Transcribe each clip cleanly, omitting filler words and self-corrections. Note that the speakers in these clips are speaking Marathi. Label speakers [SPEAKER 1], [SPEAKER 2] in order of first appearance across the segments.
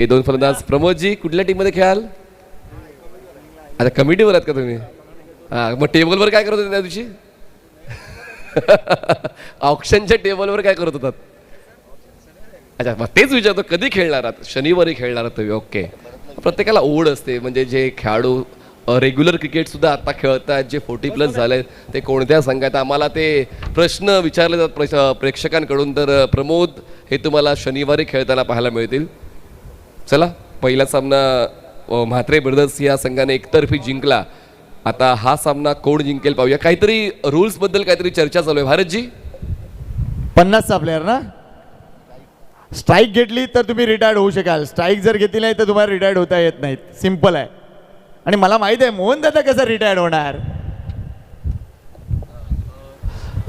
[SPEAKER 1] हे दोन फलंदाज. प्रमोदजी कुठल्या टीम मध्ये खेळाल? आता कमिटीवर आहात का तुम्ही? हा, मग टेबलवर काय करत होते त्या दिवशी? ऑप्शनच्या टेबलवर काय करत होतात? अच्छा, मग तेच विचारतो, कधी खेळणार आहात? शनिवारी खेळणार आहात तुम्ही. ओके. प्रत्येकाला ओढ असते, म्हणजे जे खेळाडू रेग्युलर क्रिकेट सुद्धा आता खेळतात, जे 40+ झाले, ते कोणत्या संघात? आम्हाला ते प्रश्न विचारले जातात प्रेक्षकांकडून. तर प्रमोद, हे तुम्हाला शनिवारी खेळताना पाहायला मिळतील. चला, पहिला सामना म्हात्रे ब्रदर्स या संघाने एकतर्फी जिंकला. आता हा सामना कोण जिंकेल पाहूया. काहीतरी रूल्स बद्दल काहीतरी चर्चा चालू आहे भारतजी.
[SPEAKER 2] 50चा प्लेअर ना, स्ट्राईक घेतली तर तुम्ही रिटायर्ड होऊ शकाल, स्ट्राईक जर घेतली नाही तर तुम्हाला रिटायर्ड होता येत नाहीत. सिंपल आहे. आणि मला माहित आहे मोहन दादा कसं रिटायर्ड होणार.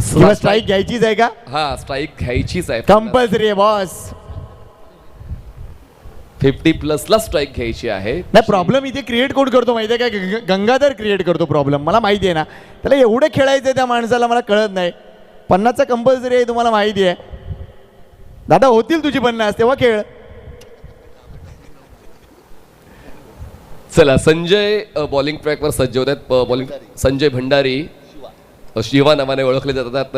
[SPEAKER 2] स्ट्राईक घ्यायचीच आहे का?
[SPEAKER 1] हा, स्ट्राईक घ्यायचीच आहे,
[SPEAKER 2] कंपल्सरी आहे बॉस.
[SPEAKER 1] 50+ ला स्ट्राईक घ्यायची आहे.
[SPEAKER 2] नाही, प्रॉब्लेम इथे क्रिएट कोण करतो माहिती आहे का? गंगाधर क्रिएट करतो प्रॉब्लेम. मला माहिती आहे ना, त्याला एवढं खेळायचं त्या माणसाला, मला कळत नाही. 50चा कंपल्सरी आहे, तुम्हाला माहिती आहे. दादा होतील तुझी 50 तेव्हा खेळ.
[SPEAKER 1] चला, संजय बॉलिंग ट्रॅकवर सज्ज होत आहेत. बॉलिंग संजय भंडारी, शिवा नावाने ओळखले जातात,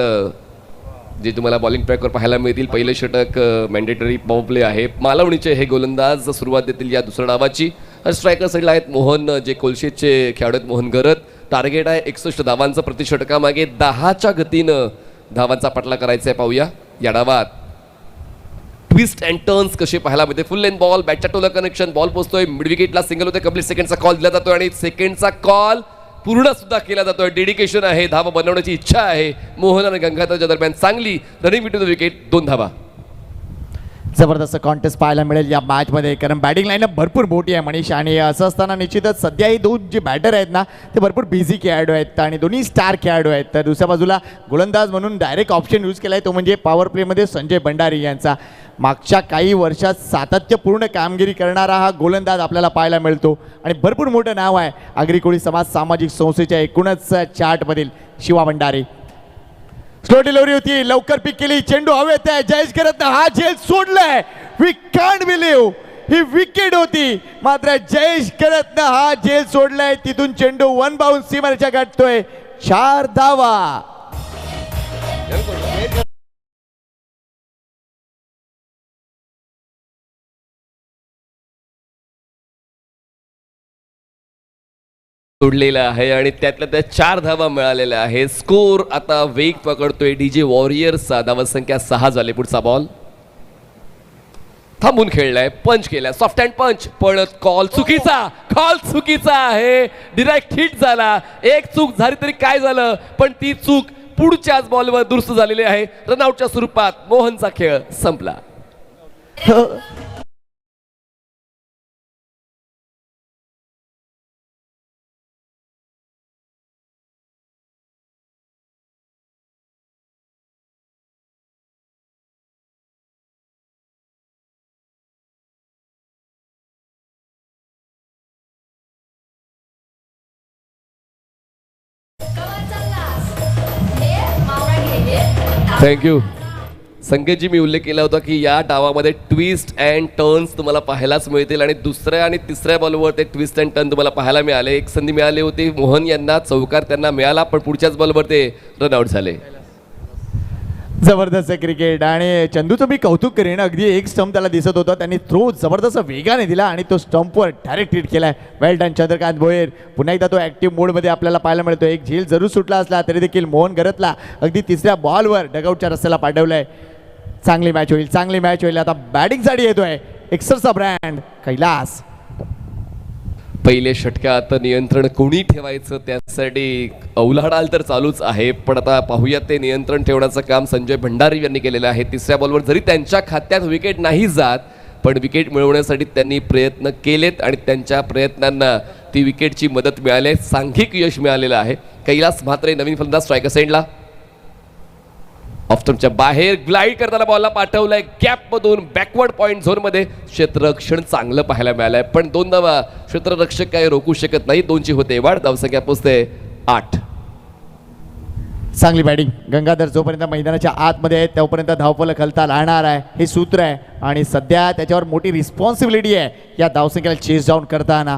[SPEAKER 1] जे तुम्हाला बॉलिंग ट्रॅकवर पाहायला मिळतील. पहिले षटक मॅन्डेटरी पॉवर प्ले आहे. मालवणीचे हे गोलंदाज सुरुवात देतील या दुसऱ्या डावाची. स्ट्रायकर साईडला आहेत मोहन, जे कोलशेतचे खेळाडू आहेत, मोहन गरत. टार्गेट आहे 61 धावांचं प्रतिषटकामागे 10च्या गतीनं धावांचा पटला करायचा आहे. पाहूया या डावात ट्विस्ट अँड टर्न्स कसे पाहायला मिळते. फुल लेन बॉल, बॅटच्या टोला कनेक्शन, बॉल पोहोचतोय मिड विकेटला, सिंगल होते. कंप्लीट सेकंडचा कॉल दिला जातोय आणि सेकंडचा कॉल पूर्ण सुद्धा केला जातोय. डेडिकेशन आहे, धावा बनवण्याची इच्छा आहे मोहन आणि गंगाधरच्या दरम्यान. चांगली रनिंग बिटवीन द विकेट, 2 धावा.
[SPEAKER 2] जबरदस्त कॉन्टेस्ट पाहायला मिळेल या मॅचमध्ये, कारण बॅटिंग लाईनअप भरपूर मोठी आहे मनीष. आणि असं असताना निश्चितच सध्या ही दोन जे बॅटर आहेत ना, ते भरपूर बिझी खेळाडू आहेत आणि दोन्ही स्टार खेळाडू आहेत. तर दुसऱ्या बाजूला गोलंदाज म्हणून डायरेक्ट ऑप्शन यूज केला आहे, तो म्हणजे पॉवर प्लेमध्ये संजय भंडारी यांचा. मागच्या काही वर्षात सातत्यपूर्ण कामगिरी करणारा हा गोलंदाज आपल्याला पाहायला मिळतो आणि भरपूर मोठं नाव आहे आगरी कोळी समाज सामाजिक संस्थेच्या एकूणच चार्टमधील शिवा भंडारी. स्लो डिलिव्हरी होती, लवकर पिक केली, चेंडू हवेत आहे. जयेश करत हा झेल सोडलाय. वी कांट बिलीव्ह, ही विकेट होती, मात्र जयेश करत हा झेल सोडलाय. तिथून चेंडू 1 बाउन्स सीमारेषा गाठतोय. 4 धावा.
[SPEAKER 1] सोडलेला आहे आणि त्यातल्या त्या 4 धावा मिळालेल्या आहे. स्कोर आता वेग पकडतोय डीजे वॉरियर्सचा. धावसंख्या 6 झाले. पुढचा बॉल थांबून खेळलाय, पंच केलाय, सॉफ्ट हँड पंच, पण कॉल चुकीचा. कॉल चुकीचा आहे, डिरेक्ट हिट झाला. एक चूक झाली तरी काय झालं, पण ती चूक पुढच्याच बॉलवर दुरुस्त झालेली आहे. रनआउटच्या स्वरूपात मोहनचा खेळ संपला. थँक्यू संकेतजी. मी उल्लेख केला होता की या डावामध्ये ट्विस्ट अँड टर्न्स तुम्हाला पाहायलाच मिळतील आणि दुसऱ्या आणि तिसऱ्या बॉलवर ते ट्विस्ट अँड टर्न तुम्हाला पाहायला मिळाले. एक संधी मिळाली होती मोहन यांना, चौकार त्यांना मिळाला, पण पुढच्याच बॉलवर ते रनआउट झाले.
[SPEAKER 2] जबरदस्त क्रिकेट. आणि चंदूचं मी कौतुक करेन, अगदी एक स्टंप त्याला दिसत होता, त्यांनी थ्रो जबरदस्त वेगाने दिला आणि तो स्टंपवर डायरेक्ट हिट केलाय. वेल डन चंद्रकांत भोयर. पुन्हा एकदा तो ॲक्टिव्ह मोडमध्ये आपल्याला पाहायला मिळतो. एक झेल जरूर सुटला असला तरी देखील मोहन गरतला अगदी तिसऱ्या बॉलवर डगआउटच्या रस्त्याला पाठवलंय. चांगली मॅच होईल, चांगली मॅच होईल. आता बॅटिंगसाठी येतोय एक्सरचा ब्रँड कैलास.
[SPEAKER 1] पहिले षटकात नियंत्रण कोणी ठेवायचं त्यासाठी अवलाढाल तर चालूच आहे, पण आता पाहूयात ते नियंत्रण ठेवण्याचं काम संजय भंडारी यांनी केलेलं आहे. तिसऱ्या बॉलवर जरी त्यांच्या खात्यात विकेट नाही जात, पण विकेट मिळवण्यासाठी त्यांनी प्रयत्न केलेत आणि त्यांच्या प्रयत्नांना ती विकेटची मदत मिळाली. सांघिक यश मिळालेलं आहे. कैलास म्हात्रे नवीन फलंदाज, स्ट्रायकर साईडला, ऑफस्टंपच्या बाहेर ग्लाइड करताना बॉलला पाठवलाय गॅप मधून बॅकवर्ड पॉइंट झोन मध्ये. क्षेत्ररक्षण चांगलं पाहायला मिळालंय, पण 2 धावा क्षेत्ररक्षक काय रोखू शकत नाही. 2ची होते वाढ. धावसंख्या पोचते 8.
[SPEAKER 2] चांगली बॅटिंग गंगाधर जोपर्यंत मैदानाच्या आतमध्ये आहे तोपर्यंत धावफलक हलता राहणार आहे हे सूत्र आहे आणि सध्या त्याच्यावर मोठी रिस्पॉन्सिबिलिटी आहे या धावसंख्येला चेस डाऊन करताना.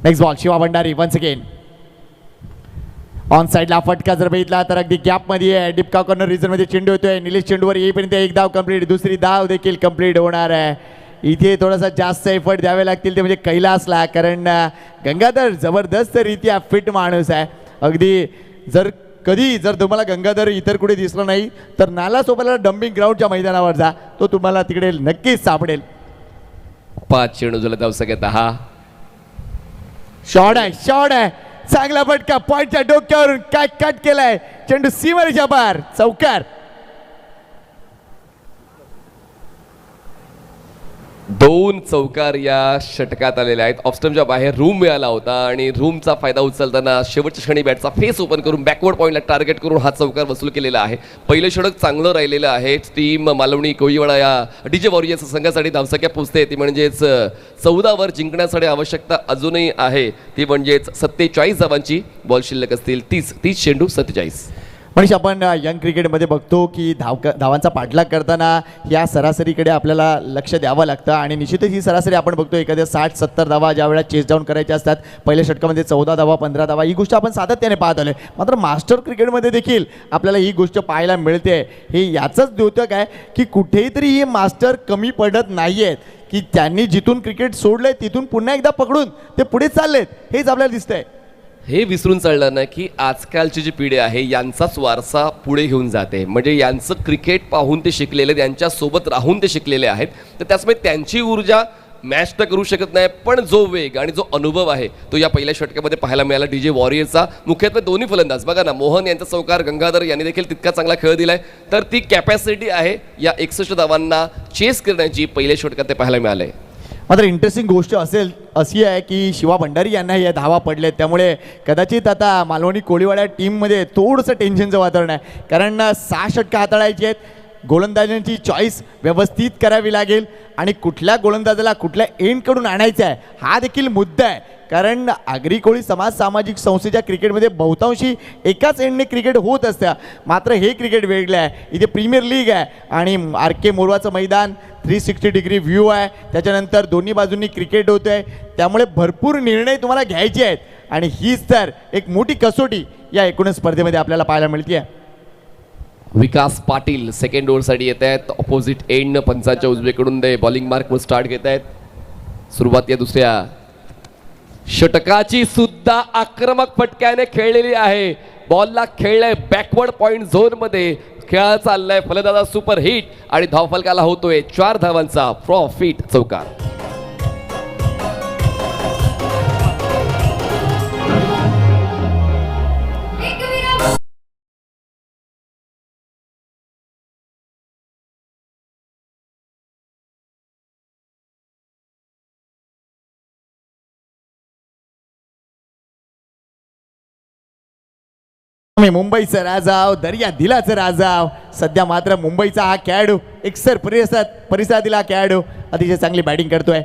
[SPEAKER 2] Next ball Shiva Bhandari once again on साईडला फटका जर बघितला तर अगदी गॅपमध्ये आहे. डिपका कॉर्नर रिझनमध्ये चेंडू येतोय. निलेश चेंडूवर येईपर्यंत एक धाव कंप्लीट, दुसरी धाव देखील कंप्लीट होणार आहे. इथे थोडासा जास्त एफर्ट द्यावे लागतील ते म्हणजे कैलासला, कारण गंगाधर जबरदस्तरित्या फिट माणूस आहे. अगदी जर तुम्हाला गंगाधर इतर कुठे दिसला नाही तर नाला सोबतला डम्पिंग ग्राउंडच्या मैदानावर जा, तो तुम्हाला तिकडे नक्कीच सापडेल.
[SPEAKER 1] 5 चेंडू झाला धावसंख्या 10.
[SPEAKER 2] शॉट आहे चांगला फटका पॉईंटच्या डोक्यावरून काय कट केलाय चेंडू सीमारेषा पार, चौकार.
[SPEAKER 1] 2 चौकार या षटकात आलेले आहेत. ऑफस्टमच्या बाहेर रूम मिळाला होता आणि रूमचा फायदा उचलताना शेवटच्या क्षणी बॅटचा फेस ओपन करून बॅकवर्ड पॉईंटला टार्गेट करून हा चौकार वसूल केलेला आहे. पहिलं षटक चांगलं राहिलेलं आहे. टीम मालवणी कोळीवाडा या डीजे वॉरियर्स संघासाठी धावसंख्या पोचते ती म्हणजेच 14 जिंकण्यासाठी आवश्यकता अजूनही आहे ती म्हणजेच 47 धावांची. बॉल शिल्लक असतील 30 चेंडू 47.
[SPEAKER 2] म्हणजे आपण यंग क्रिकेटमध्ये बघतो की धावांचा पाठलाग करताना या सरासरीकडे आपल्याला लक्ष द्यावं लागतं आणि निश्चितच ही सरासरी आपण बघतो एखाद्या 60-70 धावा ज्या वेळेला चेस डाऊन करायच्या असतात पहिल्या षटकामध्ये 14 धावा 15 धावा ही गोष्ट आपण सातत्याने पाहत आलो. मात्र मास्टर क्रिकेटमध्ये देखील आपल्याला ही गोष्ट पाहायला मिळते. हे याचंच द्योतक आहे की कुठेतरी हे मास्टर कमी पडत नाही आहेत की त्यांनी जिथून क्रिकेट सोडलंय तिथून पुन्हा एकदा पकडून ते पुढे चाललेत, हेच आपल्याला दिसतंय.
[SPEAKER 1] हे विसरून चाललं ना की आजकालची जी पिढी आहे यांचाच वारसा पुढे घेऊन जाते. म्हणजे यांचं क्रिकेट पाहून ते शिकलेले, त्यांच्यासोबत राहून ते शिकलेले आहेत. तर त्याचमुळे त्यांची ऊर्जा मॅच तर करू शकत नाही, पण जो वेग आणि जो अनुभव आहे तो या पहिल्या षटकामध्ये पाहायला मिळाला डीजे वॉरियर्सचा. मुख्यत्वे दोन्ही फलंदाज बघा ना, मोहन यांचा चौकार, गंगाधर यांनी देखील तितका चांगला खेळ दिलाय. तर ती कॅपॅसिटी आहे या 61 धावांना चेस करण्याची पहिल्या षटकात ते पाहायला मिळालंय.
[SPEAKER 2] मात्र इंटरेस्टिंग गोष्ट अशी आहे की शिवा भंडारी यांना या धावा पडल्यात, त्यामुळे कदाचित आता मालवणी कोळीवाडा टीममध्ये थोडंसं टेन्शनचं वातावरण आहे. कारण 6 षटकं हाताळायची आहेत. गोलंदाजांची चॉईस व्यवस्थित करावी लागेल आणि कुठल्या गोलंदाजाला कुठल्या एंडकडून आणायचं आहे हा देखील मुद्दा आहे. कारण आगरी कोळी समाज सामाजिक संस्थेच्या क्रिकेटमध्ये बहुतांशी एकाच एंडने क्रिकेट होत असतं. मात्र हे क्रिकेट वेगळं आहे. इथे प्रीमियर लीग आहे आणि आर के मोरवाचं मैदान 360 डिग्री व्ह्यू आहे. त्याच्यानंतर दोन्ही बाजूंनी क्रिकेट होतं आहे, त्यामुळे भरपूर निर्णय तुम्हाला घ्यायचे आहेत आणि हीच तर एक मोठी कसोटी या एकूणच स्पर्धेमध्ये आपल्याला पाहायला मिळते आहे.
[SPEAKER 1] विकास पाटील सेकंड ओव्हरसाठी येत आहेत. ऑपोजिट एंड पंचांच्या उजवीकडून ते बॉलिंग मार्कवर स्टार्ट घेत आहेत. सुरुवात या दुसऱ्या षटकाची सुद्धा आक्रमक फटक्याने खेळलेली आहे. बॉलला खेळलाय बॅकवर्ड पॉइंट झोन मध्ये, खेळ चाललाय फलंदाजा सुपर हिट आणि धावफलकाला होतोय 4 धावांचा प्रॉफिट चौकार.
[SPEAKER 2] मुंबईचा राजाव, दर्या दिलाचं राजाव. सध्या मात्र मुंबईचा हा खेळाडू एकसर परिसरातील हा खेळाडू अतिशय चांगली बॅटिंग करतोय.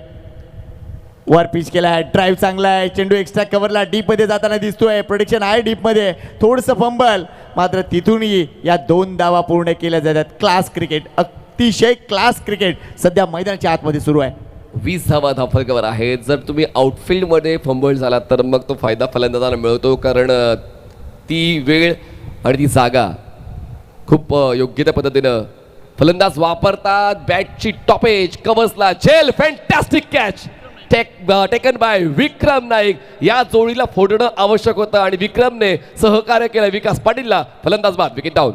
[SPEAKER 2] वर पिच केला आहे, ड्राईव्ह चांगला आहे, चेंडू एक्स्ट्रा कव्हरला डीपमध्ये जाताना दिसतोय. प्रोटेक्शन आहे डीपमध्ये, थोडंसं फंबल, मात्र तिथूनही या 2 धावा पूर्ण केल्या जातात. क्लास क्रिकेट, अतिशय क्लास क्रिकेट सध्या मैदानाच्या आतमध्ये सुरू आहे.
[SPEAKER 1] 20 धावा धावफलकावर आहेत. जर तुम्ही आउटफील्डमध्ये फंबल झाला तर मग तो फायदा फलंदाजाला मिळतो, कारण ती वेळ आणि ती जागा खूप योग्य त्या पद्धतीनं फलंदाज वापरतात. बॅटची टॉपेज कव्हर्सला झेल, फॅन्टॅस्टिक कॅच टेकन बाय विक्रम नाईक. या जोडीला फोडणं आवश्यक होतं आणि विक्रमने सहकार्य केलं विकास पाटीलला. फलंदाज बाद, विकेट डाऊन.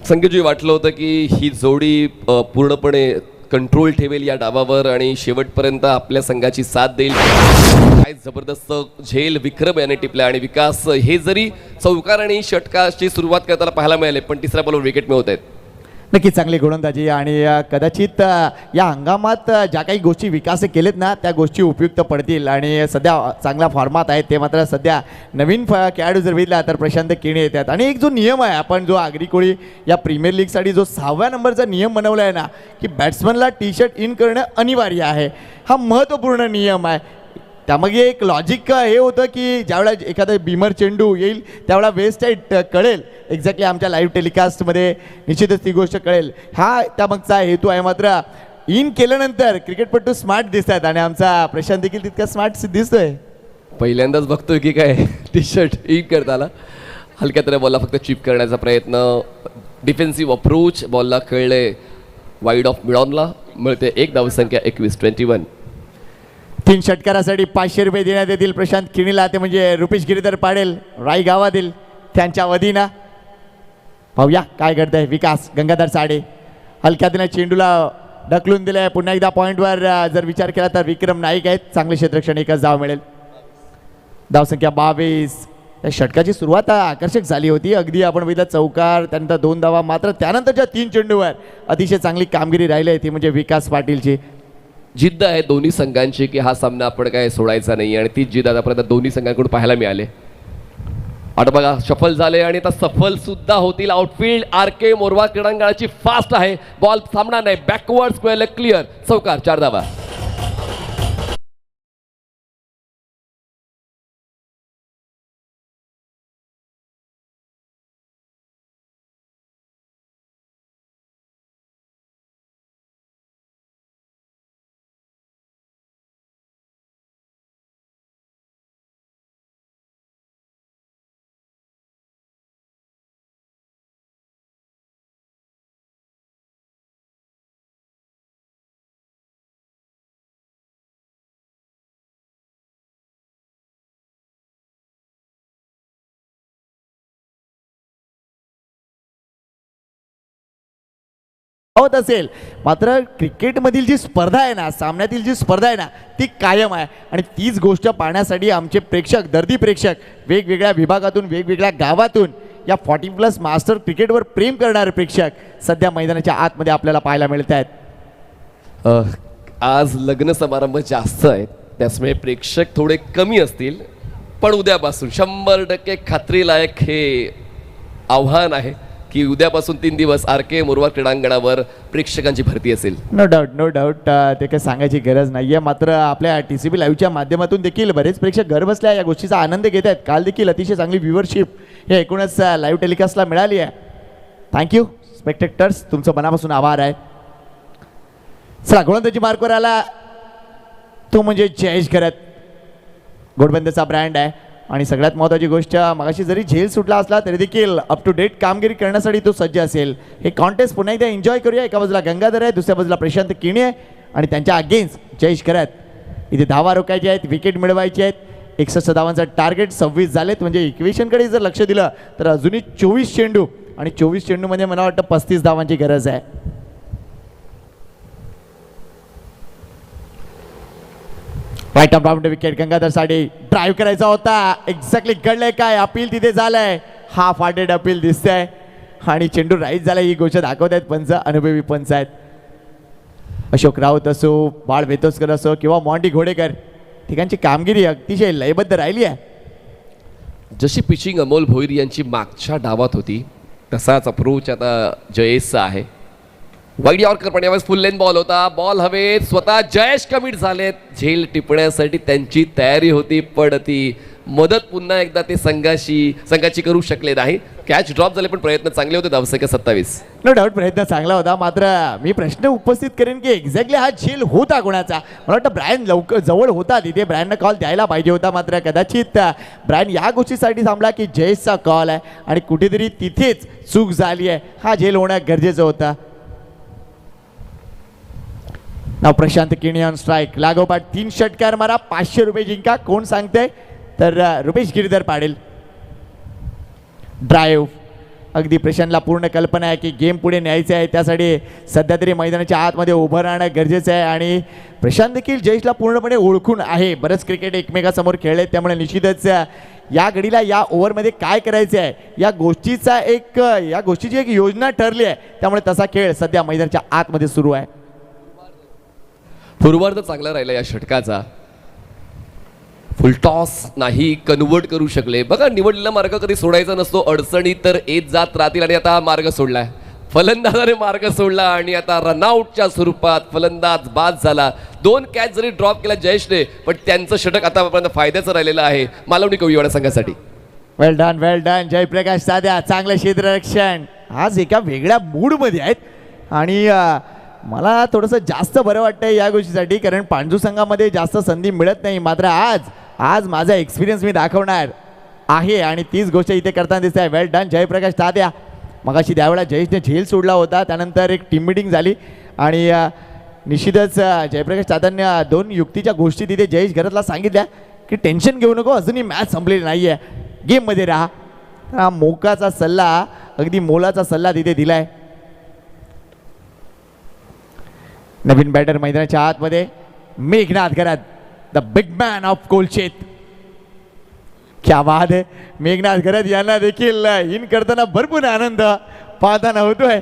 [SPEAKER 1] संकेतजी वाटलं होतं की ही जोडी पूर्णपणे कंट्रोल ठेवेल या डावावर आणि शेवटपर्यंत आपल्या संघाची साथ देईल. काय जबरदस्त झेल विक्रम याने टिपल्या आणि विकास हे जरी चौकार आणि षटकाची सुरुवात करताना पाहायला मिळाले, पण तिसऱ्या बॉलवर विकेट मिळवत आहेत.
[SPEAKER 2] नक्की चांगली गोलंदाजी आणि कदाचित या हंगामात ज्या काही गोष्टी विकास केलेत ना त्या गोष्टी उपयुक्त पडतील आणि सध्या चांगल्या फॉर्मात आहेत. ते मात्र सध्या नवीन खेळाडू जर बघितला तर प्रशांत केणी येतात. आणि एक जो नियम आहे, आपण जो आगरी कोळी या प्रीमियर लीगसाठी जो 6व्या नंबरचा नियम बनवला आहे ना, की बॅट्समनला टी शर्ट इन करणं अनिवार्य आहे, हा महत्त्वपूर्ण नियम आहे. त्यामागे एक लॉजिक हे होतं की ज्यावेळेला एखादा बीमर चेंडू येईल त्यावेळेला वेस्ट साईड कळेल. एक्झॅक्टली आमच्या लाईव्ह टेलिकास्टमध्ये निश्चितच ती गोष्ट कळेल, हा त्यामागचा हेतू आहे. मात्र इन केल्यानंतर क्रिकेटपटू स्मार्ट दिसत आहेत आणि आमचा प्रशांत देखील तितका स्मार्ट दिसतोय.
[SPEAKER 1] पहिल्यांदाच बघतोय की काय टी शर्ट इन करताना हलक्या तऱ्या बॉलला फक्त चिप करण्याचा प्रयत्न. डिफेन्सिव्ह अप्रोच बॉलला कळले, वाईड ऑफ मिळॉनला मिळते एक धावसंख्या 21-21.
[SPEAKER 2] 3 षटकारासाठी 500 रुपये देण्यात येतील प्रशांत किणीला, ते म्हणजे रुपेश गिरीधर पाडेल राई गावातील त्यांच्या वतीनं. पाहूया काय घडतंय. विकास गंगाधर साडे हलक्यातीनं चेंडूला ढकलून दिलंय. पुन्हा एकदा पॉईंटवर जर विचार केला तर विक्रम नाईक आहेत. चांगले क्षेत्ररक्षण, एकच धाव मिळेल. धावसंख्या 22. या षटकाची सुरुवात आकर्षक झाली होती. अगदी आपण बघितलं चौकार, त्यानंतर 2 धावा. मात्र त्यानंतरच्या 3 चेंडूवर अतिशय चांगली कामगिरी राहिली आहे, ती म्हणजे विकास पाटीलची.
[SPEAKER 1] जिद्द आहे दोन्ही संघांची की हा सामना आपण काय सोडायचा नाही आणि तीच जिद्द आतापर्यंत दोन्ही संघांकडून पाहायला मिळाले. आता बघा सफल झाले आणि आता सफल सुद्धा होतील. आउटफील्ड RK मोरवा क्रीडांगणाची फास्ट आहे, बॉल थांबणार नाही. बॅकवर्ड स्क्वेअरला क्लिअर, चौकार, 4 धावा.
[SPEAKER 2] होत असेल, मात्र क्रिकेटमधील जी स्पर्धा आहे ना, सामन्यातील जी स्पर्धा आहे ना, ती कायम आहे. आणि तीच गोष्ट पाहण्यासाठी आमचे प्रेक्षक, दर्दी प्रेक्षक, वेगवेगळ्या विभागातून, वेगवेगळ्या गावातून या 40+ मास्टर क्रिकेटवर प्रेम करणारे प्रेक्षक सध्या मैदानाच्या आतमध्ये आपल्याला पाहायला मिळत आहेत.
[SPEAKER 1] आज लग्न समारंभ जास्त आहेत, त्यामुळे प्रेक्षक थोडे कमी असतील, पण उद्यापासून 100% खात्रीलायक हे आव्हान आहे की उद्यापासून 3 दिवस RK मोरवा क्रीडांगणावर प्रेक्षकांची भरती असेल.
[SPEAKER 2] नो डाऊट, नो डाऊट, ते काही सांगायची गरज नाही आहे. मात्र आपल्या TCP लाईव्हच्या माध्यमातून देखील बरेच प्रेक्षक घर बसल्या या गोष्टीचा आनंद घेत आहेत. काल देखील अतिशय चांगली व्ह्यूवरशिप या एकूणच लाईव्ह टेलिकास्टला मिळाली आहे. थँक्यू स्पेक्टेक्टर्स, तुमचं मनापासून आभार आहे. चला, गोलंदाजी मार्कवर आला तो म्हणजे जयेश करत, घोडबंदचा ब्रँड आहे. आणि सगळ्यात महत्त्वाची गोष्ट, मगाशी जरी झेल सुटला असला तरी देखील अप टू डेट कामगिरी करण्यासाठी तो सज्ज असेल. हे कॉन्टेस्ट पुन्हा एकदा एन्जॉय करूया. एका बाजूला गंगाधर आहे, दुसऱ्या बाजूला प्रशांत किणी आहे आणि त्यांच्या अगेन्स्ट जयेश करत. इथे धावा रोखायचे आहेत, विकेट मिळवायचे आहेत. 61 धावांचा टार्गेट, 26 झालेत. म्हणजे इक्वेशनकडे जर लक्ष दिलं तर अजूनही 24 चेंडू आणि 24 चेंडूमध्ये मला वाटतं 35 धावांची गरज आहे. Right off round wicket. Gangadhar Sade drive करायचा होता, एक्झॅक्टली घडलंय काय, अपील तिथे झालंय, हाफ हार्टेड अपील दिसतंय आणि चेंडू राईट झालाय. ही गोष्ट दाखवत आहेत पंच, अनुभवी पंच आहेत. अशोक राऊत असो, बाळ वेतोसकर असो किंवा मॉन्टी घोडेकर, ठिकाणची कामगिरी अतिशय लयबद्ध राहिली आहे.
[SPEAKER 1] जशी पिचिंग अमोल भोईर यांची मागच्या डावात होती तसाच अप्रोच आता जयेशचा आहे. वाईड यॉर्कर पण यावेळेस फुल लेन बॉल होता, बॉल हवेत, स्वतः जयेश कमिट झालेत. झेल टिपण्यासाठी त्यांची तयारी होती, पण ती मदत पुन्हा एकदा ते संघाची करू शकले नाही. कॅच ड्रॉप झाले पण प्रयत्न चांगले होते. धावसंख्या 27.
[SPEAKER 2] नो डाऊट प्रयत्न चांगला होता. मात्र मी प्रश्न उपस्थित करेन की एक्झॅक्टली हा झेल होता कोणाचा. मला वाटतं ब्रायन लवकर जवळ होता, तिथे ब्रायननं कॉल द्यायला पाहिजे होता. मात्र कदाचित ब्रायन या गोष्टीसाठी थांबला की जयेशचा कॉल आहे आणि कुठेतरी तिथेच चूक झाली आहे. हा झेल होणं गरजेचं होतं. नाव प्रशांत किणी ऑन स्ट्राईक. लागोपाठ 3 षटकार मारा, 500 रुपये जिंका. कोण सांगते तर रुपेश गिरीधर पाडेल. ड्राईव्ह अगदी प्रशांतला पूर्ण कल्पना आहे की गेम पुढे न्यायचं आहे, त्यासाठी सध्या तरी मैदानाच्या आतमध्ये उभं राहणं गरजेचं आहे. आणि प्रशांत देखील जयेशला पूर्णपणे ओळखून आहे, बरंच क्रिकेट एकमेकासमोर खेळले, त्यामुळे निश्चितच या घडीला या ओव्हरमध्ये काय करायचं आहे या गोष्टीची एक योजना ठरली आहे. त्यामुळे तसा खेळ सध्या मैदानाच्या आतमध्ये सुरू आहे.
[SPEAKER 1] पूर्वार्ध चांगला राहिला या षटकाचा. फुल टॉस नाही कन्वर्ट करू शकले. बघा निवडलेला मार्ग कधी सोडायचा नसतो, अडचणी तर येत जात राहतील. आणि आता मार्ग सोडलाय, फलंदाजाने मार्ग सोडला आणि आता रनआउटच्या स्वरूपात फलंदाज बाद झाला. 2 कॅच जरी ड्रॉप केला जयेशने, पण त्यांचं षटक आतापर्यंत फायद्याचं राहिलेलं आहे मालवणी कविवाडा संघासाठी.
[SPEAKER 2] वेल डन जयप्रकाश साध्या, चांगलं क्षेत्ररक्षण. आज एका वेगळ्या मूडमध्ये आहेत आणि मला थोडंसं जास्त बरं वाटतंय या गोष्टीसाठी, कारण पांडू संघामध्ये जास्त संधी मिळत नाही. मात्र आज माझा एक्सपिरियन्स मी दाखवणार आहे आणि तीच गोष्ट इथे करताना दिसत आहे. वेल डन जयप्रकाश तात्या. मगाशी त्यावेळेला जयेशने झेल सोडला होता, त्यानंतर एक टीम मिटिंग झाली आणि निश्चितच जयप्रकाश तात्यांनी 2 युक्तीच्या गोष्टी तिथे जयेश घरातला सांगितल्या की टेन्शन घेऊ नको, अजूनही मॅच संपलेली नाही आहे, गेममध्ये राहा. हा मोकाचा सल्ला, अगदी मोलाचा सल्ला तिथे दिलाय. नवीन बॅटर मैदानाच्या आतमध्ये मेघनाथ घरात, द बिग मॅन ऑफ कोलचेत. क्या बात आहे. मेघनाथ घरात यांना देखील इन करताना भरपूर आनंद पाहताना होतोय.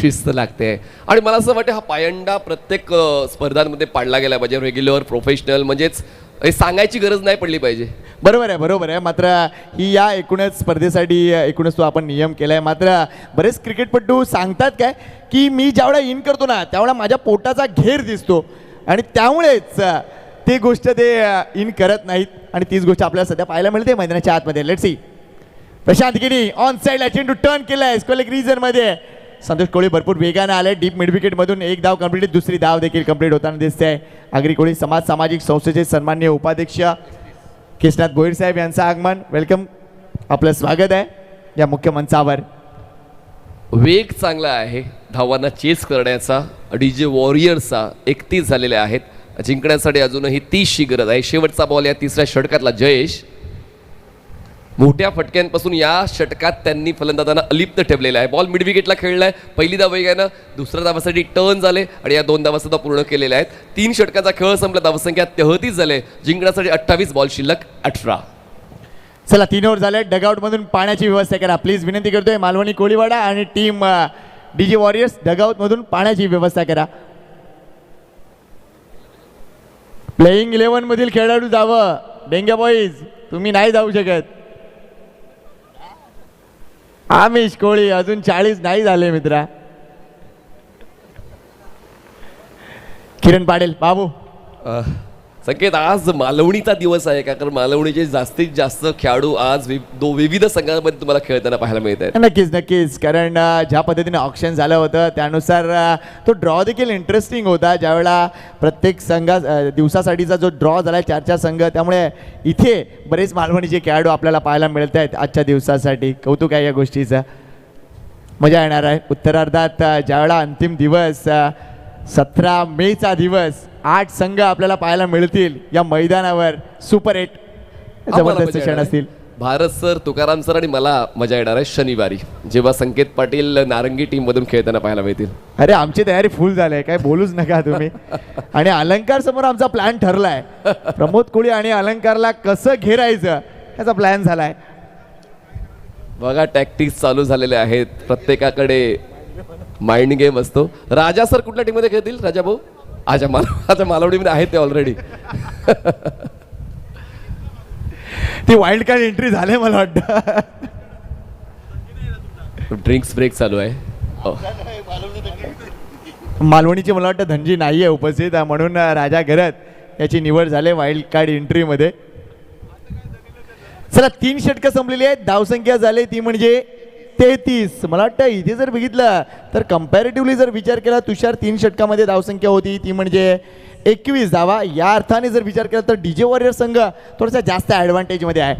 [SPEAKER 1] शिस्त लागते. आणि मला असं वाटतं हा पायंडा प्रत्येक स्पर्धांमध्ये पाडला गेला पाहिजे. रेग्युलर प्रोफेशनल म्हणजेच हे सांगायची गरज नाही पडली पाहिजे.
[SPEAKER 2] बरोबर आहे. मात्र ही या एकूणच स्पर्धेसाठी एकूणच तो आपण नियम केला आहे. मात्र बरेच क्रिकेटपटू सांगतात काय की मी ज्यावेळा इन करतो ना त्यावेळा माझ्या पोटाचा घेर दिसतो आणि त्यामुळेच ती गोष्ट ते इन करत नाहीत. आणि तीच गोष्ट आपल्याला सध्या पाहायला मिळते मैदानाच्या आतमध्ये. Let's see. Prashant Giri on साईडला चेंडू टर्न केलाय स्क्वेअर रीजनमध्ये. संतोष कोळी भरपूर वेगाने आले डीप मिड विकेटमधून. एक धाव कंप्लीट, दुसरी धाव देखील कंप्लीट होताना दिसते आहे. आगरी कोळी सामाजिक संस्थेचे सन्माननीय उपाध्यक्ष केशनाथ गोहिर साहेब यांचं आगमन. वेलकम, आपलं स्वागत आहे या मुख्य मंचावर.
[SPEAKER 1] वेग चांगला आहे धावांना चेस करण्याचा. डीजे वॉरियर्सचा 31 झालेले आहेत. जिंकण्यासाठी अजूनही 30ची गरज आहे. शेवटचा बॉल या तिसऱ्या षटकातला जयेश. मोठ्या फटक्यांपासून या षटकात त्यांनी फलंदाजांना अलिप्त ठेवलेला आहे. बॉल मिड विकेटला खेळलाय. पहिली धाव वेगानं, दुसऱ्या धावासाठी टर्न झाले आणि या 2 धावा सुद्धा पूर्ण केलेल्या आहेत. 3 षटकाचा खेळ संपला, धावसंख्या 33 झाले. जिंकण्यासाठी 28, बॉल शिल्लक 18.
[SPEAKER 2] चला 3 ओव्हर झाले. डगआउटमधून पाण्याची व्यवस्था करा प्लीज, विनंती करतोय. मालवणी कोळीवाडा आणि टीम डीजे वॉरियर्स डगआउटमधून पाण्याची व्यवस्था करा. प्लेइंग 11 मधील खेळाडू जावं. डेंग्या बॉईज तुम्ही नाही जाऊ शकत. आमिष कोळी अजून 40 नाही झाले मित्रा. किरण पाटील बाबू.
[SPEAKER 1] संकेत, आज मालवणीचा दिवस आहे का? कारण मालवणीचे जास्तीत जास्त खेळाडू आज विविध संघांमध्ये तुम्हाला खेळताना पाहायला मिळत आहेत.
[SPEAKER 2] नक्कीच, कारण ज्या पद्धतीने ऑप्शन झालं होतं त्यानुसार तो ड्रॉ देखील इंटरेस्टिंग होता. ज्यावेळेला प्रत्येक दिवसासाठीचा जो ड्रॉ झाला 4 संघ, त्यामुळे इथे बरेच मालवणीचे खेळाडू आपल्याला पाहायला मिळत आहेत आजच्या दिवसासाठी. कौतुक आहे या गोष्टीचं, मजा येणार आहे. उत्तरार्धात ज्यावेळेला अंतिम दिवस 17 मेचा दिवस, 8 संघ आपल्याला पाहायला मिळतील या मैदानावर. सुपर 8 जबरदस्त क्षण असतील.
[SPEAKER 1] भारत सर, तुकाराम सर आणि मला मजा येणार आहे शनिवारी, जेव्हा संकेत पाटील नारंगी टीम मधून खेळताना पाहायला मिळतील.
[SPEAKER 2] अरे आमची तयारी फुल झाली, काय बोलूच नका तुम्ही. आणि अलंकार समोर आमचा प्लॅन ठरलाय. प्रमोद कोळी आणि अलंकारला कसं घेरायचं याचा प्लॅन झालाय.
[SPEAKER 1] बघा टॅक्टिक्स चालू झालेले आहेत. प्रत्येकाकडे माइंड गेम असतो. राजा सर कुठल्या टीम मध्ये खेळतील? राजा भाऊ आता मालवणीमध्ये आहेत ते ऑलरेडी.
[SPEAKER 2] ती वाईल्ड कार्ड एंट्री झाले मला वाटतं.
[SPEAKER 1] ड्रिंक्स ब्रेक चालू आहे.
[SPEAKER 2] मालवणीची मला वाटतं धनजी नाही आहे उपस्थित, म्हणून राजा घरत याची निवड झाली वाईल्ड कार्ड एंट्रीमध्ये. चला 3 षटकं संपलेली आहेत. धावसंख्या झाली ती म्हणजे 33. मला वाटतं इथे जर बघितलं तर कम्पॅरेटिव्हली जर विचार केला, तुषार 3 षटकामध्ये धावसंख्या होती ती म्हणजे 21 धावा. या अर्थाने जर विचार केला तर डीजे वॉरियर संघ थोडासा जास्त ॲडव्हान्टेजमध्ये आहे.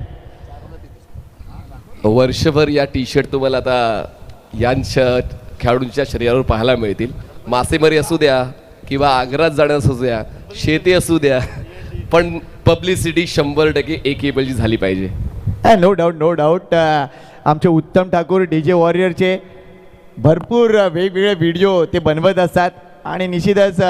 [SPEAKER 1] वर्षभर या टी शर्ट तुम्हाला आता यांच्या खेळाडूंच्या शरीरावर पाहायला मिळतील. मासेमारी असू द्या किंवा आग्रात जाणं असू द्या, शेती असू द्या, पण पब्लिसिटी 100% एक एबलची झाली पाहिजे.
[SPEAKER 2] No doubt. आमचे उत्तम ठाकूर DJ वॉरियरचे भरपूर वेगवेगळे व्हिडिओ ते बनवत असतात आणि निश्चितच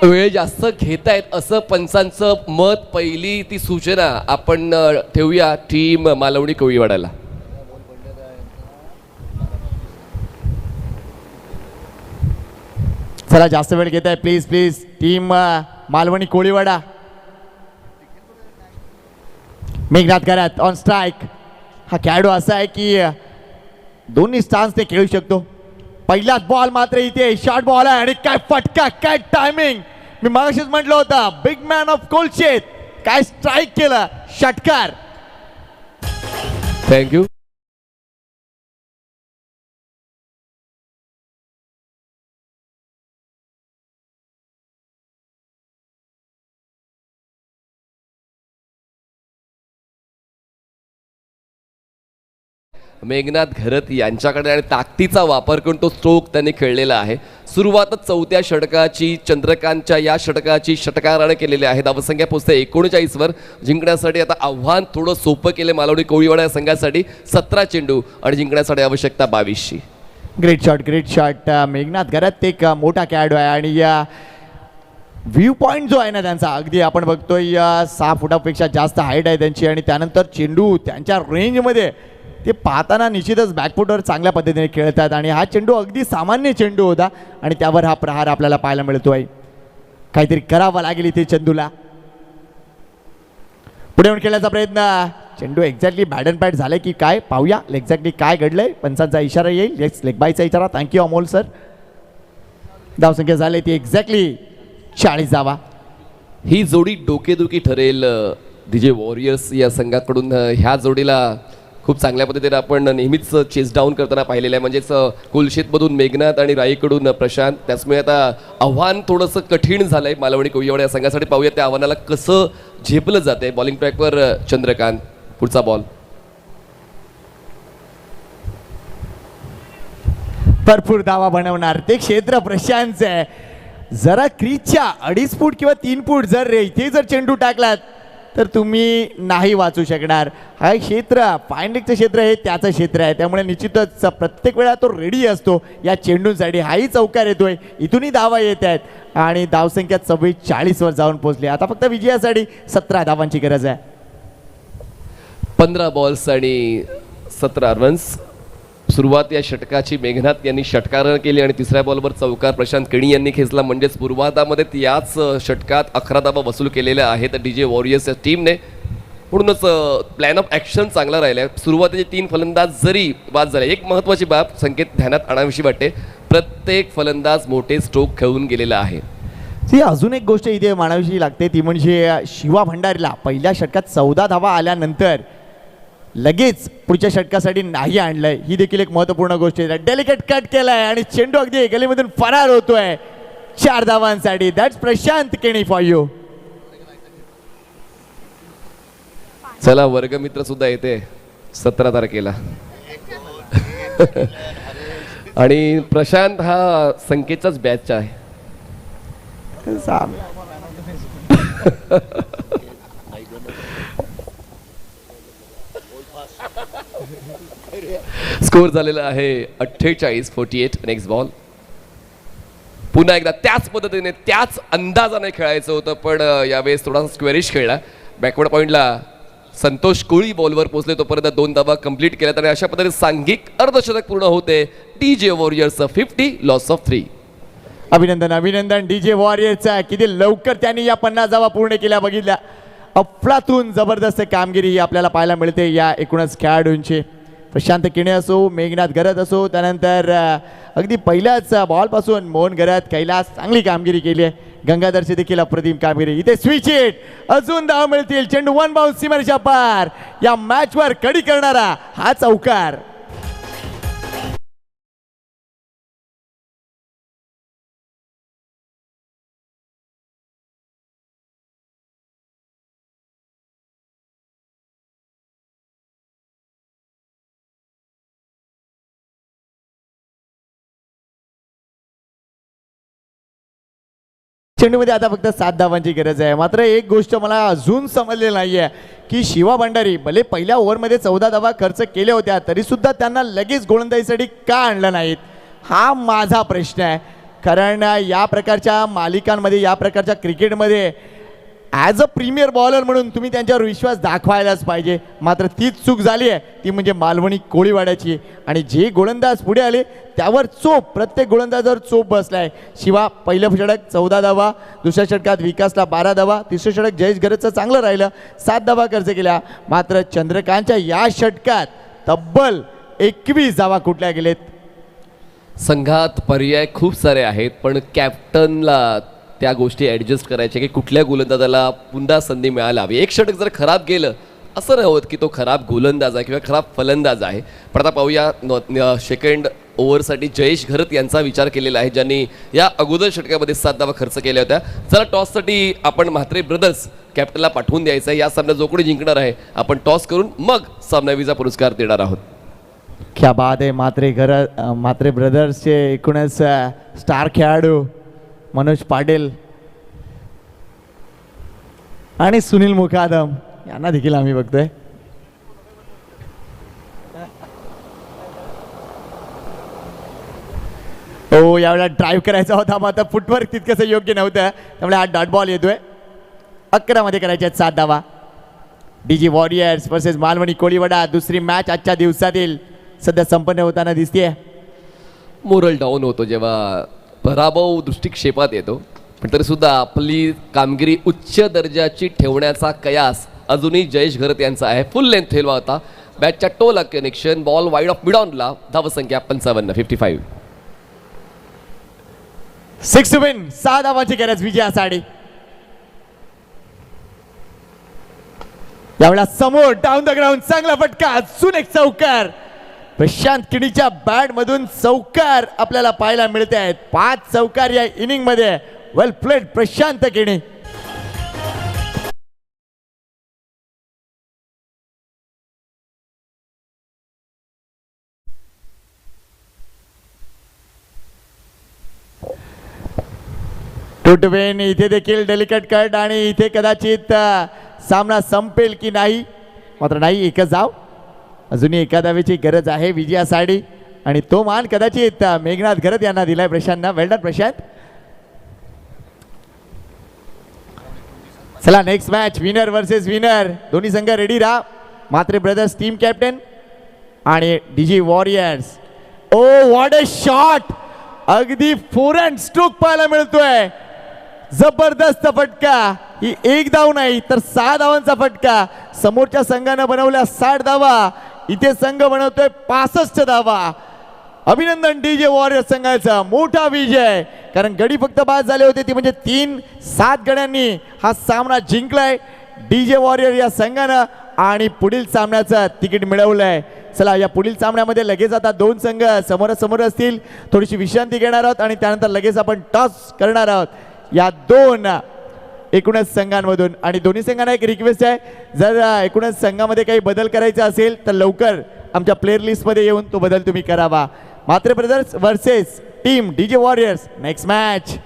[SPEAKER 1] वेळ जास्त घेतायत असं पंचांचं मत. पहिली ती सूचना आपण ठेवूया टीम मालवणी कोळीवाड्याला.
[SPEAKER 2] चला जास्त वेळ घेत आहे please please team Malvani Koliwada. Meghnath घरात ऑन स्ट्राईक. हा खेळाडू असा आहे की दोन्ही स्टान्सने खेळू शकतो. पहिलाच बॉल मात्र इथे शॉर्ट बॉल आहे आणि काय फटका, काय टायमिंग. मी मागाशीच म्हटलं होतं बिग मॅन ऑफ कोलशेत, काय स्ट्राईक केला, षटकार.
[SPEAKER 1] थँक्यू. मेघनाथ घरत यांच्याकडे आणि ताकदीचा वापर करून तो स्ट्रोक त्यांनी खेळलेला आहे. सुरुवातच चौथ्या षटकाची चंद्रकांतच्या या षटकाची षटकाराने केलेली आहे. धावसंख्या पोहोचते 39 वर. जिंकण्यासाठी आता आव्हान थोडं सोपं केले मालवणी कोळीवाडा या संघासाठी. 17 चेंडू आणि जिंकण्यासाठी आवश्यकता 22ची.
[SPEAKER 2] Great shot. मेघनाथ घरात एक मोठा खेळाडू आहे आणि या व्ह्यू पॉईंट जो आहे ना त्यांचा अगदी आपण बघतोय 6 फुटापेक्षा जास्त हाईट आहे त्यांची आणि त्यानंतर चेंडू त्यांच्या रेंजमध्ये ते पाहताना निश्चितच बॅकफुटवर चांगल्या पद्धतीने खेळतात आणि हा चेंडू अगदी सामान्य चेंडू होता आणि त्यावर हा प्रहार आपल्याला पाहायला मिळतोय. काहीतरी करावं लागेल इथे चंदूला. पुढे येऊन खेळण्याचा प्रयत्न. चेंडू एक्झॅक्टली बॅड अँड पॅड झाले की काय पाहूया एक्झॅक्टली काय घडलंय. पंचांचा इशारा येईल. लेग बायचा इशारा. Thank you Amol sir. धावसंख्या झाली ती एक्झॅक्टली 40 धावा.
[SPEAKER 1] ही जोडी डोकेदुखी ठरेल DJ वॉरियर्स या संघाकडून. ह्या जोडीला खूप चांगल्या पद्धतीने आपण नेहमीच चेस डाऊन करताना पाहिलेलं आहे. म्हणजेच कुलशेतमधून मेघनाथ आणि राईकडून प्रशांत. त्याचमुळे आता आव्हान थोडंसं कठीण झालं आहे मालवणी कोळीवाडा या संघासाठी. पाहूया त्या आव्हानाला कसं झेपलं जाते. बॉलिंग ट्रॅकवर चंद्रकांत. पुढचा बॉल.
[SPEAKER 2] भरपूर धावा बनवणार ते क्षेत्र प्रशांतचं आहे. जरा क्रीजच्या 2.5 फूट किंवा 3 फूट जर इथे जर चेंडू टाकलात तर तुम्ही नाही वाचू शकणार. हा क्षेत्र फाईन लेगचं क्षेत्र हे त्याचं क्षेत्र आहे. त्यामुळे निश्चितच प्रत्येक वेळा तो रेडी असतो या चेंडूंसाठी. हाही चौकार येतोय. इथूनही धावा येत आहेत आणि धावसंख्या 44 वर जाऊन पोहोचली. आता फक्त विजयासाठी 17 धावांची गरज आहे.
[SPEAKER 1] 15 बॉल्स आणि 17 रन्स. सुरुवात या षटकाची मेघनाथ यांनी षटकारण केली आणि तिसऱ्या बॉलवर चौकार प्रशांत केणी यांनी खेचला. म्हणजेच पूर्वार्धामध्ये याच षटकात 11 धावा वसूल केलेल्या आहेत DJ वॉरियर्स या टीमने. म्हणूनच प्लॅन ऑफ ॲक्शन चांगला राहिला आहे. सुरुवातीचे 3 फलंदाज जरी बाद झाले. एक महत्त्वाची बाब संकेत ध्यानात आणावीशी वाटते. प्रत्येक फलंदाज मोठे स्ट्रोक खेळून गेलेला आहे.
[SPEAKER 2] ती अजून एक गोष्ट इथे मानावीशी लागते ती म्हणजे शिवा भंडारीला पहिल्या षटकात 14 धावा आल्यानंतर लगेच पुढच्या षटकासाठी नाही आणलंय. ही देखील एक महत्त्वपूर्ण गोष्ट आहे. डेलिकेट कट केलाय आणि चेंडू अगदी गलीमधून फरार होतोय 4 धावांसाठी. That's Prashant Keni for you.
[SPEAKER 1] चला वर्गमित्र सुद्धा येते 17 तारखेला. आणि प्रशांत हा संकेतचाच बॅच आहे. स्कोर झालेला आहे 48-48. Next ball. पुन्हा एकदा त्याच पद्धतीने त्याच अंदाजाने खेळायचं होतं पण यावेळेस थोडासा स्क्वेरिश खेळला. बॅकवर्ड पॉईंटला संतोष कोळी बॉलवर पोहोचले. तोपर्यंत 2 धावा कंप्लीट केल्यात आणि अशा पद्धतीने सांघिक अर्धशतक पूर्ण होते. DJ warriors 50 loss of 3.
[SPEAKER 2] अभिनंदन DJ वॉरियरचा. किती लवकर त्यांनी या 50 धावा पूर्ण केल्या बघितल्या. अफलातून जबरदस्त कामगिरी आपल्याला पाहायला मिळते या एकूणच खेळाडूंची. प्रशांत केणी असो, मेघनाथ घरत असो, त्यानंतर अगदी पहिल्याच बॉलपासून मोहन घरत कैलास चांगली कामगिरी केली आहे. गंगाधरची देखील अप्रतिम कामगिरी. इथे स्विच हिट. अजून धाव मिळतील. चेंडू 1 बाउन्स सीमारेषा पार. या मॅचवर कडी करणारा हा चौकार. चेंडूमध्ये आता फक्त 7 धावांची गरज आहे. मात्र एक गोष्ट मला अजून समजलेली नाही आहे की शिवा भंडारी भले पहिल्या ओव्हरमध्ये 14 धावा खर्च केल्या होत्या तरीसुद्धा त्यांना लगेच गोलंदाजीसाठी का आणलं नाहीत हा माझा प्रश्न आहे. कारण या प्रकारच्या मालिकांमध्ये या प्रकारच्या क्रिकेटमध्ये ॲज अ प्रीमियर बॉलर म्हणून तुम्ही त्यांच्यावर विश्वास दाखवायलाच पाहिजे. मात्र तीच चूक झाली आहे ती म्हणजे मालवणी कोळीवाड्याची. आणि जे गोलंदाज पुढे आले त्यावर चोप प्रत्येक गोलंदाजावर चोप बसलाय. शिवा पहिलं षटक 14 धावा, दुसऱ्या षटकात विकासला 12 धावा, तिसरं षटक जयेश गरजचं चांगलं राहिलं 7 धावा खर्च केल्या. मात्र चंद्रकांतच्या या षटकात तब्बल 21 धावा कुठल्या गेलेत.
[SPEAKER 1] संघात पर्याय खूप सारे आहेत पण कॅप्टनला त्या गोष्टी ॲडजस्ट करायच्या की कुठल्या गोलंदाजाला पुन्हा संधी मिळायला हवी. एक षटक जर खराब गेलं असं नाही होत की तो खराब गोलंदाज आहे किंवा खराब फलंदाज आहे. पण आता पाहूया सेकंड ओव्हरसाठी जयेश घरत यांचा विचार केलेला आहे ज्यांनी या अगोदर षटकामध्ये 7 धावा खर्च केल्या होत्या. चला टॉससाठी आपण म्हात्रे ब्रदर्स कॅप्टनला पाठवून द्यायचं आहे. या सामन्यात जो कोणी जिंकणार आहे आपण टॉस करून मग सामनावीचा पुरस्कार देणार आहोत.
[SPEAKER 2] क्या बात आहे. म्हात्रे ब्रदर्सचे एकूणच स्टार खेळाडू मनोज पाटील आणि सुनील मुकादम यांना देखील आम्ही बघतोय. हो यावेळेला ड्राईव्ह करायचा होता मात्र फुटवर्क तितकंसं योग्य नव्हतं त्यामुळे हा डॉट बॉल येतोय. 11 मध्ये करायचे आहेत 7 धावा. डीजी वॉरियर्स वर्सेस मालवणी कोळीवाडा दुसरी मॅच आजच्या दिवसातील सध्या संपन्न होताना दिसतेय.
[SPEAKER 1] मोरल डाऊन होतो जेव्हा पराभव दृष्टिक्षेपात येतो पण तरीसुद्धा आपली कामगिरी उच्च दर्जाची ठेवण्याचा कयास अजूनही जयेश घरत यांचा आहे. फुल लेंथ ठेवला होता बॅटच्या टोला कनेक्शन बॉल वाईड ऑफ मिडॉनला. धावसंख्या 55
[SPEAKER 2] 6 टू विन 6 धावांची गरज विजयासाठी. यावेळेला समोर डाऊन द ग्राउंड चांगला फटका अजून एक चौकार. प्रशांत किणीच्या बॅट मधून चौकार आपल्याला पाहायला मिळते आहेत. 5 चौकार या इनिंग मध्ये. वेल प्लेड प्रशांत किणी. टुटवेन इथे देखील डेलिकेट कट आणि इथे कदाचित सामना संपेल की नाही. मात्र नाही एकच धाव. अजूनही एका धावेची गरज आहे विजयासाठी आणि तो मान कदाचित मेघनाथ घरत यांना दिलाय प्रशांतना. वेल डन प्रशांत. चला next match winner versus winner. दोन्ही संघ रेडी राहा. म्हात्रे ब्रदर्स टीम कॅप्टन आणि DG warriors. Oh what a shot. अगदी फोरहँड स्ट्रोक पाहायला मिळतोय. जबरदस्त फटका. ही एक धाव नाही तर 6 धावांचा फटका. समोरच्या संघानं बनवल्या 60 धावा इथे संघ बनवतोय 65 धावा. अभिनंदन डीजे वॉरियर संघाचा. मोठा विजय. कारण गडी फक्त बाद झाले होते ती म्हणजे 3-7 गड्यांनी हा सामना जिंकलाय डीजे वॉरियर या संघानं आणि पुढील सामन्याचं तिकीट मिळवलंय. चला या पुढील सामन्यामध्ये लगेच आता 2 संघ समोरासमोर असतील. थोडीशी विश्रांती घेणार आहोत आणि त्यानंतर लगेच आपण टॉस करणार आहोत या 2 एकूणच संघांमधून. आणि दोन्ही संघांना एक रिक्वेस्ट आहे जर एकूणच संघामध्ये काही बदल करायचा असेल तर लवकर आमच्या प्लेअर लिस्टमध्ये येऊन तो बदल तुम्ही करावा. Mhatre brothers versus team DJ warriors next match.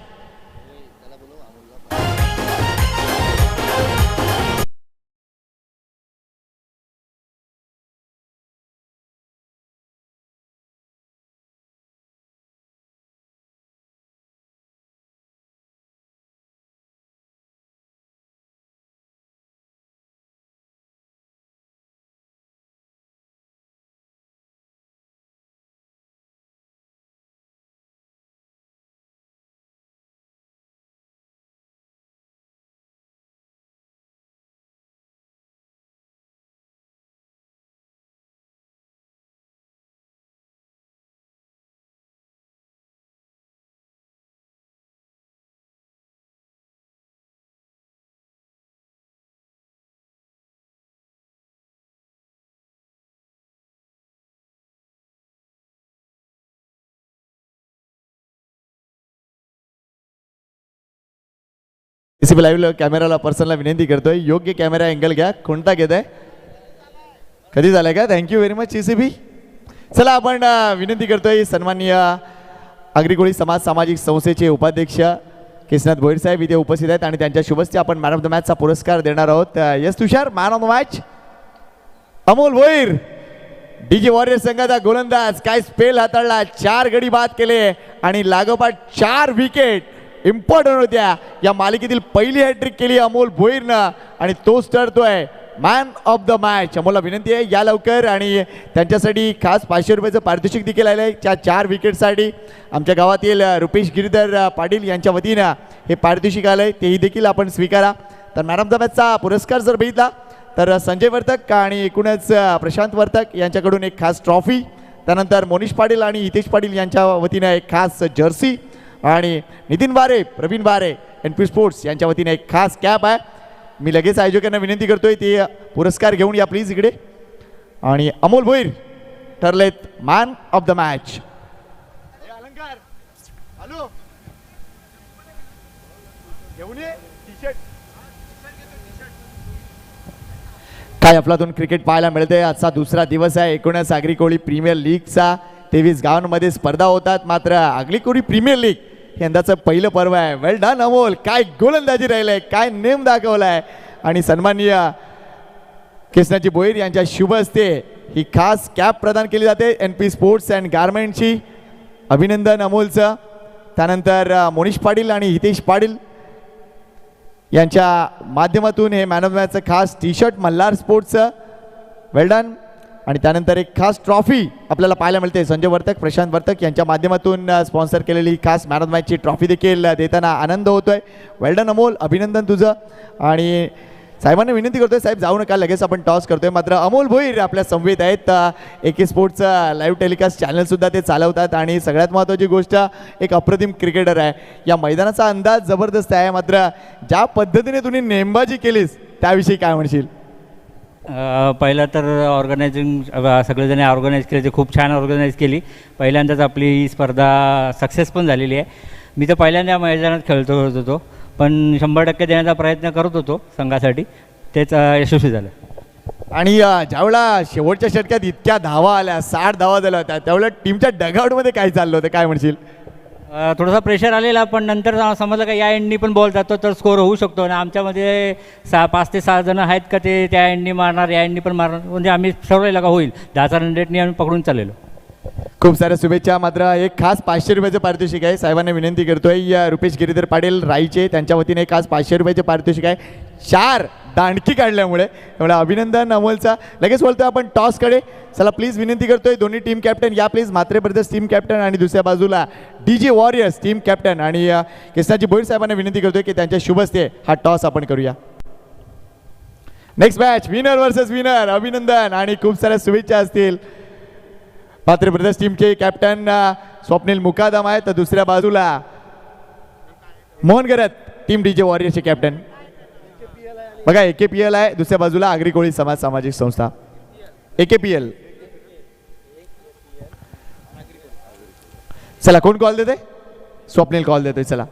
[SPEAKER 2] CCB live कॅमेराला पर्सनला विनंती करतोय योग्य कॅमेरा अँगल घ्या. कोणता घेत आहे कधी झालाय का. Thank you very much CCB. चला आपण विनंती करतोय सन्माननीय आगरी कोळी समाज सामाजिक संस्थेचे उपाध्यक्ष केशनाथ भोईर साहेब इथे उपस्थित आहेत आणि त्यांच्या शुभस्ते आपण मॅन ऑफ द मॅचचा पुरस्कार देणार आहोत. Yes Tushar, man of the match Amol Bhoir. DJ warrior संघाचा गोलंदाज काय स्पेल हाताळला, 4 गडी बाद केले आणि लागोपाठ 4 विकेट इम्पॉर्टंट होत्या. या मालिकेतील पहिली हॅट्रिक केली अमोल भोईरनं आणि तोच ठरतोय मॅन ऑफ द मॅच. अमोलला विनंती आहे या लवकर आणि त्यांच्यासाठी खास 500 रुपयाचं पारितोषिक देखील आलं आहे त्या 4 विकेटसाठी. आमच्या गावातील रुपेश गिरीधर पाटील यांच्या वतीनं हे पारितोषिक आलं आहे, तेही देखील आपण स्वीकारा. तर मॅन ऑफ द मॅचचा पुरस्कार जर बघितला तर संजय वर्तक आणि एकूणच प्रशांत वर्तक यांच्याकडून एक खास ट्रॉफी, त्यानंतर मोनिश पाटील आणि हितेश पाटील यांच्या वतीनं एक खास जर्सी आणि नितीन बारे, प्रवीण बारे NP स्पोर्ट्स यांच्या वतीने एक खास कॅप आहे. मी लगेच आयोजकांना विनंती करतोय ते पुरस्कार घेऊन या प्लीज इकडे. आणि अमोल भोईर ठरलेत मॅन ऑफ द मॅच. काय अफलातून क्रिकेट पाहायला मिळते. आजचा दुसरा दिवस आहे एकूणच आगरी कोळी प्रीमियर लीगचा. 23 गावांमध्ये स्पर्धा होतात, मात्र आगरी कोळी प्रीमियर लीग यंदाचं पहिलं पर्व आहे. वेल डन अमोल, काय गोलंदाजी राहिलंय, काय नेम दाखवलाय. आणि सन्माननीय केशनाथजी भोईर यांच्या शुभ हस्ते ही खास कॅप प्रदान केली जाते NP स्पोर्ट्स अँड गारमेंटची. अभिनंदन अमोलचं. त्यानंतर मोनिश पाटील आणि हितेश पाटील यांच्या माध्यमातून हे मॅन ऑफ द मॅचचं खास टी-शर्ट मल्हार स्पोर्ट्सचं. वेल डन. आणि त्यानंतर एक खास ट्रॉफी आपल्याला पाहायला मिळते. संजय वर्तक, प्रशांत वर्तक यांच्या माध्यमातून स्पॉन्सर केलेली खास मॅन ऑफ द मॅचची ट्रॉफी देखील देताना आनंद होतोय. वेल डन अमोल, अभिनंदन तुझं. आणि साहेबांना विनंती करतोय साहेब जाऊ नका, लगेच आपण टॉस करतोय. मात्र अमोल भोईर आपल्या समवेत आहेत. AK स्पोर्ट्सचं लाईव्ह टेलिकास्ट चॅनलसुद्धा ते चालवतात आणि सगळ्यात महत्त्वाची गोष्ट एक अप्रतिम क्रिकेटर आहे. या मैदानाचा अंदाज जबरदस्त आहे, मात्र ज्या पद्धतीने तुम्ही नेमबाजी केलीस त्याविषयी काय म्हणशील?
[SPEAKER 3] पहिलं तर ऑर्गनायझिंग सगळेजण ऑर्गनाईज केले, ते खूप छान ऑर्गनाईज केली. पहिल्यांदाच आपली ही स्पर्धा सक्सेस पण झालेली आहे. मी तर पहिल्यांदा मैदानात खेळतो होतो, पण 100% देण्याचा प्रयत्न करत होतो संघासाठी, तेच यशस्वी झालं.
[SPEAKER 2] आणि ज्यावेळेला शेवटच्या षटकात इतक्या धावा आल्या, 60 धावा झाल्या होत्या, त्यावेळेला टीमच्या डगआउटमध्ये काय चाललं होतं, काय म्हणशील?
[SPEAKER 3] थोडासा प्रेशर आलेला, पण नंतर समजलं का या एंडनी पण बॉल जातो तर स्कोर होऊ शकतो. आणि आमच्यामध्ये 5 ते 6 जण आहेत का ते त्या एंडनी मारणार, या एंडनी पण मारणार, म्हणजे आम्ही ठरवलेलं का होईल. 10चा रन रेटनी आम्ही पकडून चाललेलो.
[SPEAKER 2] खूप साऱ्या शुभेच्छा. मात्र एक खास 500 रुपयाचं पारितोषिक आहे. साहेबांना विनंती करतोय रुपेश गिरीधर पाटील राईचे त्यांच्या वतीने एक खास 500 रुपयाचे पारितोषिक आहे 4 दांडकी काढल्यामुळे. त्यामुळे अभिनंदन अमोलचा. लगेच बोलतोय आपण टॉसकडे. चला प्लीज विनंती करतोय दोन्ही टीम कॅप्टन या please. Mhatre brothers team captain आणि दुसऱ्या बाजूला DJ वॉरियर्स टीम कॅप्टन. आणि केशनाथजी भोईर साहेबांना विनंती करतोय की त्यांच्या शुभ हस्ते हा टॉस आपण करूया. Next match winner versus winner. अभिनंदन आणि खूप साऱ्या शुभेच्छा असतील. म्हात्रे ब्रदर्स टीमचे कॅप्टन स्वप्नील मुकादम आहे, तर दुसऱ्या बाजूला मोहन गरत टीम DJ वॉरियर्सचे कॅप्टन. बघा AKPL आहे, दुसऱ्या बाजूला आगरी कोळी समाज सामाजिक संस्था AKPL. चला कोण कॉल देते? स्वप्नील कॉल देतोय. चला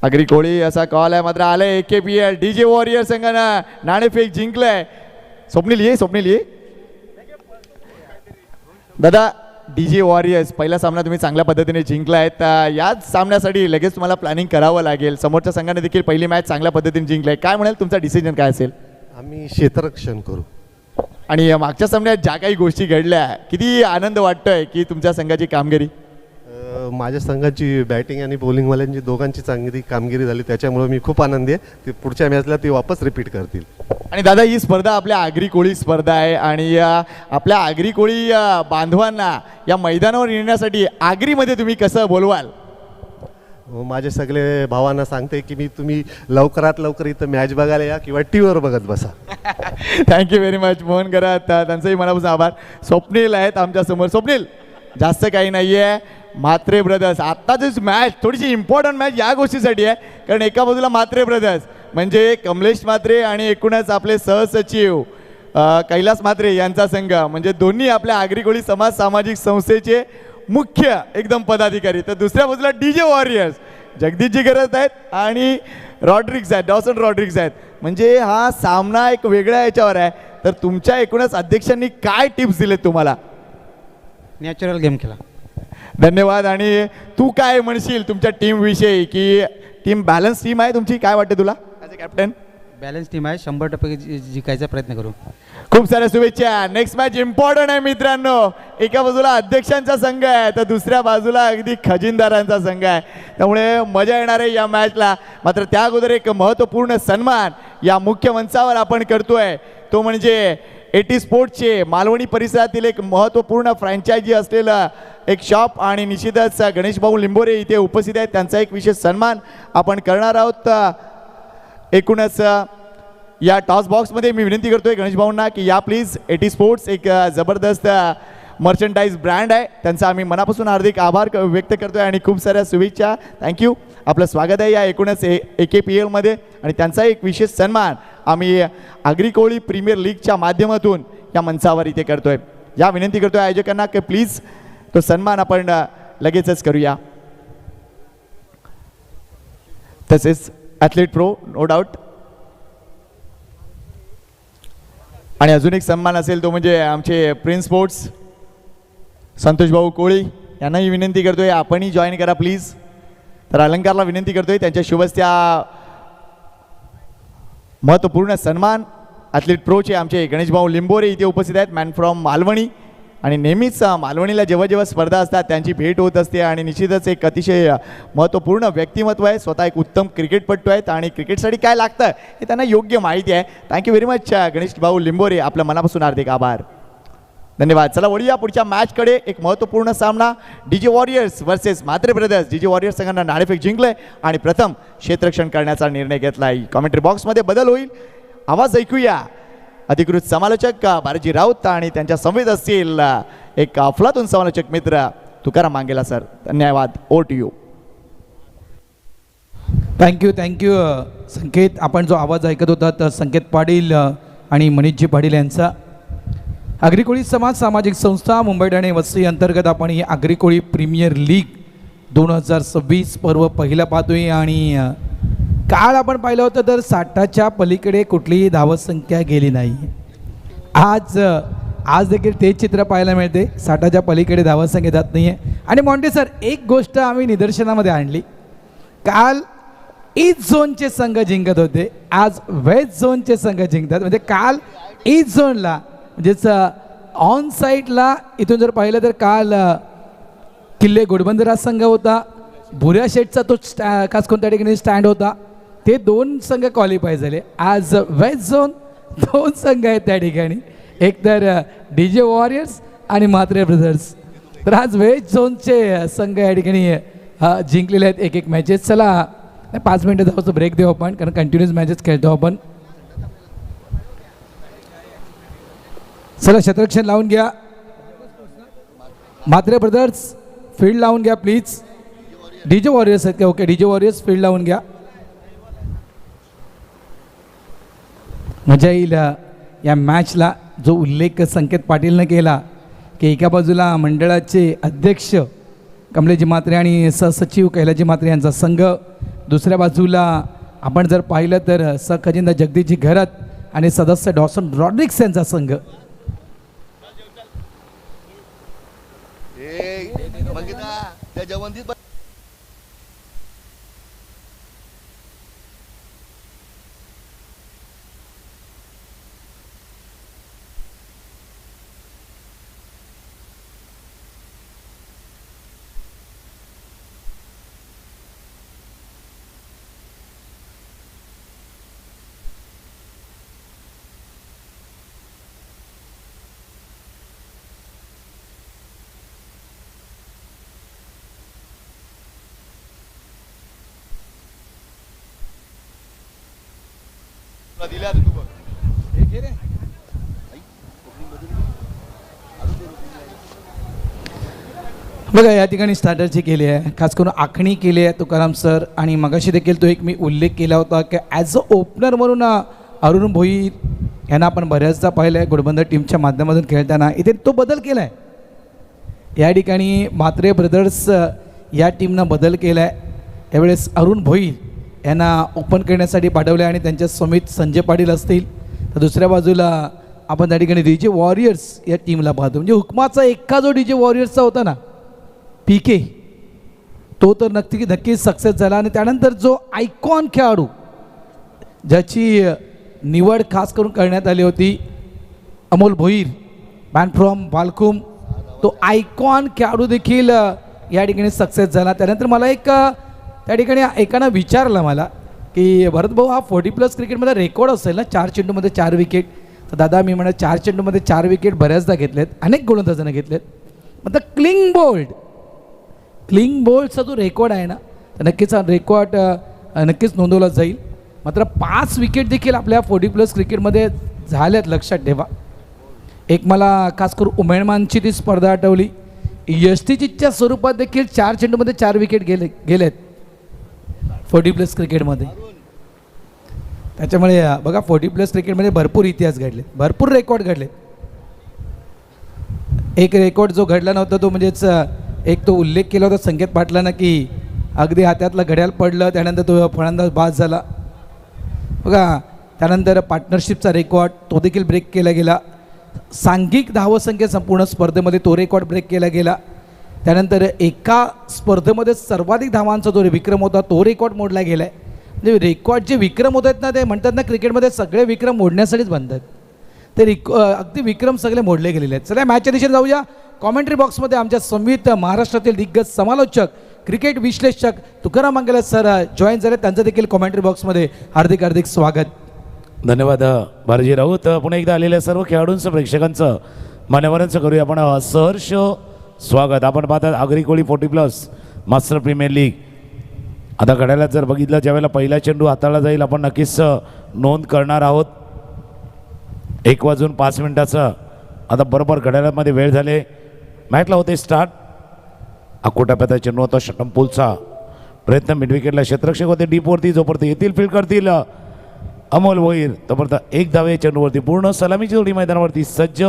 [SPEAKER 2] आगरी कोळी असा कॉल आहे, मात्र आलंय AKPL. DJ वॉरियर संघानं नाणेफेक जिंकलंय. स्वप्नील ये, स्वप्नील ये. दादा DJ वॉरियर्स पहिला सामना तुम्ही चांगल्या पद्धतीने जिंकला आहे, तर याच सामन्यासाठी लगेच तुम्हाला प्लॅनिंग करावं लागेल. समोरच्या संघाने देखील पहिली मॅच चांगल्या पद्धतीने जिंकलाय. काय म्हणाल, तुमचा डिसिजन काय असेल?
[SPEAKER 4] आम्ही क्षेत्ररक्षण करू.
[SPEAKER 2] आणि मागच्या सामन्यात ज्या काही गोष्टी घडल्या, किती आनंद वाटतोय की तुमच्या संघाची कामगिरी?
[SPEAKER 4] माझ्या संघाची बॅटिंग आणि बॉलिंगवाल्यांची दोघांची चांगली कामगिरी झाली, त्याच्यामुळे मी खूप आनंदी आहे. ते पुढच्या मॅचला ते वापस रिपीट करतील.
[SPEAKER 2] आणि दादा ही स्पर्धा आपल्या आगरी कोळी स्पर्धा आहे आणि आपल्या आगरी कोळी बांधवांना या मैदानावर येण्यासाठी आगरीमध्ये तुम्ही कसं बोलवाल?
[SPEAKER 4] माझे सगळे भावांना सांगते की तुम्ही लवकरात लवकर इथं मॅच बघायला या किंवा टीव्हीवर बघत बसा.
[SPEAKER 2] थँक्यू व्हेरी मच मोहन गरात, त्यांचंही मनापासून आभार. स्वप्नील आहेत आमच्या समोर. स्वप्नील, जास्त काही नाही आहे. म्हात्रे ब्रदर्स आत्ताचीच मॅच थोडीशी इम्पॉर्टंट मॅच या गोष्टीसाठी आहे, कारण एका बाजूला म्हात्रे ब्रदर्स म्हणजे कमलेश म्हात्रे आणि एकूणच आपले सहसचिव कैलास म्हात्रे यांचा संघ, म्हणजे दोन्ही आपल्या आगरी कोळी समाज सामाजिक संस्थेचे मुख्य एकदम पदाधिकारी. तर दुसऱ्या बाजूला DJ वॉरियर्स जगदीशजी गरज आहेत आणि रॉड्रिक्स आहेत, डॉसन रॉड्रिक्स आहेत. म्हणजे हा सामना एक वेगळ्या याच्यावर आहे. तर तुमच्या एकूणच अध्यक्षांनी काय टिप्स दिलेत तुम्हाला?
[SPEAKER 5] नॅचरल गेम खेळा.
[SPEAKER 2] धन्यवाद. आणि तू काय म्हणशील तुमच्या टीमविषयी, की टीम बॅलन्स टीम आहे तुमची, काय वाटते तुला as a captain?
[SPEAKER 5] Balance team आहे, 100% जिंकायचा प्रयत्न करू.
[SPEAKER 2] खूप साऱ्या शुभेच्छा. नेक्स्ट मॅच इम्पॉर्टंट आहे मित्रांनो. एका बाजूला अध्यक्षांचा संघ आहे तर दुसऱ्या बाजूला अगदी खजिनदारांचा संघ आहे, त्यामुळे मजा येणार आहे या मॅचला. मात्र त्या अगोदर एक महत्त्वपूर्ण सन्मान या मुख्य मंचावर आपण करतोय, तो म्हणजे एटी स्पोर्ट्सचे मालवणी परिसरातील एक महत्त्वपूर्ण फ्रँचायझी असलेलं एक शॉप आणि निश्चितच गणेश भाऊ लिंबोरे इथे उपस्थित आहेत. त्यांचा एक विशेष सन्मान आपण करणार आहोत. एकूणच या टॉस बॉक्समध्ये मी विनंती करतोय गणेश भाऊंना की या प्लीज. एटी स्पोर्ट्स एक जबरदस्त मर्चंडाईज ब्रँड आहे, त्यांचा आम्ही मनापासून हार्दिक आभार व्यक्त करतोय आणि खूप साऱ्या शुभेच्छा. थँक्यू. आपलं स्वागत आहे या एकूणच AKPL आणि त्यांचा एक विशेष सन्मान आम्ही आगरी कोळी प्रीमियर लीगच्या माध्यमातून या मंचावर इथे करतोय. या विनंती करतोय आयोजकांना की प्लीज तो सन्मान आपण लगेचच करूया. तसेच ॲथलीट प्रो नो डाऊट. आणि अजून एक सन्मान असेल तो म्हणजे आमचे प्रिन्स स्पोर्ट्स संतोष भाऊ कोळी यांनाही विनंती करतोय आपणही जॉईन करा प्लीज. तर अलंकारला विनंती करतोय त्यांच्या शुभस्त्या महत्त्वपूर्ण सन्मान ॲथलीट प्रोचे आमचे गणेश भाऊ लिंबोरे इथे उपस्थित आहेत, मॅन फ्रॉम मालवणी. आणि नेहमीच मालवणीला जेव्हा जेव्हा स्पर्धा असतात त्यांची भेट होत असते आणि निश्चितच एक अतिशय महत्त्वपूर्ण व्यक्तिमत्व आहे. स्वतः एक उत्तम क्रिकेटपटू आहेत आणि क्रिकेटसाठी काय लागतं हे त्यांना योग्य माहिती आहे. थँक्यू व्हेरी मच गणेश भाऊ लिंबोरे, आपलं मनापासून हार्दिक आभार. धन्यवाद. चला वळूया पुढच्या मॅचकडे. एक महत्त्वपूर्ण सामना DJ warriors versus Mhatre brothers. DJ warriors संघानं नाणेफेक जिंकलंय आणि प्रथम क्षेत्ररक्षण करण्याचा निर्णय घेतला आहे. कॉमेंट्री बॉक्समध्ये बदल होईल, आवाज ऐकूया. अधिकृत समालोचक बालाजी राऊत आणि त्यांच्या समवेत असतील एक अफलातून समालोचक मित्र तुकाराम मांगेला सर. धन्यवाद. Over to you.
[SPEAKER 6] Thank you Sanket. आपण जो आवाज ऐकत होता तर संकेत पाटील आणि मनीषजी पाटील यांचा. आगरी-कोळी समाज सामाजिक संस्था मुंबई ठाणे वसई अंतर्गत आपण ही आगरी-कोळी प्रीमियर लीग 2026 पर्व पहिलं पाहतोय. आणि काल आपण पाहिलं होतं तर 60च्या पलीकडे कुठलीही धावसंख्या गेली नाही. आज देखील तेच चित्र पाहायला मिळते, 60च्या पलीकडे धावसंख्या जात नाही आहे. आणि मॉन्टे सर, एक गोष्ट आम्ही निदर्शनामध्ये आणली, काल ईस्ट झोनचे संघ जिंकत होते, आज वेस्ट झोनचे संघ जिंकतात. म्हणजे काल ईस्ट झोनला म्हणजेच ऑन साईडला इथून जर पाहिलं तर काल किल्ले घोडबंदर संघ होता, भुऱ्या शेटचा तो खास कोणत्या ठिकाणी स्टँड होता, ते 2 संघ क्वालिफाय झाले. आज वेस्ट झोन 2 संघ आहेत त्या ठिकाणी, एक तर DJ वॉरियर्स आणि म्हात्रे ब्रदर्स. तर आज वेस्ट झोनचे संघ या ठिकाणी जिंकलेले आहेत एक मॅचेस. चला 5 मिनटं जाऊचं ब्रेक देऊ आपण, कारण कंटिन्युअस मॅचेस खेळतो आपण. चला क्षेत्ररक्षण लावून घ्या म्हात्रे ब्रदर्स, फील्ड लावून घ्या प्लीज. DJ वॉरियर्स आहेत का? ओके, DJ वॉरियर्स फील्ड लावून घ्या. मजा येईल या मॅचला. जो उल्लेख संकेत पाटीलनं केला की एका बाजूला मंडळाचे अध्यक्ष कमलेजी म्हात्रे आणि सहसचिव कैलाजी म्हात्रे यांचा संघ, दुसऱ्या बाजूला आपण जर पाहिलं तर सहखजिंदा जगदीशजी घरत आणि सदस्य डॉसन रॉड्रिक्स यांचा संघ. बघा या ठिकाणी स्टार्टरची केली आहे, खास करून आखणी केली आहे तुकाराम सर. आणि मगाशी देखील तो एक मी उल्लेख केला होता की ॲज अ ओपनर म्हणून अरुण भोई यांना आपण बऱ्याचदा पाहिलं आहे घोडबंदर टीमच्या माध्यमातून खेळताना. इथे तो बदल केला आहे. या ठिकाणी म्हात्रे ब्रदर्स या टीमनं बदल केला आहे. यावेळेस अरुण भोई यांना ओपन करण्यासाठी पाठवलं आहे आणि त्यांच्या समित संजय पाटील असतील. तर दुसऱ्या बाजूला आपण त्या ठिकाणी DJ वॉरियर्स या टीमला पाहतो. म्हणजे हुकमाचा एक्का जो DJ वॉरियर्सचा होता ना, PK तो तर नक्कीच सक्सेस झाला. आणि त्यानंतर जो आयकॉन खेळाडू ज्याची निवड खास करून करण्यात आली होती, अमोल भोईर, मॅन फ्रॉम वालकुम, तो आयकॉन खेळाडू देखील या ठिकाणी सक्सेस झाला. त्यानंतर मला त्या ठिकाणी एकानं विचारलं मला की भरत भाऊ, हा 40+ क्रिकेटमध्ये रेकॉर्ड असेल ना 4 चेंडूमध्ये 4 विकेट. तर दादा मी म्हणा 4 चेंडूमध्ये 4 विकेट बऱ्याचदा घेतलेत, अनेक गोलंदाजांना घेतलेत. मग क्लिंग बोल्डचा जो रेकॉर्ड आहे ना, तर नक्कीच हा रेकॉर्ड नक्कीच नोंदवला जाईल. मात्र 5 विकेट देखील आपल्या 40+ क्रिकेटमध्ये झाल्यात, लक्षात ठेवा. एक मला खास करून उमेळमानची ती स्पर्धा आठवली. यष्टीच्या स्वरूपात देखील 4 चेंडूमध्ये 4 विकेट गेलेत 40+ क्रिकेटमध्ये. त्याच्यामुळे बघा 40+ क्रिकेटमध्ये भरपूर इतिहास घडले, भरपूर रेकॉर्ड घडले. एक रेकॉर्ड जो घडला नव्हता तो म्हणजेच एक तो उल्लेख केला होता संकेत पाटलांना की अगदी हातातलं घड्याळ पडलं, त्यानंतर तो फलंदाज बाद झाला. बघा त्यानंतर पार्टनरशिपचा रेकॉर्ड तो देखील ब्रेक केला गेला. सांघिक धावसंख्या संपूर्ण स्पर्धेमध्ये तो रेकॉर्ड ब्रेक केला गेला. त्यानंतर एका स्पर्धेमध्ये सर्वाधिक धावांचा जो विक्रम होता तो रेकॉर्ड मोडला गेला आहे. म्हणजे रेकॉर्ड जे विक्रम होत आहेत ना, ते म्हणतात ना क्रिकेटमध्ये सगळे विक्रम मोडण्यासाठीच बनतात. ते अगदी विक्रम सगळे मोडले गेलेले आहेत. चला मॅचच्या दिशेने जाऊया. कॉमेंट्री बॉक्समध्ये आमच्या संवित महाराष्ट्रातील दिग्गज समालोचक, क्रिकेट विश्लेषक तुकाराम मंगले सर जॉईन झाले. त्यांचं देखील कॉमेंट्री बॉक्समध्ये हार्दिक स्वागत.
[SPEAKER 7] धन्यवाद भारजी राऊत. पुन्हा एकदा आलेल्या सर्व खेळाडूंचं, प्रेक्षकांचं, मान्यवरांचं करूया आपण सहर्ष स्वागत. आपण पाहतात Agri Koli 40+ master premier league. आता घड्याळात जर बघितलं, ज्यावेळेला पहिला चेंडू हाताळला जाईल आपण नक्कीच नोंद करणार आहोत. 1:05 आता बरोबर घड्याळामध्ये वेळ झाले. मॅचला होते स्टार्ट. अकोटाप्याचा चेंडू होता शटमपूलचा प्रयत्न, मिड विकेटला क्षेत्ररक्षक होते डीपवरती, जोपर्यंत येतील फील्ड करतील अमोल भोईर, तोपर्यंत 1 धावे चेंडूवरती. पूर्ण सलामीची जोडी मैदानावरती सज्ज.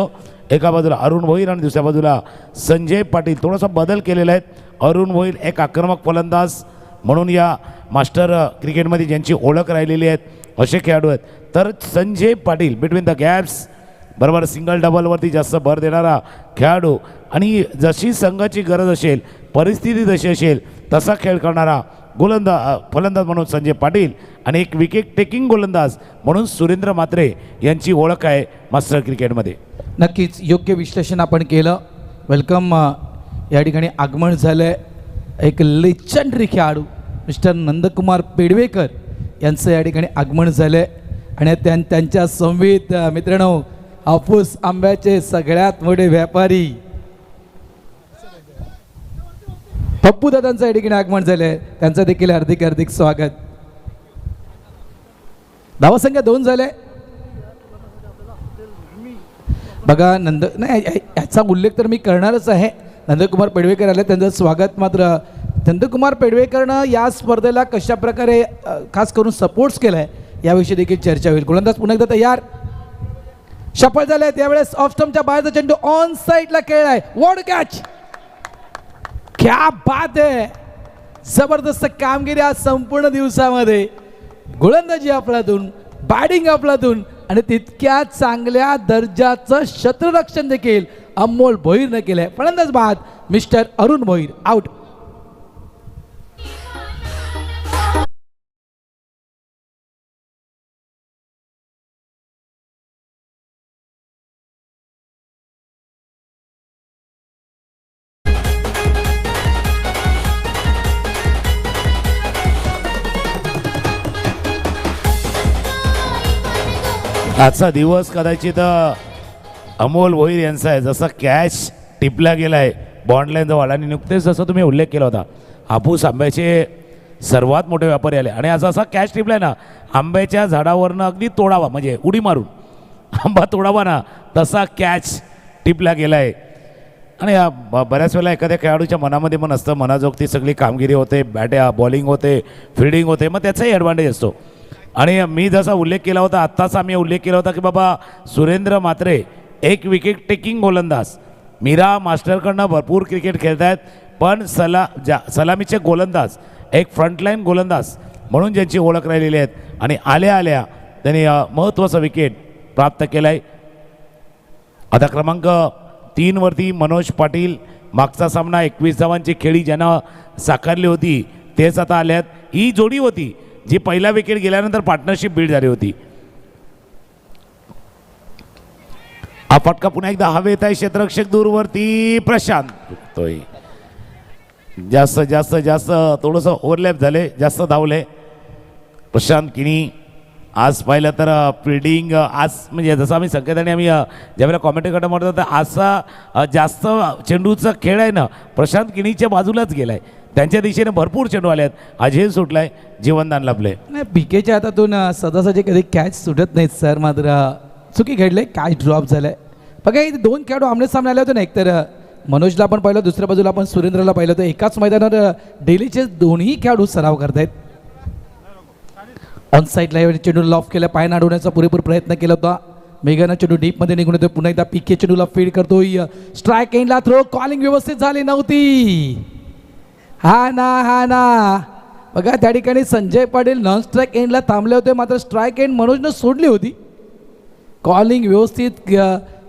[SPEAKER 7] एका बाजूला अरुण भोईर आणि दुसऱ्या बाजूला संजय पाटील. थोडासा बदल केलेला आहे. अरुण भोईर एक आक्रमक फलंदाज म्हणून या मास्टर क्रिकेटमध्ये ज्यांची ओळख राहिलेली आहेत असे खेळाडू आहेत. तर Sanjay Patil between the gaps, बरोबर सिंगल डबलवरती जास्त भर देणारा खेळाडू आणि जशी संघाची गरज असेल, परिस्थिती जशी असेल तसा खेळ करणारा फलंदाज म्हणून संजय पाटील आणि एक विकेट टेकिंग गोलंदाज म्हणून सुरेंद्र म्हात्रे यांची ओळख आहे मास्टर क्रिकेटमध्ये.
[SPEAKER 6] नक्कीच योग्य विश्लेषण आपण केलं. वेलकम. या ठिकाणी आगमन झालं एक लेजंडरी खेळाडू मिस्टर नंदकुमार पेडवेकर यांचं या ठिकाणी आगमन झालं आहे. आणि त्यांच्या संवित मित्रांनो, हापूस आंब्याचे सगळ्यात मोठे व्यापारी पप्पू दादांचं या ठिकाणी आगमन झालं आहे. त्यांचं देखील हार्दिक स्वागत. धावसंख्या 2 झाले. बघा नाही याचा उल्लेख तर मी करणारच आहे. नंदकुमार पेडवेकर आले, त्यांचं स्वागत. मात्र नंदकुमार पेडवेकरनं या स्पर्धेला कशा प्रकारे खास करून सपोर्ट्स केला आहे याविषयी देखील चर्चा होईल. गोलंदाज पुन्हा एकदा तयार, सफळ झाले. त्यावेळेस ऑफ स्टंपच्या बाहेरचा चेंडू ऑन साईडला खेळलाय. वॉड कॅच, क्या बात आहे. जबरदस्त कामगिरी आज संपूर्ण दिवसामध्ये. गोलंदाजी आपल्यातून, बॅटिंग आपल्यातून आणि तितक्या चांगल्या दर्जाचं क्षेत्ररक्षण देखील अमोल भोईरनं केलंय. फलंदाज बाद मिस्टर अरुण भोईर, आउट.
[SPEAKER 7] आजचा दिवस कदाचित अमोल भोईर यांचा आहे. जसा कॅच टिपला गेला आहे बॉन्डलाईन जवळ आणि नुकतेच जसं तुम्ही उल्लेख केला होता, हापूस आंब्याचे सर्वात मोठे व्यापारी आले आणि असा कॅच टिपलाय ना, आंब्याच्या झाडावरनं अगदी तोडावा, म्हणजे उडी मारून आंबा तोडावा ना, तसा कॅच टिपला गेला आहे. आणि बऱ्याच वेळेला एखाद्या खेळाडूच्या मनामध्ये पण असतं, मनाजोगती सगळी कामगिरी होते, बॉलिंग होते, फिल्डिंग होते, मग त्याचाही ॲडव्हान्टेज असतो. आणि मी जसा उल्लेख केला होता, आत्ताच आम्ही उल्लेख केला होता की बाबा सुरेंद्र म्हात्रे एक विकेट टेकिंग गोलंदाज. मीरा मास्टरकडनं भरपूर क्रिकेट खेळत आहेत, पण सलामीचे गोलंदाज, एक फ्रंटलाईन गोलंदाज म्हणून ज्यांची ओळख राहिलेली आहेत आणि आल्या त्यांनी महत्त्वाचं विकेट प्राप्त केलं आहे. आता क्रमांक 3 वरती मनोज पाटील मागचा सामना 21 धावांची खेळी ज्यांना साकारली होती तेच आता आल्यात. ही जोडी होती जी पहिला विकेट गेल्यानंतर पार्टनरशिप बिल्ड झाली होती. हा फटका पुन्हा एकदा हवेत आहे. क्षेत्ररक्षक दूरवरती प्रशांत चुकतोय. जास्त जास्त जास्त थोडंसं ओव्हरलॅप झाले, जास्त धावले प्रशांत किणी. आज पाहिलं तर फिल्डिंग आज म्हणजे जसं आम्ही संकेताने आम्ही ज्यावेळेला कॉमेंट्री करता म्हणतो तर असा जास्त चेंडूचा खेळ आहे ना प्रशांत किणीच्या बाजूलाच गेलाय. त्यांच्या दिशेने भरपूर चेंडू आले आहेत. अजय सुटलाय, जीवनदान लाभले.
[SPEAKER 6] नाही पीकेच्या हातातून सहजासहजी कधी कॅच सुटत नाहीत सर. मात्र चुकी घडले, कॅच ड्रॉप झालाय. बघा इथे 2 खेळाडू आमने सामने आले होते ना. एकतर मनोजला पण पाहिलं, दुसऱ्या बाजूला आपण सुरेंद्रला पाहिलं होतं. एकाच मैदानावर डेलीचे दोन्ही खेळाडू सराव करतायत. ऑन साईडला यावेळी चेंडू लॉफ केला, पाय अडवण्याचा पुरेपूर प्रयत्न केला होता. मेघानं चेंडू डीपमध्ये निघून येतो. पुन्हा एकदा पीके चेंडूला फीड करतोय. स्ट्राईक एंडला थ्रो, कॉलिंग व्यवस्थित झाली नव्हती. हा ना बघा त्या ठिकाणी संजय पाटील नॉन स्ट्राईक एंडला थांबले होते, मात्र स्ट्राईक एंड मनोजनं सोडली होती. कॉलिंग व्यवस्थित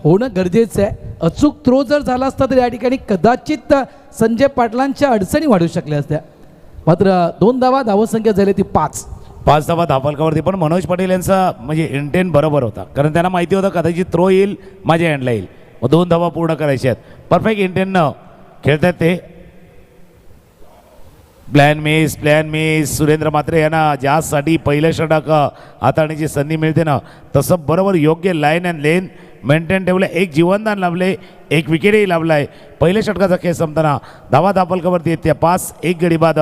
[SPEAKER 6] होणं गरजेचं आहे. अचूक थ्रो जर झाला असता तर या ठिकाणी कदाचित संजय पाटलांच्या अडचणी वाढू शकल्या असत्या. मात्र 2 धावा, धावसंख्या झाली ती 5
[SPEAKER 7] धावा धावफलकावरती. पण मनोज पाटील यांचा म्हणजे इंटेंट बरोबर होता, कारण त्यांना माहिती होतं कदाचित थ्रो येईल, माझ्या एंडला येईल, मग 2 धावा पूर्ण करायच्या आहेत. परफेक्ट इंटेंटनं खेळतात ते. Plan miss. सुरेंद्र मात्रे यांना ज्यासाठी पहिलं षटक हाताळण्याची संधी मिळते ना तसं बरोबर योग्य लाईन अँड लेन मेंटेन ठेवलं. 1 जीवनदान लाभले, 1 विकेटही लाभला आहे. पहिल्या षटकाचा खेळ संपताना धावा धावफलकावरती येते 5. 1 गडी बाद,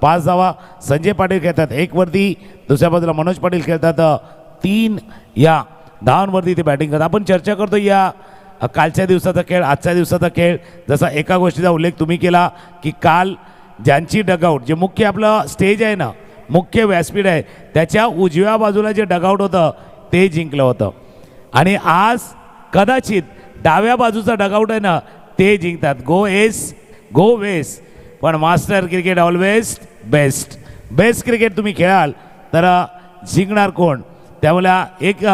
[SPEAKER 7] 5 धावा. संजय पाटील खेळतात 1 वरती, दुसऱ्या बाजूला मनोज पाटील खेळतात 3 या धावांवरती ते बॅटिंग करतात. आपण चर्चा करतो या कालच्या दिवसाचा खेळ, आजच्या दिवसाचा खेळ. जसा एका गोष्टीचा उल्लेख तुम्ही केला की काल ज्यांची डगआउट, जे मुख्य आपलं स्टेज आहे ना, मुख्य व्यासपीठ आहे, त्याच्या उजव्या बाजूला जे डगआउट होतं ते जिंकलं होतं. आणि आज कदाचित डाव्या बाजूचा डगआउट आहे ना ते जिंकतात. गो एस गो वेस्ट, पण master cricket always best. Best cricket तुम्ही खेळाल तर जिंकणार कोण? त्यामुळे एक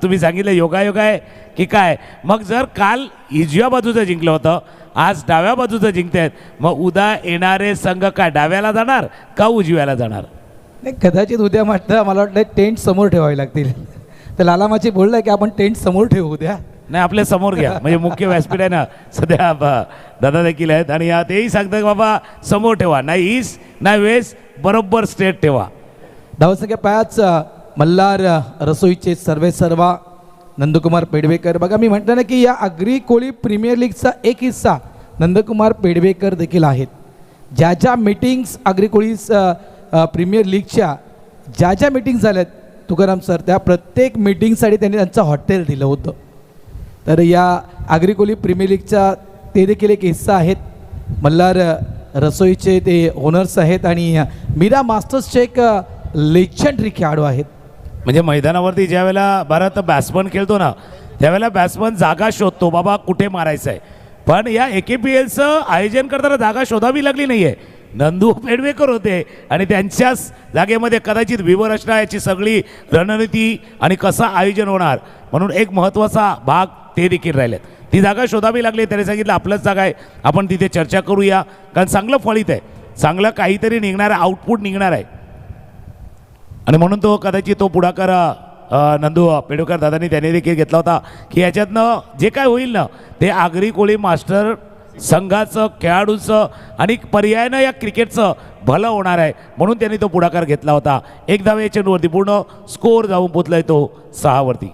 [SPEAKER 7] तुम्ही सांगितलं योगायोग आहे की काय. मग जर काल उजव्या बाजूचं जिंकलं होतं, आज डाव्या बाजूचं जिंकतायत, मग उद्या येणारे संघ काय डाव्याला जाणार का उजव्याला जाणार?
[SPEAKER 6] नाही कदाचित उद्या म्हटलं मला वाटलं टेंट समोर ठेवावे लागतील. तर लालामाची बोललं की आपण टेंट समोर ठेवू उद्या.
[SPEAKER 7] नाही आपल्या समोर घ्या, म्हणजे मुख्य व्यासपीठ आहे ना सध्या दादा देखील आहेत आणि तेही सांगतात बाबा समोर ठेवा, नाही ईस्ट नाही वेस्ट, बरोबर स्ट्रेट ठेवा.
[SPEAKER 6] धावसंख्या 5. मल्हार रसोईचे सर्वेसर्वा नंदकुमार पेडवेकर. बघा मी म्हटलं ना की या आगरी कोळी प्रीमियर लीगचा एक हिस्सा नंदकुमार पेडवेकर देखील आहेत. ज्या ज्या मीटिंग्स आगरी कोळी प्रीमियर लीगच्या ज्या ज्या मीटिंग झाल्यात तुकाराम सर, त्या प्रत्येक मीटिंगसाठी त्यांनी त्यांचं हॉटेल दिलं होतं. तर या आगरी कोळी प्रीमियर लीगचा ते देखील एक हिस्सा आहेत. मल्हार रसोईचे ते ओनर्स आहेत आणि मीरा मास्टर्सचे एक लेजंडरी खेळाडू आहेत.
[SPEAKER 7] म्हणजे मैदानावरती ज्या वेळेला भारत बॅट्समन खेळतो ना त्यावेळेला बॅट्समन जागा शोधतो, बाबा कुठे मारायचं आहे. पण या AKPLचं आयोजन करताना जागा शोधावी लागली नाही आहे. नंदू पेडवेकर होते आणि त्यांच्याच जागेमध्ये कदाचित विवर असणार याची सगळी रणनीती आणि कसं आयोजन होणार म्हणून एक महत्त्वाचा भाग ते देखील राहिलेत. ती जागा शोधावी लागली. त्याने सांगितलं आपलंच जागा आहे, आपण तिथे चर्चा करूया, कारण चांगलं फळीत आहे, चांगलं काहीतरी निघणार आहे, आउटपुट निघणार आहे. आणि म्हणून तो कदाचित तो पुढाकार नंदू पेडवेकर दादांनी त्याने देखील घेतला होता की याच्यातनं जे काय होईल ना ते आगरी कोळी मास्टर संघाचं, खेळाडूंचं आणि पर्यायानं या क्रिकेटचं भलं होणार आहे, म्हणून त्यांनी तो पुढाकार घेतला होता. 1 धावे चेंडूवरती पूर्ण स्कोअर जाऊन पोचलाय तो 6 वरती.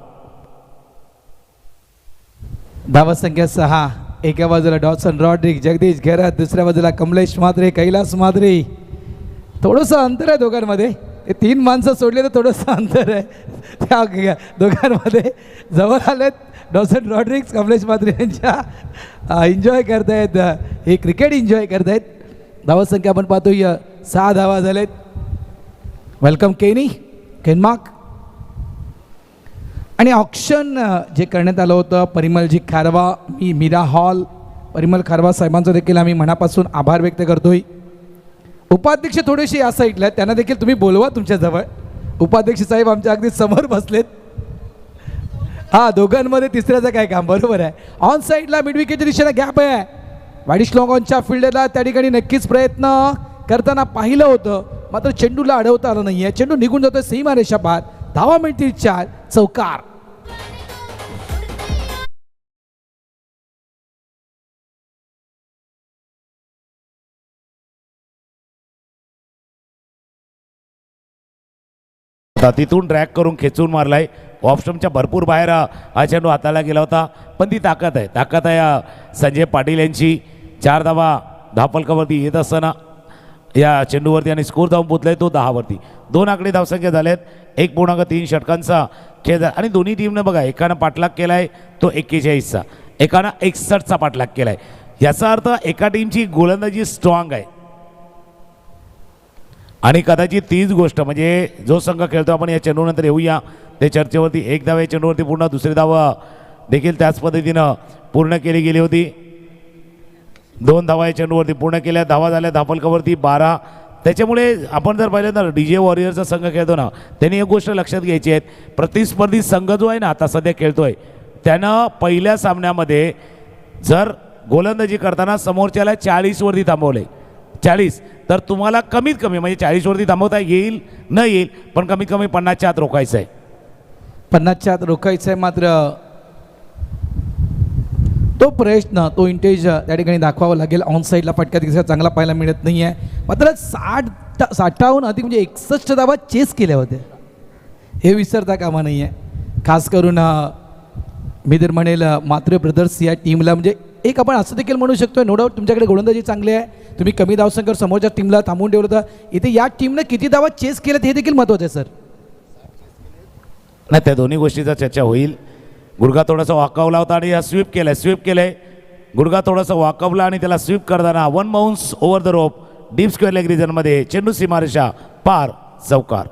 [SPEAKER 6] धावसंख्या 6. एका बाजूला डॉसन रॉड्रिक, जगदीश घेरत, दुसऱ्या बाजूला कमलेश म्हात्रे, कैलास म्हात्रे. थोडंसं अंतर आहे दोघांमध्ये. ते 3 माणसं सोडले तर थोडंसं अंतर आहे त्या दोघांमध्ये. जवळ आलेत डॉसन रॉड्रिक्स, कमलेश म्हात्रे यांच्या एन्जॉय करतायत, हे क्रिकेट एन्जॉय करतायत. धावसंख्या आपण पाहतोय 6 धावा झालेत. वेलकम केनमार्क. आणि ऑक्शन जे करण्यात आलं होतं परिमलजी खारवा, मीरा हॉल, परिमल खारवा साहेबांचं देखील आम्ही मनापासून आभार व्यक्त करतोय. उपाध्यक्ष थोडेसे या साईडला आहेत, त्यांना देखील तुम्ही बोलवा तुमच्याजवळ. उपाध्यक्ष साहेब आमच्या अगदी समोर बसलेत. हां दोघांमध्ये तिसऱ्याचं काय काम, बरोबर आहे. ऑन साईडला मिड विकेटच्या दिशेला गॅप आहे. वाडिश्लॉंगॉनच्या फिल्डरला त्या ठिकाणी नक्कीच प्रयत्न करताना पाहिलं होतं, मात्र चेंडूला अडवता आलं नाही आहे. चेंडू निघून जातोय सीमारेषा पार. धावा मिळतील 4, चौकार.
[SPEAKER 7] तिथून ट्रॅक करून खेचून मारलाय. ऑफस्टमच्या भरपूर बाहेर हा चेंडू हाताला गेला होता, पण ती ताकद आहे संजय पाटील यांची. 4 धावा धापलकावरती येत असताना या चेंडूवरती आणि स्कोर धावून पोचलाय तो 10 वरती. 2 आकडे धावसंख्या झाल्यात. 1.3 षटकांचा खेळ झाला आणि दोन्ही टीमनं बघा एकानं पाठलाग केलाय तो 41चा, एकानं 61चा पाठलाग केलाय. याचा अर्थ एका टीमची गोलंदाजी स्ट्रॉंग आहे. आणि कदाचित तीच गोष्ट म्हणजे जो संघ खेळतो आपण या चेंडूनंतर येऊया त्या चर्चेवरती. 1 धाव या चेंडूवरती पूर्ण, दुसरी धाव देखील त्याच पद्धतीनं पूर्ण केली गेली होती. 2 धावा या चेंडूवरती पूर्ण केल्या. धावा झाल्या धापलकावरती 12. त्याच्यामुळे आपण जर पाहिलं तर DJ वॉरियरचा संघ खेळतो ना, त्यांनी एक गोष्ट लक्षात घ्यायची आहे. प्रतिस्पर्धी संघ जो आहे ना आता सध्या खेळतोय त्यानं पहिल्या सामन्यामध्ये जर गोलंदाजी करताना समोरच्याला 40 वरती थांबवले, 40, तर तुम्हाला कमीत कमी म्हणजे 40 वरती थांबवता येईल न येईल, पण कमीत कमी 50च्या आत रोखायचं आहे.
[SPEAKER 6] 50च्या आत रोखायचं आहे. मात्र तो प्रयत्न, तो इंटेज त्या ठिकाणी दाखवावा लागेल. ऑन साईडला फटका तिकडे चांगला पाहायला मिळत नाही आहे. मात्र 60हून अधिक म्हणजे 61 धावा चेस केल्या होत्या, हे विसरता कामा नाही आहे. खास करून मी तर म्हणेल मात्रे ब्रदर्स या टीमला, म्हणजे एक आपण असं देखील म्हणू शकतो, नो डाऊट तुमच्याकडे गोलंदाजी चांगली आहे, तुम्ही कमी धावसंख्येवर समोरच्या टीमला थांबवून ठेवलं होतं. इथे या टीमनं किती धावा चेस केल्यात हे देखील महत्त्वाचं आहे सर.
[SPEAKER 7] नाही, त्या दोन्ही गोष्टीचा चर्चा होईल. गुडघा थोडासा वाकवला होता आणि स्वीप केलंय. गुडघा थोडासा वाकवला आणि त्याला स्वीप करताना 1 bounce over the rope deep square leg रिजनमध्ये चेंडू सीमारेषा पार, चौकार.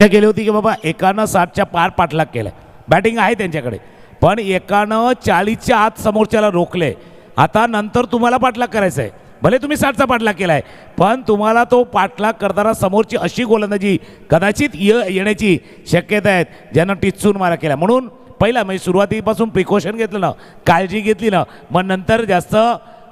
[SPEAKER 7] केली होती की बाबा एकानं 60च्या पार पाठलाग केलाय, बॅटिंग आहे त्यांच्याकडे, पण एकानं 40च्या आत समोरच्याला रोखले. आता नंतर तुम्हाला पाठलाग करायचा आहे. भले तुम्ही 60चा पाठलाग केलाय, पण तुम्हाला तो पाठलाग करताना समोरची अशी गोलंदाजी कदाचित येण्याची शक्यता आहे ज्यानं टिचून मारा केला. म्हणून पहिला म्हणजे सुरुवातीपासून प्रिकॉशन घेतलं ना, काळजी घेतली ना, मग नंतर जास्त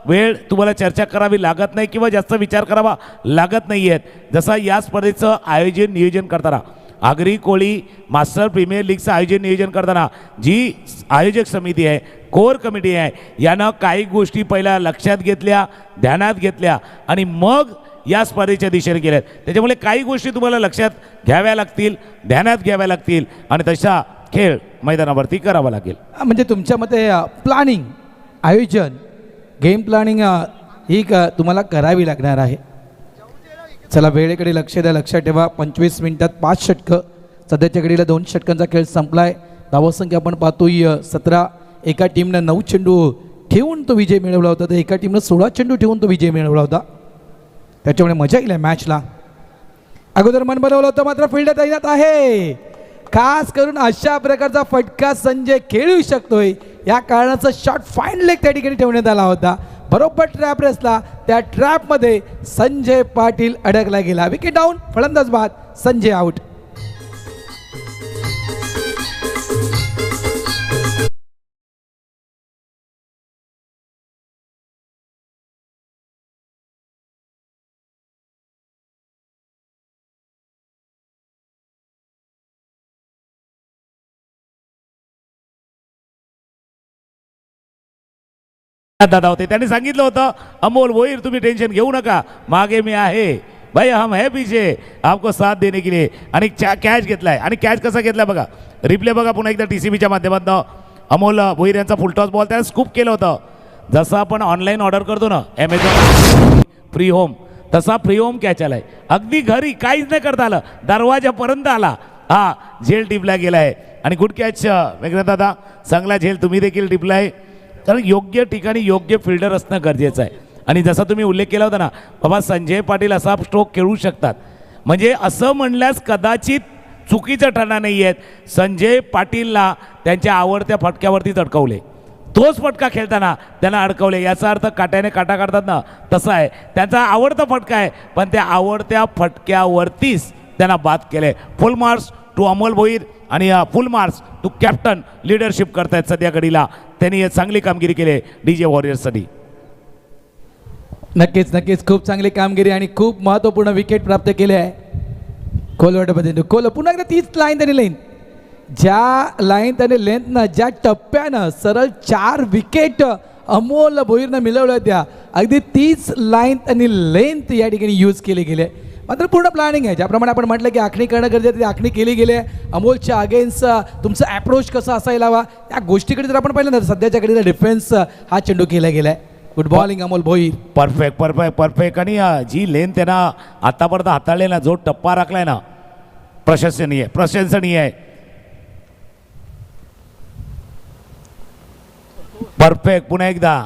[SPEAKER 7] वेळ तुम्हाला चर्चा करावी लागत नाही किंवा जास्त विचार करावा लागत नाही आहेत. जसं या स्पर्धेचं नियोजन करताना आगरी कोळी मास्टर प्रीमियर लीगचं नियोजन करताना जी आयोजक समिती आहे, कोर कमिटी आहे, यानं काही गोष्टी पहिल्या लक्षात घेतल्या, ध्यानात घेतल्या आणि मग या स्पर्धेच्या दिशेने गेल्यात. त्याच्यामुळे काही गोष्टी तुम्हाला लक्षात घ्याव्या लागतील, ध्यानात घ्याव्या लागतील आणि तशा खेळ मैदानावरती करावा लागेल.
[SPEAKER 6] म्हणजे तुमच्या मते प्लॅनिंग, आयोजन, गेम प्लॅनिंग ही तुम्हाला करावी लागणार आहे. चला वेळेकडे लक्ष द्या, लक्षात ठेवा. 25 मिनिटात 5 षटकं, सध्याच्या घडीला 2 षटकांचा खेळ संपलाय. धावसंख्या आपण पाहतोय 17. एका टीमनं 9 चेंडू ठेवून तो विजय मिळवला होता, तर एका टीमनं 16 चेंडू ठेवून तो विजय मिळवला होता. त्याच्यामुळे मजा येईल मॅचला. अगोदर मन बनवलं होतं, मात्र फील्ड तैनात आहे. खास करून अशा प्रकारचा फटका संजय खेळू शकतोय या कारणाचा शॉट फाईन लेग त्या ठिकाणी ठेवण्यात आला होता. बरोबर ट्रॅप रेसला, त्या ट्रॅपमध्ये संजय पाटील अडकला गेला. विकेट डाऊन, फलंदाज बाद, संजय आउट.
[SPEAKER 7] दादा होते, त्यांनी सांगितलं होतं अमोल भोईर तुम्ही टेन्शन घेऊ नका, मागे मी आहे भाई, हम है पीछे आपको साथ देने के लिए. आणि कॅच घेतलाय. आणि कॅच कसा घेतलाय बघा, रिप्ले बघा पुन्हा एकदा TCBच्या माध्यमातून. अमोल भोईर यांचा फुलटॉस बॉल त्याला स्कूप केलं होतं. जसं आपण ऑनलाईन ऑर्डर करतो ना Amazon फ्री होम, तसा फ्री होम कॅच आलाय. अगदी घरी काहीच नाही करता आलं, दरवाजापर्यंत आला. हा झेल टिपला गेलाय आणि गुड कॅच वेगळं दादा, चांगला झेल तुम्ही देखील टिपलाय. कारण योग्य ठिकाणी योग्य फिल्डर असणं गरजेचं आहे. आणि जसा तुम्ही उल्लेख केला होता ना बाबा, संजय पाटील असा स्ट्रोक खेळू शकतात, म्हणजे असं म्हणल्यास कदाचित चुकीचं ठरणार नाही आहेत. संजय पाटीलला त्यांच्या आवडत्या फटक्यावरतीच अडकवले. तोच फटका खेळताना त्यांना अडकवले. याचा अर्थ काट्याने काटा काढतात ना, तसा आहे. त्यांचा आवडता फटका आहे, पण त्या आवडत्या फटक्यावरतीच त्यांना बाद केले. Full marks to Amol Bhoir आणि full marks to captain. Leadership करतायत सध्या घडीला. त्यांनी चांगली कामगिरी केली DJ वॉरियर्ससाठी.
[SPEAKER 6] नक्कीच नक्कीच खूप चांगली कामगिरी आणि खूप महत्त्वपूर्ण विकेट प्राप्त केले आहे कोलवटपतीने. पुन्हा एकदा तीच लाईन त्यांनी लेन, ज्या लाईन त्याने लेंथनं, ज्या टप्प्यानं सरळ 4 विकेट अमोल भोईरनं मिळवल्या त्या, अगदी तीच लाईन त्यांनी लेंथ या ठिकाणी यूज केले गेले. मात्र पूर्ण प्लॅनिंग आहे. ज्याप्रमाणे आपण म्हटलं की आखणी करणं गरजेचं, ती आखणी केली गेली आहे. अमोलच्या अगेन्स्ट तुमचं अप्रोच कसं असायला हवा त्या गोष्टीकडे जर आपण पाहिलं ना, सध्याच्या घडीला डिफेन्स हा चेंडू केला गेला आहे. Good bowling Amol Bhoir.
[SPEAKER 7] Perfect perfect perfect. आणि जी लेन त्यांना आतापर्यंत हाताळले ना, जो टप्पा राखलाय ना, प्रशंसनीय आहे. परफेक्ट पुन्हा एकदा.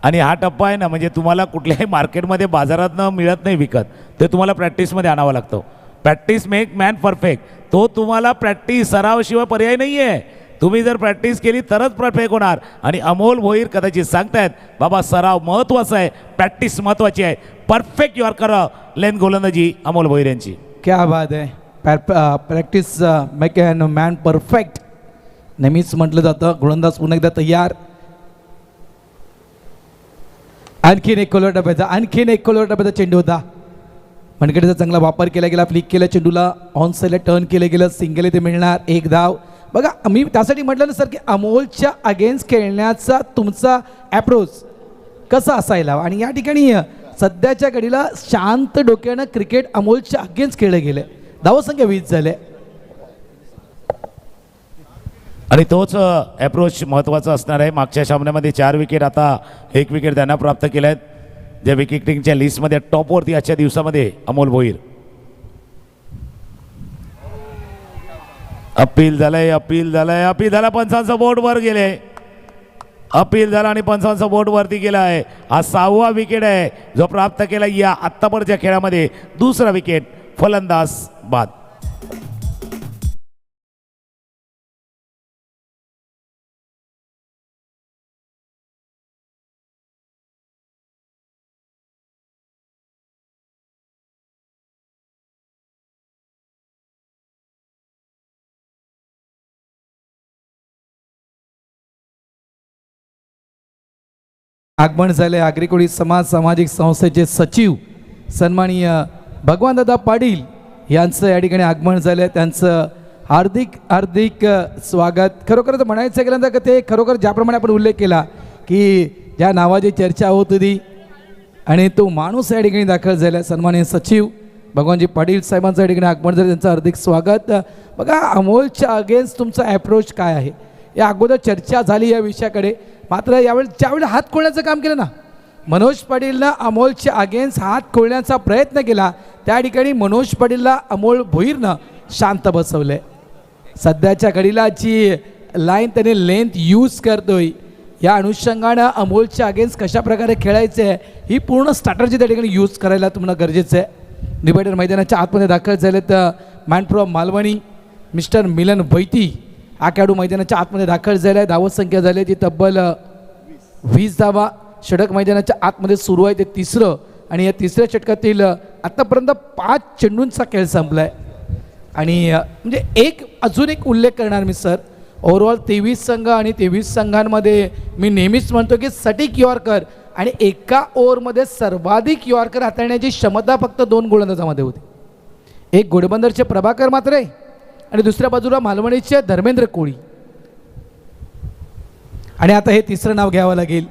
[SPEAKER 7] आणि हा टप्पा आहे ना, म्हणजे तुम्हाला कुठल्याही मार्केटमध्ये बाजारातनं मिळत नाही विकत, ते तुम्हाला प्रॅक्टिसमध्ये आणावं लागतं. Practice make man perfect. तो तुम्हाला प्रॅक्टिस सरावाशिवाय पर्याय नाही आहे. तुम्ही जर प्रॅक्टिस केली तरच परफेक्ट होणार. आणि अमोल भोईर कदाचित सांगतायत बाबा सराव महत्त्वाचा आहे, प्रॅक्टिस महत्त्वाची आहे. परफेक्ट यॉर्कर लेन गोलंदाजी अमोल भोईर यांची.
[SPEAKER 6] क्या बात आहे. प्रॅक्टिस मेक मॅन परफेक्ट नेहमीच म्हटलं जातं. गोलंदाज पुन्हा एकदा तयार. आणखीन एक कोलवर टप्प्याचा चेंडू होता. मनगडीचा चांगला वापर केला गेला. फ्लिक केला चेंडूला, ऑन साईडला टर्न केलं गेलं. सिंगल इथे मिळणार, 1 धाव. बघा मी त्यासाठी म्हटलं ना सर की अमोलच्या अगेन्स्ट खेळण्याचा तुमचा अप्रोच कसा असायला. आणि या ठिकाणी सध्याच्या घडीला शांत डोक्यानं क्रिकेट अमोलच्या अगेन्स्ट खेळलं गेलं. धावसंख्या 20 झाले.
[SPEAKER 7] आणि तोच अप्रोच महत्त्वाचा असणार आहे. मागच्या सामन्यामध्ये 4 विकेट, आता 1 विकेट त्यांना प्राप्त केल्या आहेत. ज्या विकेटिंगच्या लिस्टमध्ये टॉपवरती आजच्या दिवसामध्ये अमोल भोईर. अपील झाला. पंचांचा बोर्ड वर गेले. अपील झाला आणि पंचांचा बोर्ड वरती गेला आहे. हा 6वा विकेट आहे जो प्राप्त केला या आत्तापर्यंतच्या खेळामध्ये. 2रा विकेट, फलंदाज बाद.
[SPEAKER 6] आगमन झाले आग्रिकोळी समाज सामाजिक संस्थेचे सचिव सन्माननीय भगवानदादा पाटील यांचं या ठिकाणी आगमन झालं. त्यांचं हार्दिक स्वागत. खरोखरच म्हणायचं गेल्यानंतर का ते खरोखर ज्याप्रमाणे आपण उल्लेख केला की ज्या नावाची चर्चा होत होती आणि तो माणूस या ठिकाणी दाखल झाला. सन्माननीय सचिव भगवानजी पाटील साहेबांचं या ठिकाणी आगमन झालं. त्यांचं हार्दिक स्वागत. बघा अमोलच्या अगेन्स्ट तुमचा अप्रोच काय आहे या अगोदर चर्चा झाली या विषयाकडे. मात्र ज्यावेळी हात खोलण्याचं काम केलं ना, मनोज पाटीलनं अमोलच्या अगेन्स्ट हात खोलण्याचा प्रयत्न केला, त्या ठिकाणी मनोज पाटीलला अमोल भोईरनं शांत बसवलंय. सध्याच्या घडीला जी लाईन त्याने लेंथ यूज करतोय या अनुषंगानं अमोलच्या अगेन्स्ट कशा प्रकारे खेळायचं आहे ही पूर्ण स्ट्रॅटर्जी त्या ठिकाणी यूज करायला तुम्हाला गरजेचं आहे. डिवायडर मैदानाच्या आतमध्ये दाखल झाले तर मॅन फ्रॉम मालवणी मिस्टर मिलन वैती हा खेळाडू मैदानाच्या आतमध्ये दाखल झाला आहे. धावत संख्या झाली ती तब्बल 20 धावा. षटक मैदानाच्या आतमध्ये सुरू आहे ते 3रं आणि या 3ऱ्या षटकातील आत्तापर्यंत 5 चेंडूंचा खेळ संपला आहे. आणि म्हणजे अजून एक उल्लेख करणार मी सर, ओव्हरऑल 23 संघ आणि 23 संघांमध्ये मी नेहमीच म्हणतो की सटीक यॉर्कर आणि एका ओव्हरमध्ये सर्वाधिक यॉर्कर हाताळण्याची क्षमता फक्त 2 गोलंदाजामध्ये होती. एक घोडबंदरचे प्रभाकर म्हात्रे आणि दुसऱ्या बाजूला मालवणीचे धर्मेंद्र कोळी. आणि आता हे 3रं नाव घ्यावं लागेल.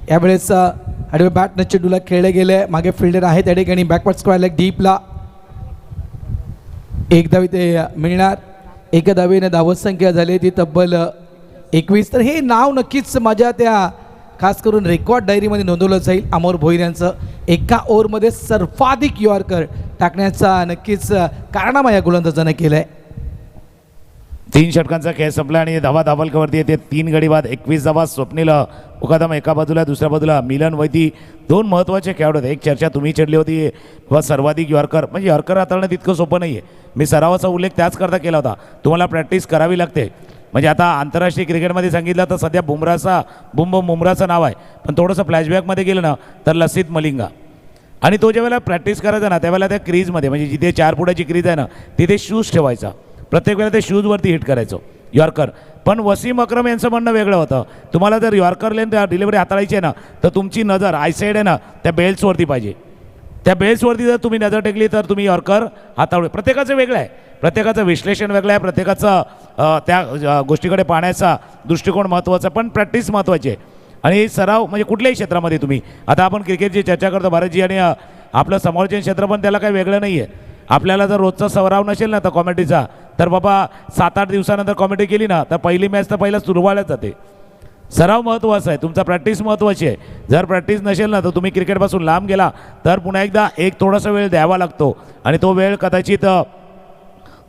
[SPEAKER 6] यावेळेस आडवे बॅटनं चेंडूला खेळले गेले. मागे फिल्डर आहे त्या ठिकाणी बॅकवर्ड स्क्वेअर डीपला 1 धाव इथे मिळणार. 1 धावेने धावत संख्या झाली ती तब्बल 21. तर हे नाव नक्कीच माझ्या त्या खास करून रेकॉर्ड डायरीमध्ये नोंदवलं जाईल. अमोल भोईर यांचं एका ओव्हरमध्ये सर्वाधिक यॉर्कर टाकण्याचा नक्कीच कारनामा या गोलंदाजानं केलं आहे.
[SPEAKER 7] 3 षटकांचा खेळ संपला आणि धावा दाबलकावरती येते. 3 गडी बाद 21 धावा. स्वप्नील मुकादम एका बाजूला, दुसऱ्या बाजूला मिलन वैती. 2 महत्त्वाचे खेळाडू आहेत. एक चर्चा तुम्ही चढली होती व सर्वाधिक यॉर्कर, म्हणजे यॉर्कर हाताळणं तितकं सोपं नाही आहे. मी सरावाचा उल्लेख त्याचकरता केला होता. तुम्हाला प्रॅक्टिस करावी लागते. म्हणजे आता आंतरराष्ट्रीय क्रिकेटमध्ये सांगितलं तर सध्या बुमराचं नाव आहे, पण थोडंसं फ्लॅशबॅकमध्ये गेलं ना तर लसित मलिंगा. आणि तो ज्यावेळेला प्रॅक्टिस करायचा ना त्यावेळेला त्या क्रीजमध्ये म्हणजे जिथे 4 फुटाची क्रीज आहे ना तिथे शूज ठेवायचा. प्रत्येक वेळेला ते शूजवरती हिट करायचो यॉर्कर. पण वसीम अक्रम यांचं म्हणणं वेगळं होतं. तुम्हाला जर यॉर्कर लेन डिलिव्हरी हाताळायची आहे ना तर तुमची नजर आयसाईड आहे ना त्या बेल्ट्सवरती पाहिजे. त्या बेल्ट्सवरती जर तुम्ही नजर टेकली तर तुम्ही यॉर्कर हाताळू. प्रत्येकाचं वेगळं आहे, प्रत्येकाचं विश्लेषण वेगळं आहे, प्रत्येकाचं त्या गोष्टीकडे पाहण्याचा दृष्टिकोन महत्त्वाचा, पण प्रॅक्टिस महत्त्वाची आहे. आणि सराव म्हणजे कुठल्याही क्षेत्रामध्ये तुम्ही आता आपण क्रिकेटची चर्चा करतो भारतजी आणि आपलं समालोचन क्षेत्र पण त्याला काही वेगळं नाही आहे. आपल्याला जर रोजचा सराव नसेल ना तर कॉमेडीचा तर बाबा 7-8 दिवसानंतर कॉमेडी केली ना तर पहिली मॅच तर पहिला सुरुवातच जाते. सराव महत्त्वाचा आहे, तुमचा प्रॅक्टिस महत्त्वाची आहे. जर प्रॅक्टिस नसेल ना तर तुम्ही क्रिकेटपासून लांब गेला तर पुन्हा एकदा एक थोडासा वेळ द्यावा लागतो आणि तो वेळ कदाचित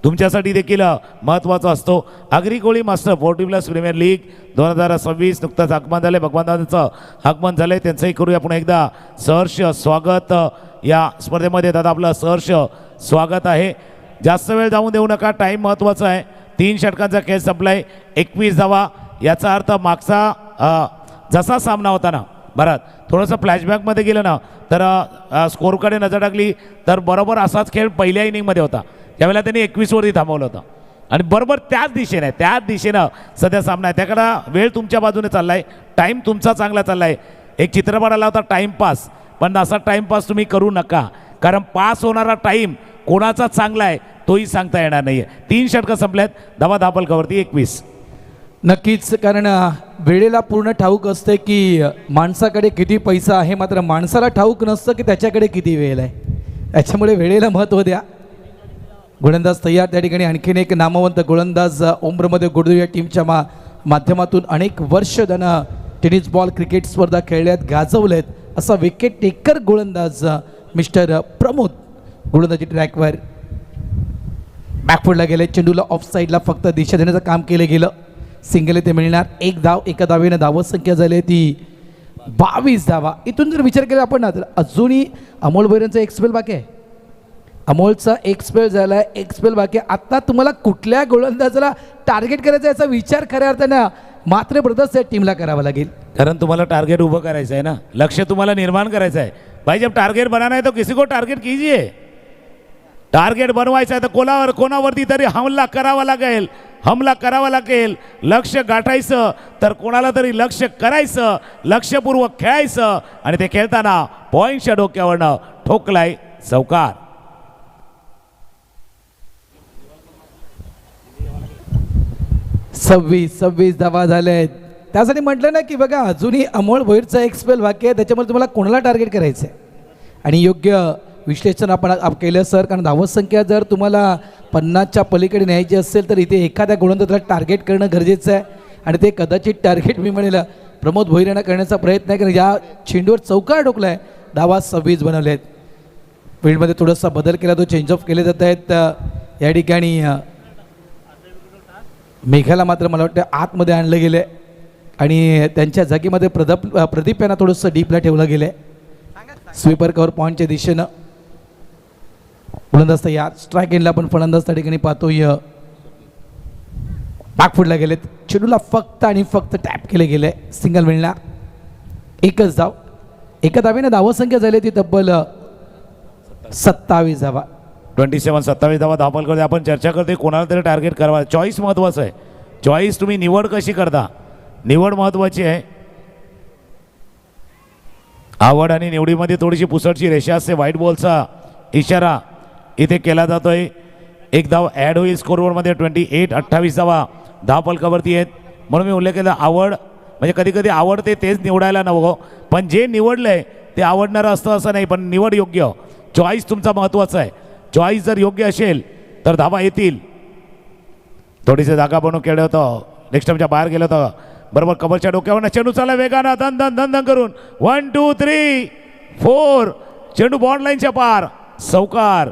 [SPEAKER 7] तुमच्यासाठी देखील महत्त्वाचा असतो. Agri Koli master 40+ premier league 2026 नुकताच आगमन झाले, भगवंतांचं आगमन झालं, त्यांचंही करूया पुन्हा एकदा सहर्ष स्वागत या स्पर्धेमध्ये. दादा आपलं सहर्ष स्वागत आहे. जास्त वेळ जाऊन देऊ नका, टाईम महत्त्वाचा आहे. 3 षटकांचा खेळ संपलाय, 21 धावा. याचा अर्थ मागचा जसा सामना होता ना भारत थोडंसं फ्लॅशबॅकमध्ये गेलं ना तर स्कोरकडे नजर टाकली तर बरोबर असाच खेळ पहिल्या इनिंगमध्ये होता त्यावेळेला त्यांनी 21वरती थांबवलं होतं. आणि बरोबर त्याच दिशेनं सध्या सामना आहे. त्याकडं वेळ तुमच्या बाजूने चालला आहे, टाईम तुमचा चांगला चालला आहे. एक चित्रपट आला होता टाईमपास, पण असा टाईमपास तुम्ही करू नका, कारण पास होणारा टाईम कोणाचा चांगला आहे तोही सांगता येणार नाही आहे. 3 षटकं संपल्यात, धापलकावरती 21.
[SPEAKER 6] नक्कीच, कारण वेळेला पूर्ण ठाऊक असते की माणसाकडे किती पैसा आहे, मात्र माणसाला ठाऊक नसतं की त्याच्याकडे किती वेळ आहे. त्याच्यामुळे वेळेला महत्त्व द्या. गोलंदाज तयार. त्या ठिकाणी आणखीन एक नामवंत गोलंदाज उम्रमध्ये गुडदू या टीमच्या माध्यमातून अनेक वर्ष त्यानं टेनिस बॉल क्रिकेट स्पर्धा खेळल्यात, गाजवलेत असा विकेट टेकर गोलंदाज मिस्टर प्रमोद. गोलंदाजी ट्रॅकवर बॅकफुटला गेले, चेंडूला ऑफ साईडला फक्त दिशा देण्याचं काम केलं गेलं. सिंगल इथे मिळणार. 1 धाव, एका धावेनं धावत संख्या झाली ती 22 धावा. इथून जर विचार केला आपण ना तर अजूनही अमोल भैरंचा एक स्पेल बाकी आहे. अमोलचा एक स्पेल झाला आहे, एक स्पेल बाकी आहे. आता तुम्हाला कुठल्या गोलंदाजाला टार्गेट करायचा याचा विचार खऱ्या अर्थानं मात्र ब्रदर्स या टीमला करावा लागेल.
[SPEAKER 7] कारण तुम्हाला टार्गेट उभं करायचं आहे ना, लक्ष तुम्हाला निर्माण करायचं आहे. भाई जब टार्गेट बनाना है तो किसी को टार्गेट कीजिए. टार्गेट बनवायचं आहे तर कोणावरती तरी हमला करावा लागेल. लक्ष गाठायचं तर कोणाला तरी लक्ष करायचं, लक्षपूर्वक खेळायचं आणि ते खेळताना पॉईंटच्या डोक्यावरनं ठोकलाय चौकार.
[SPEAKER 6] सव्वीस धावा झाल्यात. त्यासाठी म्हटलं ना की बघा अजूनही अमोल भोईरचा एक स्पेल बाकी आहे, त्याच्यामुळे तुम्हाला कोणाला टार्गेट करायचं आहे आणि योग्य विश्लेषण आपण केलं सर. कारण धावत संख्या जर तुम्हाला 50च्या पलीकडे न्यायची असेल तर इथे एखाद्या गोलंदाजाला टार्गेट करणं गरजेचं आहे आणि ते कदाचित टार्गेट मी म्हणेल प्रमोद भोईर यांना करण्याचा प्रयत्न आहे, कारण या चेंडूवर चौकार ठोकला आहे. धावा 26 बनवले आहेत. फील्डमध्ये थोडासा बदल केला, तो चेंज ऑफ केले जात आहेत. या ठिकाणी मेघाला मात्र मला वाटतं आतमध्ये आणलं गेलं आहे आणि त्यांच्या जागेमध्ये प्रदीप यांना थोडंसं डीपला ठेवलं गेलं आहे. स्वीपर कव्हर पॉईंटच्या दिशेनं फलंदाज तयार. स्ट्राईक एंडला पण फलंदाज त्या ठिकाणी पाहतोय बॅकफुटला गेलेत. चेंडूला फक्त आणि फक्त टॅप केले गेले. सिंगल मिळणार. 1च धाव. एका धावेनं धावसंख्या झाली ती तब्बल 27 धावा.
[SPEAKER 7] 27 धावा धावपल करते. आपण चर्चा करते कोणाला तरी टार्गेट करावा. चॉईस महत्त्वाचं आहे. चॉईस तुम्ही निवड कशी करता, निवड महत्त्वाची आहे. आवड आणि निवडीमध्ये थोडीशी पुसटची रेषा असते. व्हाईट बॉलचा इशारा इथे केला जातोय. 1 धाव ॲड होईल स्कोरबोर्डमध्ये. 28 धावा धावपलकावरती आहेत. म्हणून मी उल्लेख केला आवड म्हणजे कधी कधी आवडते तेच निवडायला नको, पण जे निवडलंय ते आवडणारं असतं असं नाही, पण निवड योग्य. चॉईस तुमचा महत्त्वाचा आहे. चॉईस जर योग्य असेल तर धावा येतील. थोडीशी जागा बनवून केलं होतं, नेक्स्ट टाइमच्या बाहेर गेलं होतं. बरोबर कबरच्या डोक्यावर चेंडू चालला वेगानं धन धन धन धन करून 1 2 3 4 चेंडू बॉन्ड लाईनच्या पार. चौकार.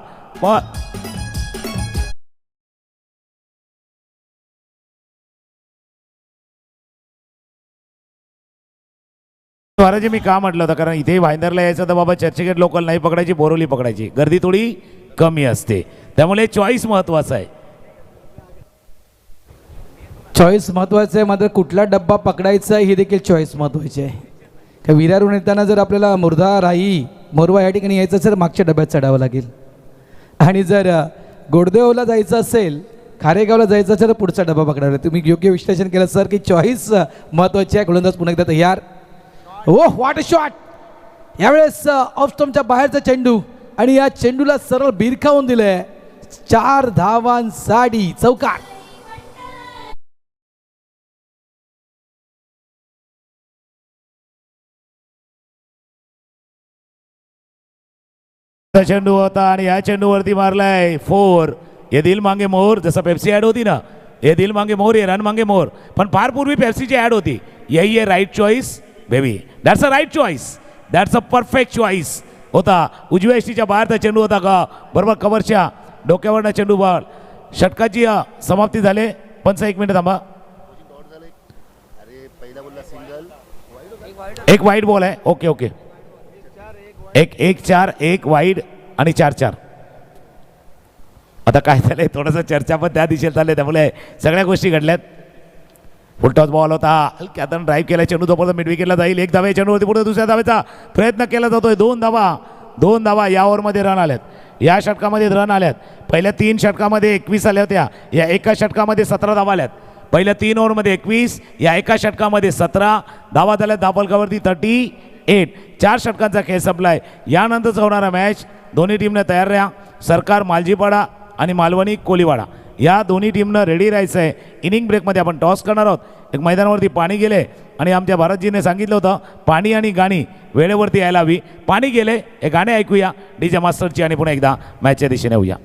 [SPEAKER 7] महाराज मी का म्हटलं होतं, कारण इथे भाईंदरला यायचं तर बाबा चर्चगेट लोकल नाही पकडायची, बोरोली पकडायची. गर्दी थोडी कमी असते. त्यामुळे चॉईस महत्त्वाचा आहे.
[SPEAKER 6] चॉईस महत्त्वाचं आहे, मात्र कुठला डब्बा पकडायचा हे देखील चॉईस महत्त्वाची आहे. का विरारून येताना जर आपल्याला मुर्धा राई मोरवा या ठिकाणी यायचं असेल तर मागच्या डब्यात चढावं लागेल, आणि जर गोडदेवला जायचं असेल, खारेगावला जायचं असेल तर पुढचा डबा पकडावा. तुम्ही योग्य विश्लेषण केलं सर की चॉईस महत्त्वाची आहे. गोलंदाज पुन्हा एकदा तयार. ओह व्हॉट अ शॉट. यावेळेस ऑफ स्टंपच्या बाहेरचा चेंडू आणि या चेंडूला सरळ बिरखावून दिलंय. 4 धावांसाठी चौकार.
[SPEAKER 7] चेंडू होता आणि या चेंडूवरती मारलाय 4. ये दिल मांगे मोर, जसं पेप्सी ॲड होती ना, ये दिल मांगे मोर ये रन मांगे मोर, पण फार पूर्वी पेप्सीची ॲड होती. यही आहे right choice baby. That's a right choice, that's a perfect choice. होता उजव्या यष्टीच्या बाहेरचा चेंडू होता का बरोबर कव्हरच्या डोक्यावरनं चेंडू बॉल. षटकाची समाप्ती झाले. 1 मिनिट थांबा. एक वाईड बॉल आहे. Okay okay. 1-4 1 वाईड आणि 4-4. आता काय झालंय थोडंसं चर्चा पण त्या दिशेत चालले, त्यामुळे सगळ्या गोष्टी घडल्यात. फुलटॉस बॉल होता, हलक्यातून ड्राईव्ह केला चेंडू, तोपर्यंत मिड विकेटला जाईल. 1 धावा चेंडूवरती, पुढे दुसऱ्या धावेचा प्रयत्न केला जातोय. 2 धावा या ओव्हरमध्ये रन आल्यात, या षटकामध्ये रन आल्यात. पहिल्या 3 षटकामध्ये 21 आल्या होत्या, या एका षटकामध्ये 17 धावा आल्यात. पहिल्या 3 ओव्हरमध्ये 21, या एका षटकामध्ये 17 धावा झाल्यात. धावफलकावरती 38. 4 षटकांचा खेळ संपलाय. यानंतरचा होणारा मॅच दोन्ही टीमने तयार राहा. सरकार मालजीपाडा आणि मालवणी कोलीवाडा या दोन्ही टीमनं रेडी राहायचं आहे. इनिंग ब्रेकमध्ये आपण टॉस करणार आहोत. एक मैदानावरती पाणी गेले आणि आमच्या भारतजीने सांगितलं होतं पाणी आणि गाणी वेळेवरती यायला हवी. पाणी गेले, हे गाणे ऐकूया DJ मास्टरची आणि पुन्हा एकदा मॅचच्या दिशेने होऊया.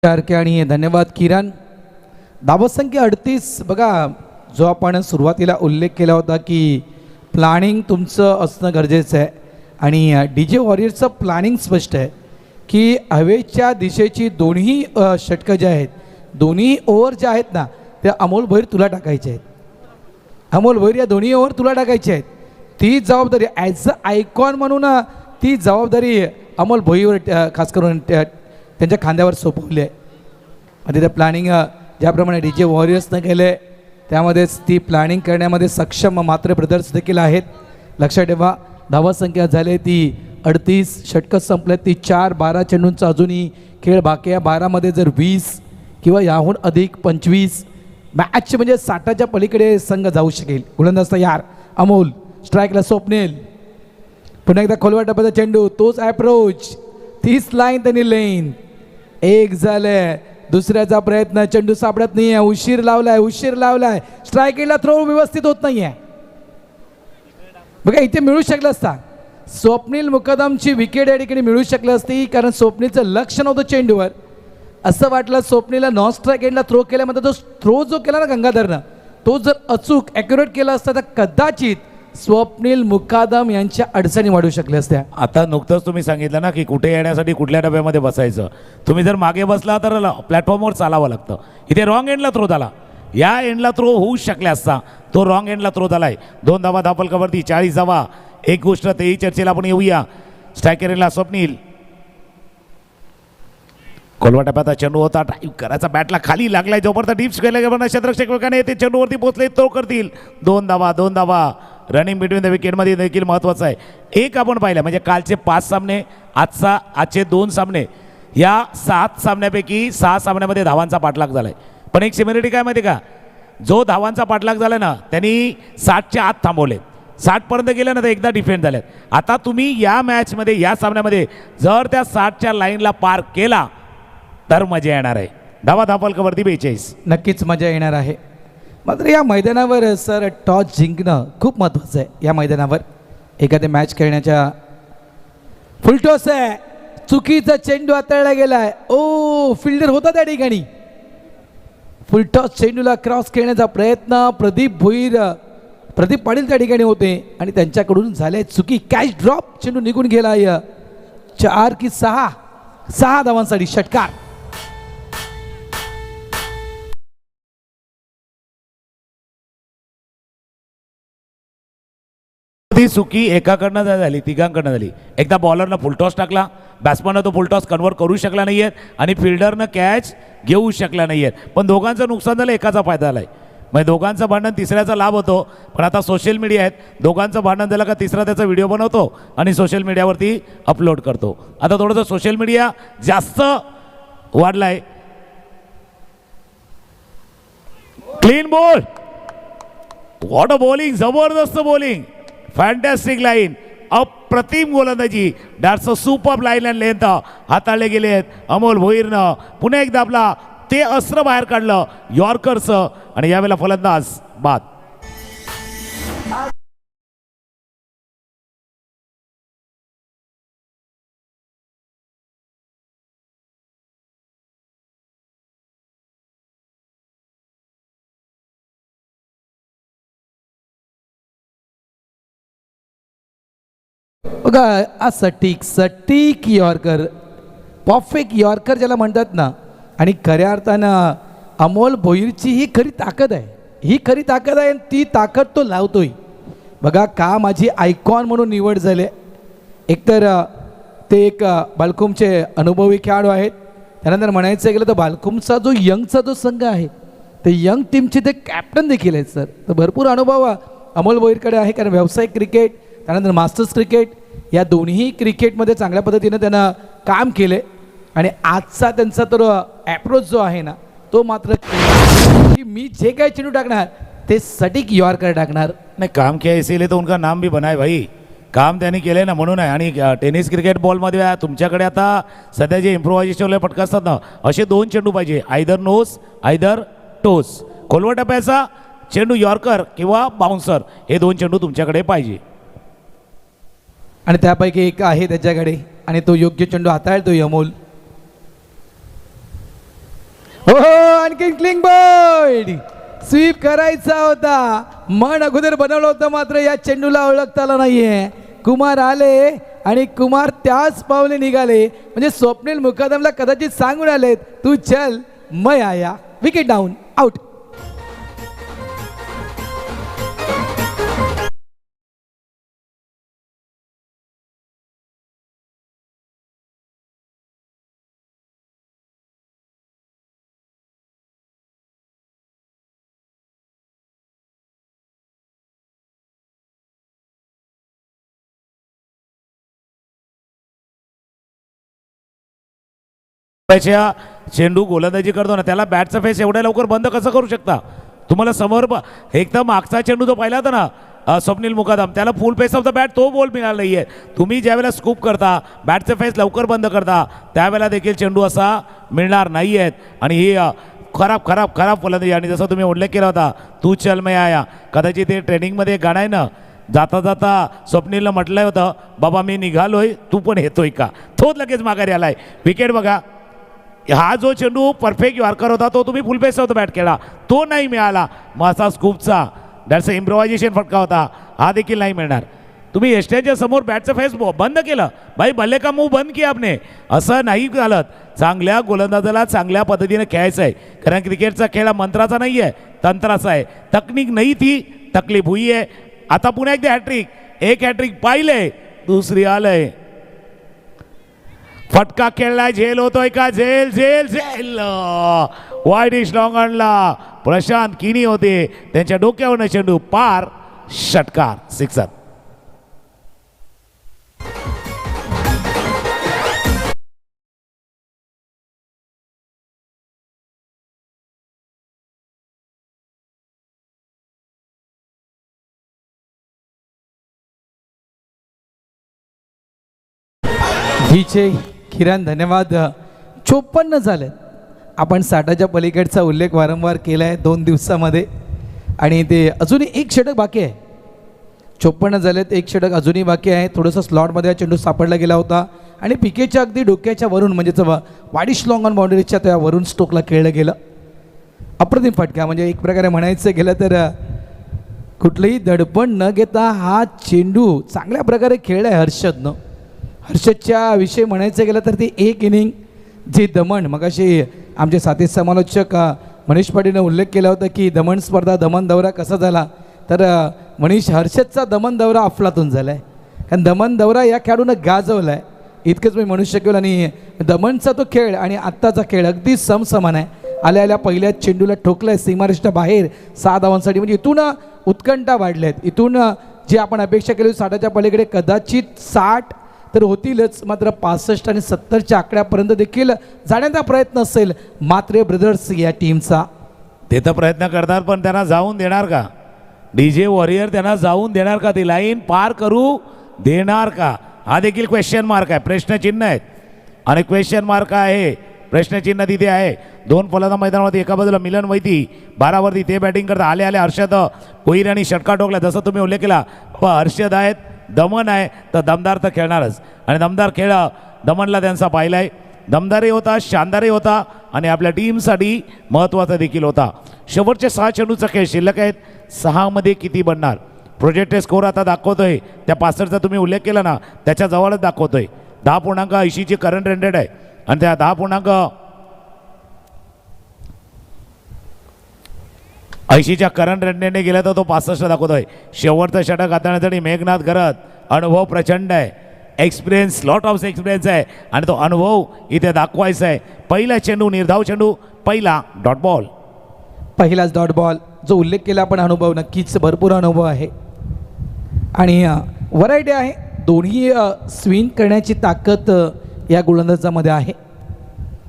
[SPEAKER 6] आणि धन्यवाद किरण. धावसंख्या 38. बघा, जो आपण सुरुवातीला उल्लेख केला होता की प्लॅनिंग तुमचं असणं गरजेचं आहे, आणि DJ वॉरियर्सचं प्लॅनिंग स्पष्ट आहे की हवेच्या दिशेची दोन्ही षटकं जे आहेत, दोन्ही ओव्हर ज्या आहेत ना, त्या अमोल भोईर तुला टाकायचे आहेत. अमोल भोईर या दोन्ही ओव्हर तुला टाकायचे आहेत. ती जबाबदारी ॲज अ आयकॉन म्हणून ती जबाबदारी अमोल भोईवर खास करून त्यांच्या खांद्यावर सोपवली आहे. आणि त्या प्लॅनिंग ज्याप्रमाणे DJ वॉरियर्सनं केलं आहे त्यामध्येच ती प्लॅनिंग करण्यामध्ये सक्षम मात्र ब्रदर्स देखील आहेत. लक्षात ठेवा, धावसंख्या झाली ती 38. षटकं संपल्यात ती 4. 12 चेंडूंचा अजूनही खेळ बाकी आहे. 12मध्ये जर 20 किंवा याहून अधिक 25 मॅच म्हणजे 60च्या पलीकडे संघ जाऊ शकेल. गोलंदाज तयार. अमोल स्ट्राईकला स्वप्नील. पुन्हा एकदा खोलवा टप्प्याचा चेंडू, तोच ॲप्रोच, 30 लाईन त्यांनी लेन. 1 झालंय. दुसऱ्याचा प्रयत्न, चेंडू सापडत नाही आहे. उशीर लावलाय. स्ट्रायकिंगला थ्रो व्यवस्थित होत नाही आहे. बघा, इथे मिळू शकलं असता. स्वप्नील मुकदमची विकेट या ठिकाणी मिळू शकली असती, कारण स्वप्नीलचं लक्ष नव्हतं चेंडूवर. असं वाटलं स्वप्नीलला नॉन स्ट्राईक एंडला थ्रो केल्यानंतर तो थ्रो जो केला ना गंगाधरनं, तो जर अचूक ॲक्युरेट केला असता तर कदाचित स्वप्नील मुकादम यांच्या अडचणी वाढू शकल्या असत्या.
[SPEAKER 7] आता नुकतंच तुम्ही सांगितलं ना की कुठे येण्यासाठी कुठल्या डब्यामध्ये बसायचं. तुम्ही जर मागे बसला तर प्लॅटफॉर्मवर चालावं लागतं. इथे रॉंग एंडला थ्रो झाला, या एंडला थ्रो होऊ शकला असता, तो रॉंग एंडला थ्रो झालाय. 2 धावा धावफलकावरती, 40 धावा. एक गोष्ट तेही चर्चेला आपण येऊया. स्ट्रायकरला स्वप्नील. कोलवा टप्प्याचा चेंडू होता, ड्राईव्ह करायचा, बॅटला खाली लागलाय. जोपर्यंत डिप्स केल्या गेला क्षेत्ररक्षकाने ते चेंडूवरती पोहोचले तो करतील. 2 धावा. रनिंग बिटवीन द विकेटमध्ये देखील महत्त्वाचं आहे. एक आपण पाहिलं म्हणजे कालचे 5 सामने, आजचे 2 सामने, या 7 सामन्यापैकी 6 सामन्यामध्ये धावांचा पाठलाग झालाय. पण एक सिमिलरिटी काय माहिती का, जो धावांचा पाठलाग झाला ना त्यांनी 60च्या आत थांबवले. 60पर्यंत गेले ना तर एकदा डिफेंड झालेत. आता तुम्ही या मॅचमध्ये, या सामन्यामध्ये जर त्या 60च्या लाईनला पार केला तर मजा येणार आहे. धावा धापलकावरती 42.
[SPEAKER 6] नक्कीच मजा येणार आहे. मात्र या मैदानावर सर टॉस जिंकणं खूप महत्त्वाचं आहे. या मैदानावर एखाद्या मॅच खेळण्याच्या फुल टॉस आहे, चुकीचा चेंडू हाताळला गेलाय. ओ फिल्डर होता त्या ठिकाणी. फुल टॉस चेंडूला क्रॉस खेळण्याचा प्रयत्न प्रदीप पाटील त्या ठिकाणी होते आणि त्यांच्याकडून झाले चुकी. कॅच ड्रॉप, चेंडू निघून गेलाय. 4 की 6 धावांसाठी षटकार.
[SPEAKER 7] ती चुकी एकाकडनं झाली, तिघांकडनं झाली. एकदा बॉलरनं फुलटॉस टाकला, बॅट्समननं तो फुलटॉस कन्वर्ट करू शकला नाही आहेत आणि फिल्डरनं कॅच घेऊ शकला नाही आहेत. पण दोघांचं नुकसान झालं, एकाचा फायदा झाला आहे. म्हणजे दोघांचं भांडण तिसऱ्याचा लाभ होतो. पण आता सोशल मीडिया आहेत, दोघांचं भांडण झालं का तिसरा त्याचा व्हिडिओ बनवतो आणि सोशल मीडियावरती अपलोड करतो. आता थोडंसं सोशल मीडिया जास्त वाढला आहे. Clean ball, what a bowling, जबरदस्त बॉलिंग, फॅन्टॅस्टिक लाईन, अप्रतिम गोलंदाजी. That's a super line and length हाताळले गेले आहेत अमोल भोईरनं. पुन्हा एकदा आपला ते अस्त्र बाहेर काढलं यॉर्करचं आणि यावेळेला फलंदाज बाद.
[SPEAKER 6] बघा हा सटीक यॉर्कर, परफेक्ट यॉर्कर ज्याला म्हणतात ना. आणि खऱ्या अर्थानं अमोल भोईरची ही खरी ताकद आहे आणि ती ताकद तो लावतोय. बघा का माझी आयकॉन म्हणून निवड झाले. एकतर ते एक बालकुमचे अनुभवी खेळाडू आहेत. त्यानंतर म्हणायचं गेलं तर बालकुमचा जो यंगचा जो संघ आहे ते यंग टीमचे ते कॅप्टन देखील आहेत सर. तर भरपूर अनुभव अमोल भोईरकडे आहे. कारण व्यावसायिक क्रिकेट त्यानंतर मास्टर्स क्रिकेट या दोन्ही क्रिकेटमध्ये चांगल्या पद्धतीनं त्यानं काम केले. आणि आजचा त्यांचा तर ॲप्रोच जो आहे ना तो मात्र की मी जे काही चेंडू टाकणार ते सटीक यॉर्कर टाकणार.
[SPEAKER 7] नाही, काम किया इसीलिए तो उनका नाम भी बना है भाई. काम त्यांनी केलं ना म्हणून आहे. आणि टेनिस क्रिकेट बॉलमध्ये तुमच्याकडे आता सध्या जे इम्प्रोव्हायझेशन फटका असतात ना असे 2 चेंडू पाहिजे, आयदर नोस आयदर टोस. खोलवा टप्प्याचा चेंडू यॉर्कर किंवा बाउन्सर हे 2 चेंडू तुमच्याकडे पाहिजे.
[SPEAKER 6] आणि त्यापैकी एक आहे त्याच्याकडे आणि तो योग्य चेंडू हाताळतोय अमोल. हो आणखी क्लिंग बॉल स्वीप करायचा होता, मन अगोदर बनवलं होतं मात्र या चेंडूला ओळखता आलं नाहीये. कुमार आले आणि कुमार त्याच पावले निघाले. म्हणजे स्वप्नील मुकादमला कदाचित सांगून आलेत तू चल मैं आया. Wicket down, out.
[SPEAKER 7] चेंडू गोलंदाजी करतो ना त्याला बॅटचा फेस एवढ्या लवकर बंद कसं करू शकता. तुम्हाला समोर एकदम मागचा चेंडू जो पाहिला होता ना स्वप्नील मुकादम त्याला फुल फेस ऑफ द बॅट तो बॉल मिळाला नाहीये. तुम्ही ज्यावेळेला स्कूप करता बॅटचा फेस लवकर बंद करता त्यावेळेला देखील चेंडू असा मिळणार नाही आहेत. आणि ही खराब फलंदाजी. आणि जसं तुम्ही उल्लेख केला होता तू चल मैं आया, कदाचित ते ट्रेनिंगमध्ये गाणं आहे ना, जाता जाता स्वप्नीलनं म्हटलं होतं बाबा मी निघालोय तू पण येतोय का, तो लगेच माघारी आलाय. विकेट बघा, हा जो चेंडू परफेक्ट यॉर्कर होता तो तुम्ही फुल फेस होता बॅट केला तो नाही मिळाला. मग असा स्कूपचा दॅट्स इम्प्रोव्हायझेशन फटका होता हा देखील नाही मिळणार. तुम्ही एसट्यांच्या समोर बॅटचं फेस बंद केलं भाई, भले का मूव बंद किया आपने, असं नाही झालं. चांगल्या गोलंदाजाला चांगल्या पद्धतीने खेळायचं आहे. कारण क्रिकेटचा खेळ हा मंत्राचा नाही आहे तंत्राचा आहे. तकनीक नाही थी तकलीफ हुई आहे. आता पुन्हा एकदा हॅट्रिक, एक हॅट्रिक पाहिलंय दुसरी आलंय. फटका खेळलाय, झेल होतोय का, झेल झेल झेल वाईड इश लॉंग आणला. प्रशांत किनी होते त्यांच्या डोक्यावरनं चेंडू पार, षटकार, सिक्सर.
[SPEAKER 6] विजय किरण धन्यवाद. 54 झाले आपण 60च्या पलीकडचा उल्लेख वारंवार केला आहे 2 दिवसामध्ये आणि ते अजूनही एक षटक बाकी आहे. 54 झालेत, एक षटक अजूनही बाकी आहे. थोडंसं स्लॉटमध्ये चेंडू सापडला गेला होता आणि पिकेच्या अगदी डोक्याच्या वरून म्हणजेच वाडिश लॉंग ऑन बाउंड्रीच्या त्या वरून स्ट्रोकला खेळलं गेलं. अप्रतिम फटका, म्हणजे एक प्रकारे म्हणायचं गेलं तर कुठलंही दडपण न घेता हा चेंडू चांगल्या प्रकारे खेळला आहे हर्षदनं. हर्षदच्या विषयी म्हणायचं गेलं तर ती एक इनिंग जी दमण, मगाशी आमचे साथी समालोचक मनीष पाटीलने उल्लेख केला होता की दमण स्पर्धा दमण दौरा कसा झाला, तर मनीष हर्षदचा दमण दौरा अफलातून झाला आहे. कारण दमण दौरा या खेळाडूनं गाजवला आहे इतकंच मी म्हणू शकेल. आणि दमणचा तो खेळ आणि आत्ताचा खेळ अगदी समसमान आहे. आल्या पहिल्या चेंडूला ठोकलं आहे सीमारेषेच्या बाहेर 6 धावांसाठी. म्हणजे इथून उत्कंठा वाढल्या आहेत. इथून जे आपण अपेक्षा केली 60च्या पलीकडे कदाचित 60 तर होतीलच, मात्र 65 आणि 70च्या आकड्यापर्यंत देखील जाण्याचा प्रयत्न असेल मात्रे ब्रदर्स या टीमचा.
[SPEAKER 7] ते तर प्रयत्न करणार, पण त्यांना जाऊन देणार का? DJ वॉरियर त्यांना जाऊन देणार का? ती लाईन पार करू देणार का? हा देखील क्वेश्चन मार्क आहे, प्रश्नचिन्ह आहेत. आणि क्वेश्चन मार्क आहे, प्रश्नचिन्ह तिथे आहे. 2 फलंदाज मैदानावरती, एका बाजूला मिलन वैती 12 वरती ते बॅटिंग करता आले हर्षद कोहिर आणि षटकार ठोकला. जसं तुम्ही उल्लेख केला, हर्षद आहेत, दमन आहे, तर दमदार तर खेळणारच. आणि दमदार खेळ दमनला त्यांचा पाहिलाय. दमदारही होता, शानदारही होता आणि आपल्या टीमसाठी महत्त्वाचा देखील होता. शेवटचे 6 चेंडूचा खेळ शिल्लक आहेत. 6 मध्ये किती बनणार? प्रोजेक्टेड स्कोर आता दाखवतोय त्या 65चा तुम्ही उल्लेख केला ना, त्याच्या जवळच दाखवतोय. 10.80ची करंट रन रेट आहे आणि त्या 10.80च्या करंट रन रेटने गेला तर तो 65 दाखवतोय. शेवटचं षटक हाताळण्यासाठी मेघनाथ घरत अनुभव प्रचंड आहे, एक्सपिरियन्स, लॉट ऑफ एक्सपिरियन्स आहे आणि तो अनुभव इथे दाखवायचा आहे. पहिला चेंडू, निर्धाव चेंडू, पहिला डॉट बॉल.
[SPEAKER 6] पहिलाच डॉट बॉल. जो उल्लेख केला आपण अनुभव, नक्कीच भरपूर अनुभव आहे आणि व्हरायटी आहे. दोन्ही स्विंग करण्याची ताकद या गोलंदाजामध्ये आहे.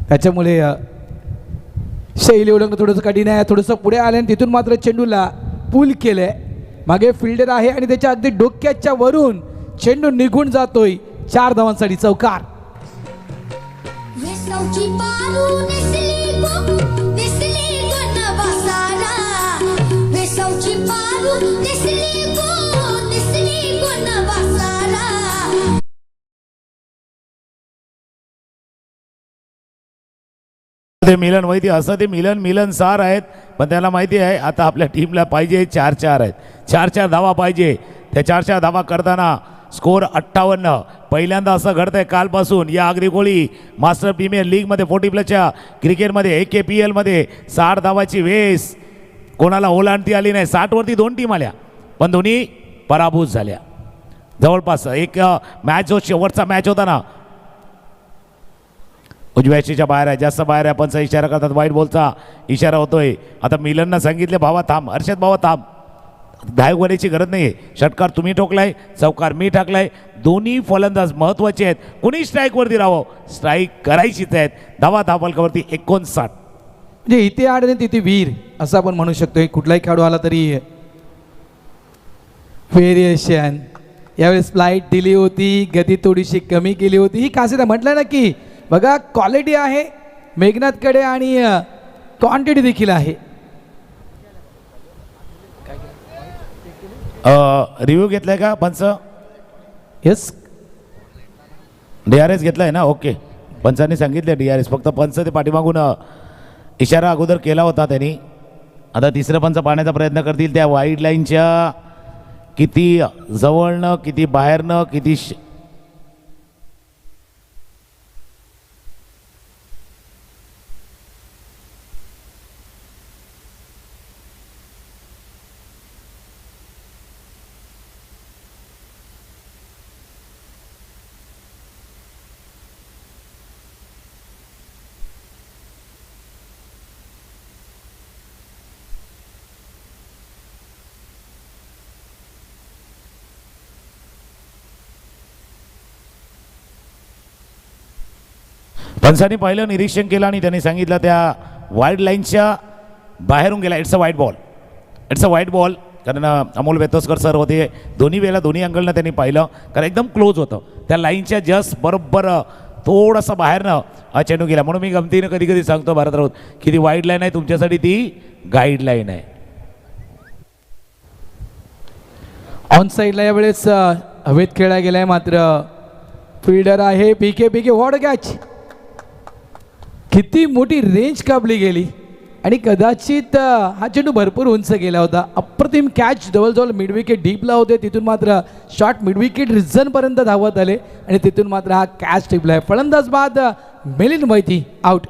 [SPEAKER 6] त्याच्यामुळे शैली उल्लंघन थोडंसं कठीण आहे. थोडंसं पुढे आलं आणि तिथून मात्र चेंडूला पूल केलं आहे. मागे फिल्डर आहे आणि त्याच्या अगदी डोक्याच्या वरून चेंडू निघून जातोय. 4 धावांसाठी चौकार.
[SPEAKER 7] ते मिलन वैती असं ते मिलन सार आहेत, पण त्याला माहिती आहे आता आपल्या टीमला पाहिजे 4-4 आहेत. 4-4 धावा पाहिजे. त्या 4-4 धावा करताना स्कोर 58. पहिल्यांदा असं घडतंय कालपासून या आगरी कोळी मास्टर प्रीमियर लीगमध्ये 40+ क्रिकेटमध्ये AKPL मध्ये 60 धावाची वेस कोणाला ओलांडती आली नाही. 60 वरती 2 टीम आल्या पण दोन्ही पराभूत झाल्या. जवळपास एक मॅच जो शेवटचा मॅच होता ना, उजव्याशीच्या बाहेर आहे, जास्त बाहेर आहे. पण इशारा करतात, वाईट बॉलचा इशारा होतोय. आता मिलननं सांगितले भावा थांब, हर्षद भावा थांब, धाव होण्याची गरज नाही आहे. षटकार तुम्ही ठोकलाय, चौकार मी टाकलाय. दोन्ही फलंदाज महत्त्वाचे आहेत. कुणी स्ट्राईकवरती राहावं, स्ट्राईक करायचीच आहेत. धावा धावफलकावरती 59.
[SPEAKER 6] म्हणजे इथे आड आणि तिथे वीर असं आपण म्हणू शकतो. कुठलाही खेळाडू आला तरी व्हेरिएशन. यावेळेस फ्लाईट दिली होती, गती थोडीशी कमी केली होती. ही खासियत म्हटलं ना की बघा क्वालिटी आहे मेघनाथकडे आणि क्वांटिटी देखील आहे.
[SPEAKER 7] रिव्ह्यू घेतलाय का पंच?
[SPEAKER 6] येस,
[SPEAKER 7] DRS घेतलाय ना? ओके, पंचांनी सांगितलं DRS. फक्त पंच ते पाठीमागून इशारा अगोदर केला होता त्यांनी. आता तिसरं पंच पाहण्याचा प्रयत्न करतील. त्या वाईड लाईनच्या किती जवळनं, किती बाहेरनं, किती पंचांनी पाहिलं, निरीक्षण केलं आणि त्यांनी सांगितलं त्या वाईड लाईनच्या बाहेरून गेला. इट्स अ वाईट बॉल, इट्स अ वाईट बॉल. कारण अमोल वेतोसकर सर होते. दोन्ही वेळेला दोन्ही अँगलनं त्यांनी पाहिलं, कारण एकदम क्लोज होतं. त्या लाईनच्या जस्ट बरोबर थोडासा बाहेरनं हा चेंडू गेला. म्हणून मी गमतीनं कधी कधी सांगतो भारत राऊत की ती वाईड लाईन आहे तुमच्यासाठी, ती गाईडलाईन आहे.
[SPEAKER 6] ऑन साईडला यावेळेस हवेत खेळला गेलाय, मात्र फिल्डर आहे पीके वॉड कॅच. किती मोठी रेंज कापली गेली आणि कदाचित हा चेंडू भरपूर उंच गेला होता. अप्रतिम कॅच, जवळजवळ मिड विकेट डीपला होते, तिथून मात्र शॉर्ट मिड विकेट रिझनपर्यंत धावत आले आणि तिथून मात्र हा कॅच टिपला आहे. फलंदाज बाद मिलिंद मैती आउट.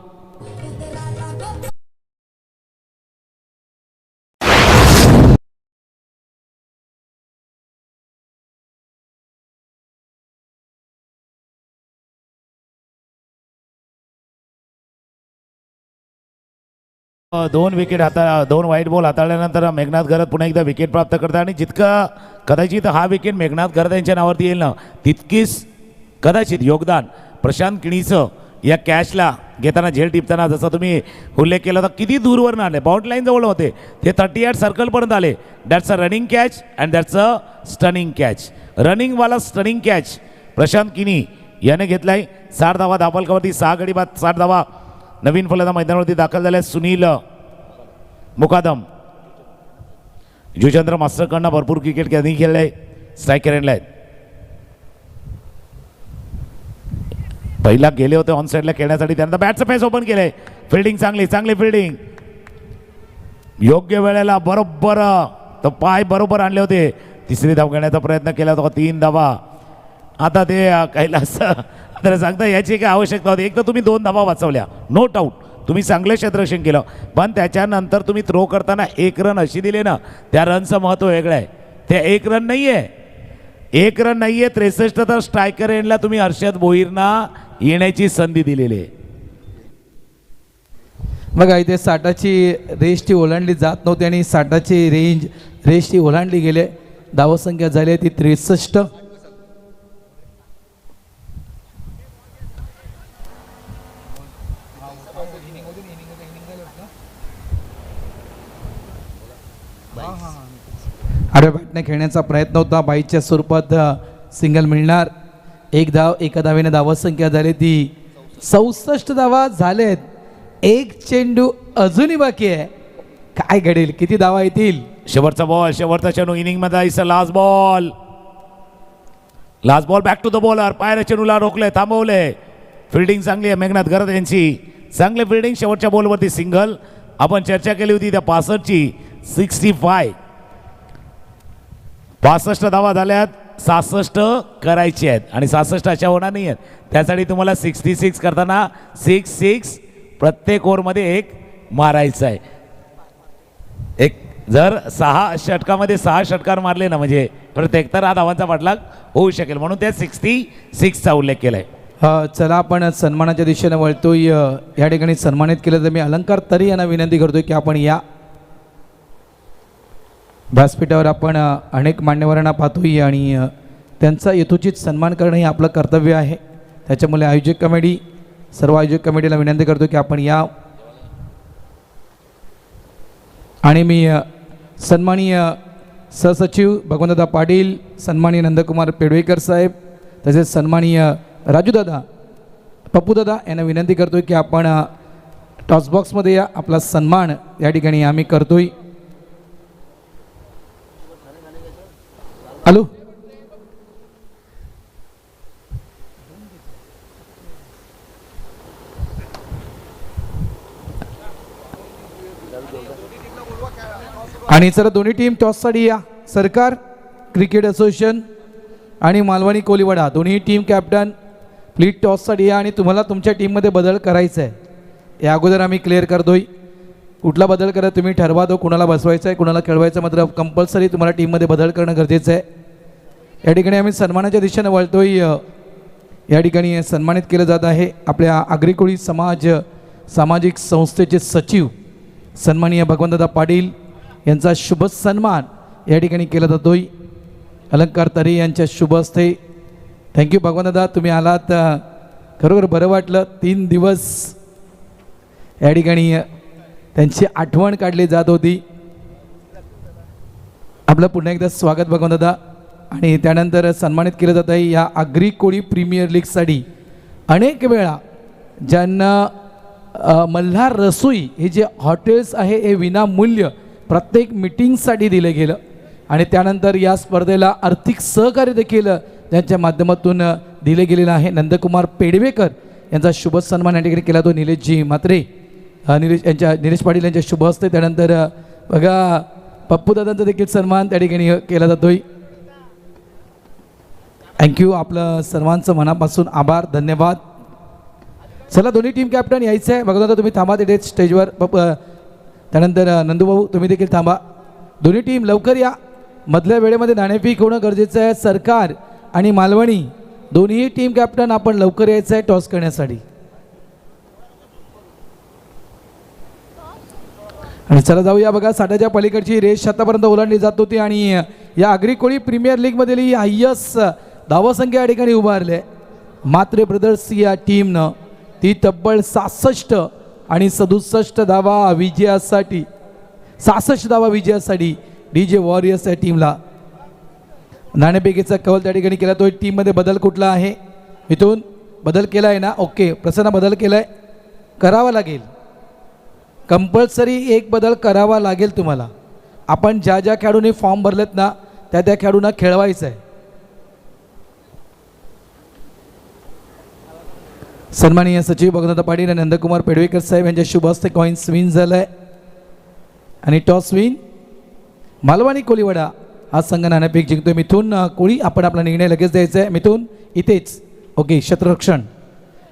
[SPEAKER 7] दोन विकेट दोन वाईट बॉल हाताळल्यानंतर मेघनाथ घरत पुन्हा एकदा विकेट प्राप्त करतात आणि जितका कदाचित हा विकेट मेघनाथ घरत यांच्या नावावरती येईल ना, तितकीच कदाचित योगदान प्रशांत किणीचं या कॅचला घेताना झेल टिपताना जसा तुम्ही उल्लेख केला होता, किती दूरवरून आले, बाउंड लाईन जवळ होते, ते 38 सर्कलपर्यंत आले. That's a running catch and that's a stunning catch. रनिंगवाला स्टनिंग कॅच प्रशांत किणी याने घेतलाय. 60 धावा धापलकावरती 6 गडी बाद 60 धावा. नवीन फलंदाज मैदानावरती दाखल झाले सुनील मुकादम. जुचंद्र मास्टरकडनं भरपूर क्रिकेट त्यांनी खेळलंय, स्ट्रायकर एंडला आहेत. पहिला गेले होते ऑन साईडला खेळण्यासाठी, त्यानंतर बॅटचं फेस ओपन केलंय. फिल्डिंग चांगली फिल्डिंग, योग्य वेळेला बरोबर तर पाय बरोबर आणले होते. तिसरी धाव घेण्याचा प्रयत्न केला होता, 3 धावा. आता ते कैलास तर सांगता याची काय आवश्यकता होती. एक तर तुम्ही 2 धावा वाचवल्या, नो डाऊट तुम्ही चांगलं क्षेत्ररक्षण केलं, पण त्याच्यानंतर तुम्ही थ्रो करताना 1 रन अशी दिले ना, त्या रनचं महत्त्व वेगळं आहे. ते 1 रन नाही आहे, 1 रन नाही आहे, 63 तर स्ट्रायकर एंडला तुम्ही हर्षद भोईरना येण्याची संधी दिलेली आहे.
[SPEAKER 6] बघा इथे 60ची रेस ती ओलांडली जात नव्हती आणि 60ची रेस ती ओलांडली गेले. धावसंख्या झाली ती 63. आडव्या बॅटने खेळण्याचा प्रयत्न होता, बाईच्या स्वरूपात सिंगल मिळणार. 1 धाव, एका धावेने धावसंख्या झाली ती 64 धावा झालेत. 1 चेंडू अजूनही बाकी आहे. काय घडेल, किती धावा येतील?
[SPEAKER 7] शेवटचा बॉल, शेवटचा चेंडू इनिंगमध्ये is last ball back to the bowler. पायऱ्या चेंडूला रोखले, थांबवले. फिल्डिंग चांगली आहे मेघनाथ घरत यांची, चांगली फिल्डिंग. शेवटच्या बॉलवरती सिंगल. आपण चर्चा केली होती त्या 65ची, 65 धावा झाल्यात, 66 करायची आहेत आणि 66 अशा होणार नाही आहेत. त्यासाठी तुम्हाला 66 करताना 6 प्रत्येक ओव्हरमध्ये 1 मारायचं आहे. एक जर 6 षटकामध्ये 6 षटकार मारले ना, म्हणजे प्रत्येक तर हा धावांचा पाठलाग होऊ शकेल, म्हणून त्या 66चा उल्लेख केलाय.
[SPEAKER 6] चला आपण सन्मानाच्या दिशेने वळतोय. या ठिकाणी सन्मानित केलं तर मी अलंकार तरी यांना विनंती करतोय की आपण या व्यासपीठावर. आपण अनेक मान्यवरांना पाहतोय आणि त्यांचा यथोचित सन्मान करणं हे आपलं कर्तव्य आहे. त्याच्यामुळे आयोजक कमिटी, सर्व आयोजक कमिटीला विनंती करतो की आपण या. आणि मी सन्माननीय सहसचिव भगवंतदादा पाटील, सन्माननीय नंदकुमार पेडवेकर साहेब, तसेच सन्माननीय राजूदादा, पप्पूदादा यांना विनंती करतोय की आपण टॉसबॉक्समध्ये या. आपला सन्मान या ठिकाणी आम्ही करतोय. हॅलो, आणि सर दोन्ही टीम टॉससाठी या. सरकार क्रिकेट असोसिएशन आणि मालवणी कोलीवाडा दोन्ही टीम कॅप्टन प्लीज टॉससाठी या. आणि तुम्हाला तुमच्या टीममध्ये बदल करायचा आहे, या अगोदर आम्ही क्लिअर करतोय. कुठला बदल करा तुम्ही ठरवा, तो कुणाला बसवायचा आहे कुणाला खेळवायचं, मात्र कंपल्सरी तुम्हाला टीममध्ये बदल करणं गरजेचं आहे. या ठिकाणी आम्ही सन्मानाच्या दिशेने वळतोय. या ठिकाणी सन्मानित केलं जात आहे आपल्या आगरी कोळी सामाजिक संस्थेचे सचिव सन्माननीय भगवंतदादा पाटील यांचा शुभ सन्मान या ठिकाणी केला जातोय. अलंकार तरी यांच्या शुभ हस्ते. थँक्यू भगवंतदादा, तुम्ही आलात, खरोखर बरं वाटलं. 3 दिवस या ठिकाणी त्यांची आठवण काढली जात होती. आपलं पुन्हा एकदा स्वागत भगवंतदादा. आणि त्यानंतर सन्मानित केलं जात आहे या आगरी कोळी प्रीमियर लीगसाठी अनेक वेळा ज्यांना मल्हार रसोई हे जे हॉटेल्स आहे हे विनामूल्य प्रत्येक मीटिंगसाठी दिलं गेलं आणि त्यानंतर या स्पर्धेला आर्थिक सहकार्य देखील त्यांच्या माध्यमातून दिले गेलेलं आहे. नंदकुमार पेडवेकर यांचा शुभ सन्मान या ठिकाणी केला तो निलेशजी म्हात्रे निलेश पाटील यांच्या शुभ हस्ते. त्यानंतर बघा पप्पू दादांचा देखील सन्मान त्या ठिकाणी केला जातोय. थँक्यू. आपलं सर्वांचं मनापासून आभार, धन्यवाद. चला दोन्ही टीम कॅप्टन यायचं आहे. बघा तुम्ही थांबा तिथे स्टेजवर. त्यानंतर नंदूभाऊ तुम्ही देखील थांबा. दोन्ही टीम लवकर या. मधल्या वेळेमध्ये नाणेफेक होणं गरजेचं आहे. सरकार आणि मालवणी दोन्ही टीम कॅप्टन आपण लवकर यायचं आहे टॉस करण्यासाठी. आणि चला जाऊया. बघा 60च्या पलीकडची रेस आतापर्यंत ओलांडली जात होती आणि या आगरी प्रीमियर लीगमधील ही हायस्ट धावसंख्या या ठिकाणी उभारली आहे. मात्रे ब्रदर्स या टीमनं ती तब्बल 66 आणि 67 धावा विजयासाठी 66 धावा विजयासाठी DJ वॉरियर्स या टीमला नाणेफेकीचा कौल त्या ठिकाणी केला. तो टीममध्ये बदल कुठला आहे? इथून बदल केला आहे ना? ओके, प्रसन्न बदल केला आहे. करावा लागेल, कंपल्सरी एक बदल करावा लागेल तुम्हाला. आपण ज्या ज्या खेळाडूंनी फॉर्म भरलेत ना त्या त्या खेळाडूंना खेळवायचं आहे. सन्माननीय सचिव भगवंत पाटील आणि नंदकुमार पेडवेकर साहेब यांच्या शुभ हस्ते कॉईन्स विन झालं आहे आणि टॉस विन मालवणी कोळीवाडा हा संघ नाणेफेक जिंकतोय. मिथून कोळी आपण आपला निर्णय लगेच द्यायचा आहे. मिथून इथेच. ओके, क्षेत्ररक्षण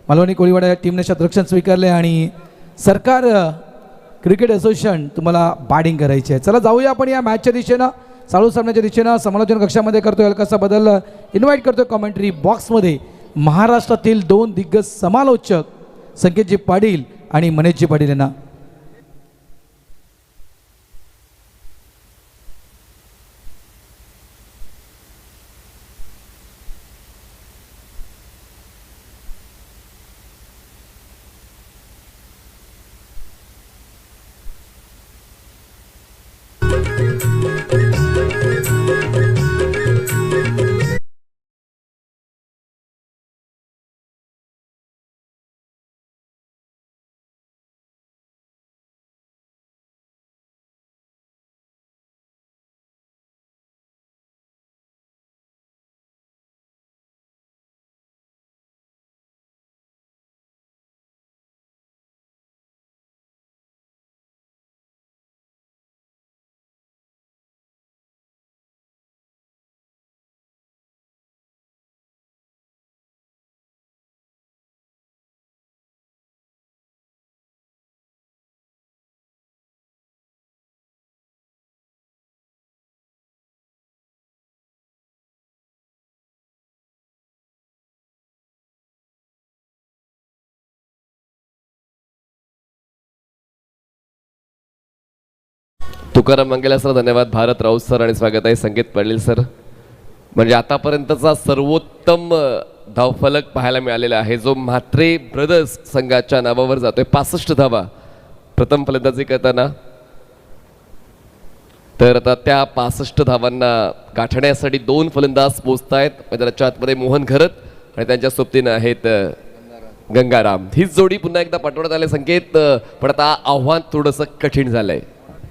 [SPEAKER 6] मालवणी कोळीवाडा या टीमने क्षेत्ररक्षण स्वीकारले आणि सरकार क्रिकेट असोसिएशन तुम्हाला बॅटिंग करायची आहे. चला जाऊया आपण या मॅचच्या दिशेनं, चालू सामन्याच्या दिशेनं. समालोचन कक्षामध्ये करतोय हलकासा बदल इन्व्हाइट करतोय कॉमेंट्री बॉक्समध्ये महाराष्ट्रातील 2 दिग्गज समालोचक संकेतजी पाटील आणि मनेशजी पाटील यांना.
[SPEAKER 1] तुकाराम मंगेला सर धन्यवाद. भारत राऊत सर आणि स्वागत आहे संकेत पाटील सर. म्हणजे आतापर्यंतचा सर्वोत्तम धावफलक पाहायला मिळालेला आहे जो म्हात्रे ब्रदर्स संघाच्या नावावर जातोय. 65 धावा प्रथम फलंदाजी करताना. तर आता त्या 65 धावांना गाठण्यासाठी 2 फलंदाज पोचतायत. मैदानाच्या आतमध्ये मोहन घरत आणि त्यांच्या सोबतीनं आहेत गंगाराम. हीच जोडी पुन्हा एकदा पाठवण्यात आले संकेत, पण आता आव्हान थोडंसं कठीण झालंय.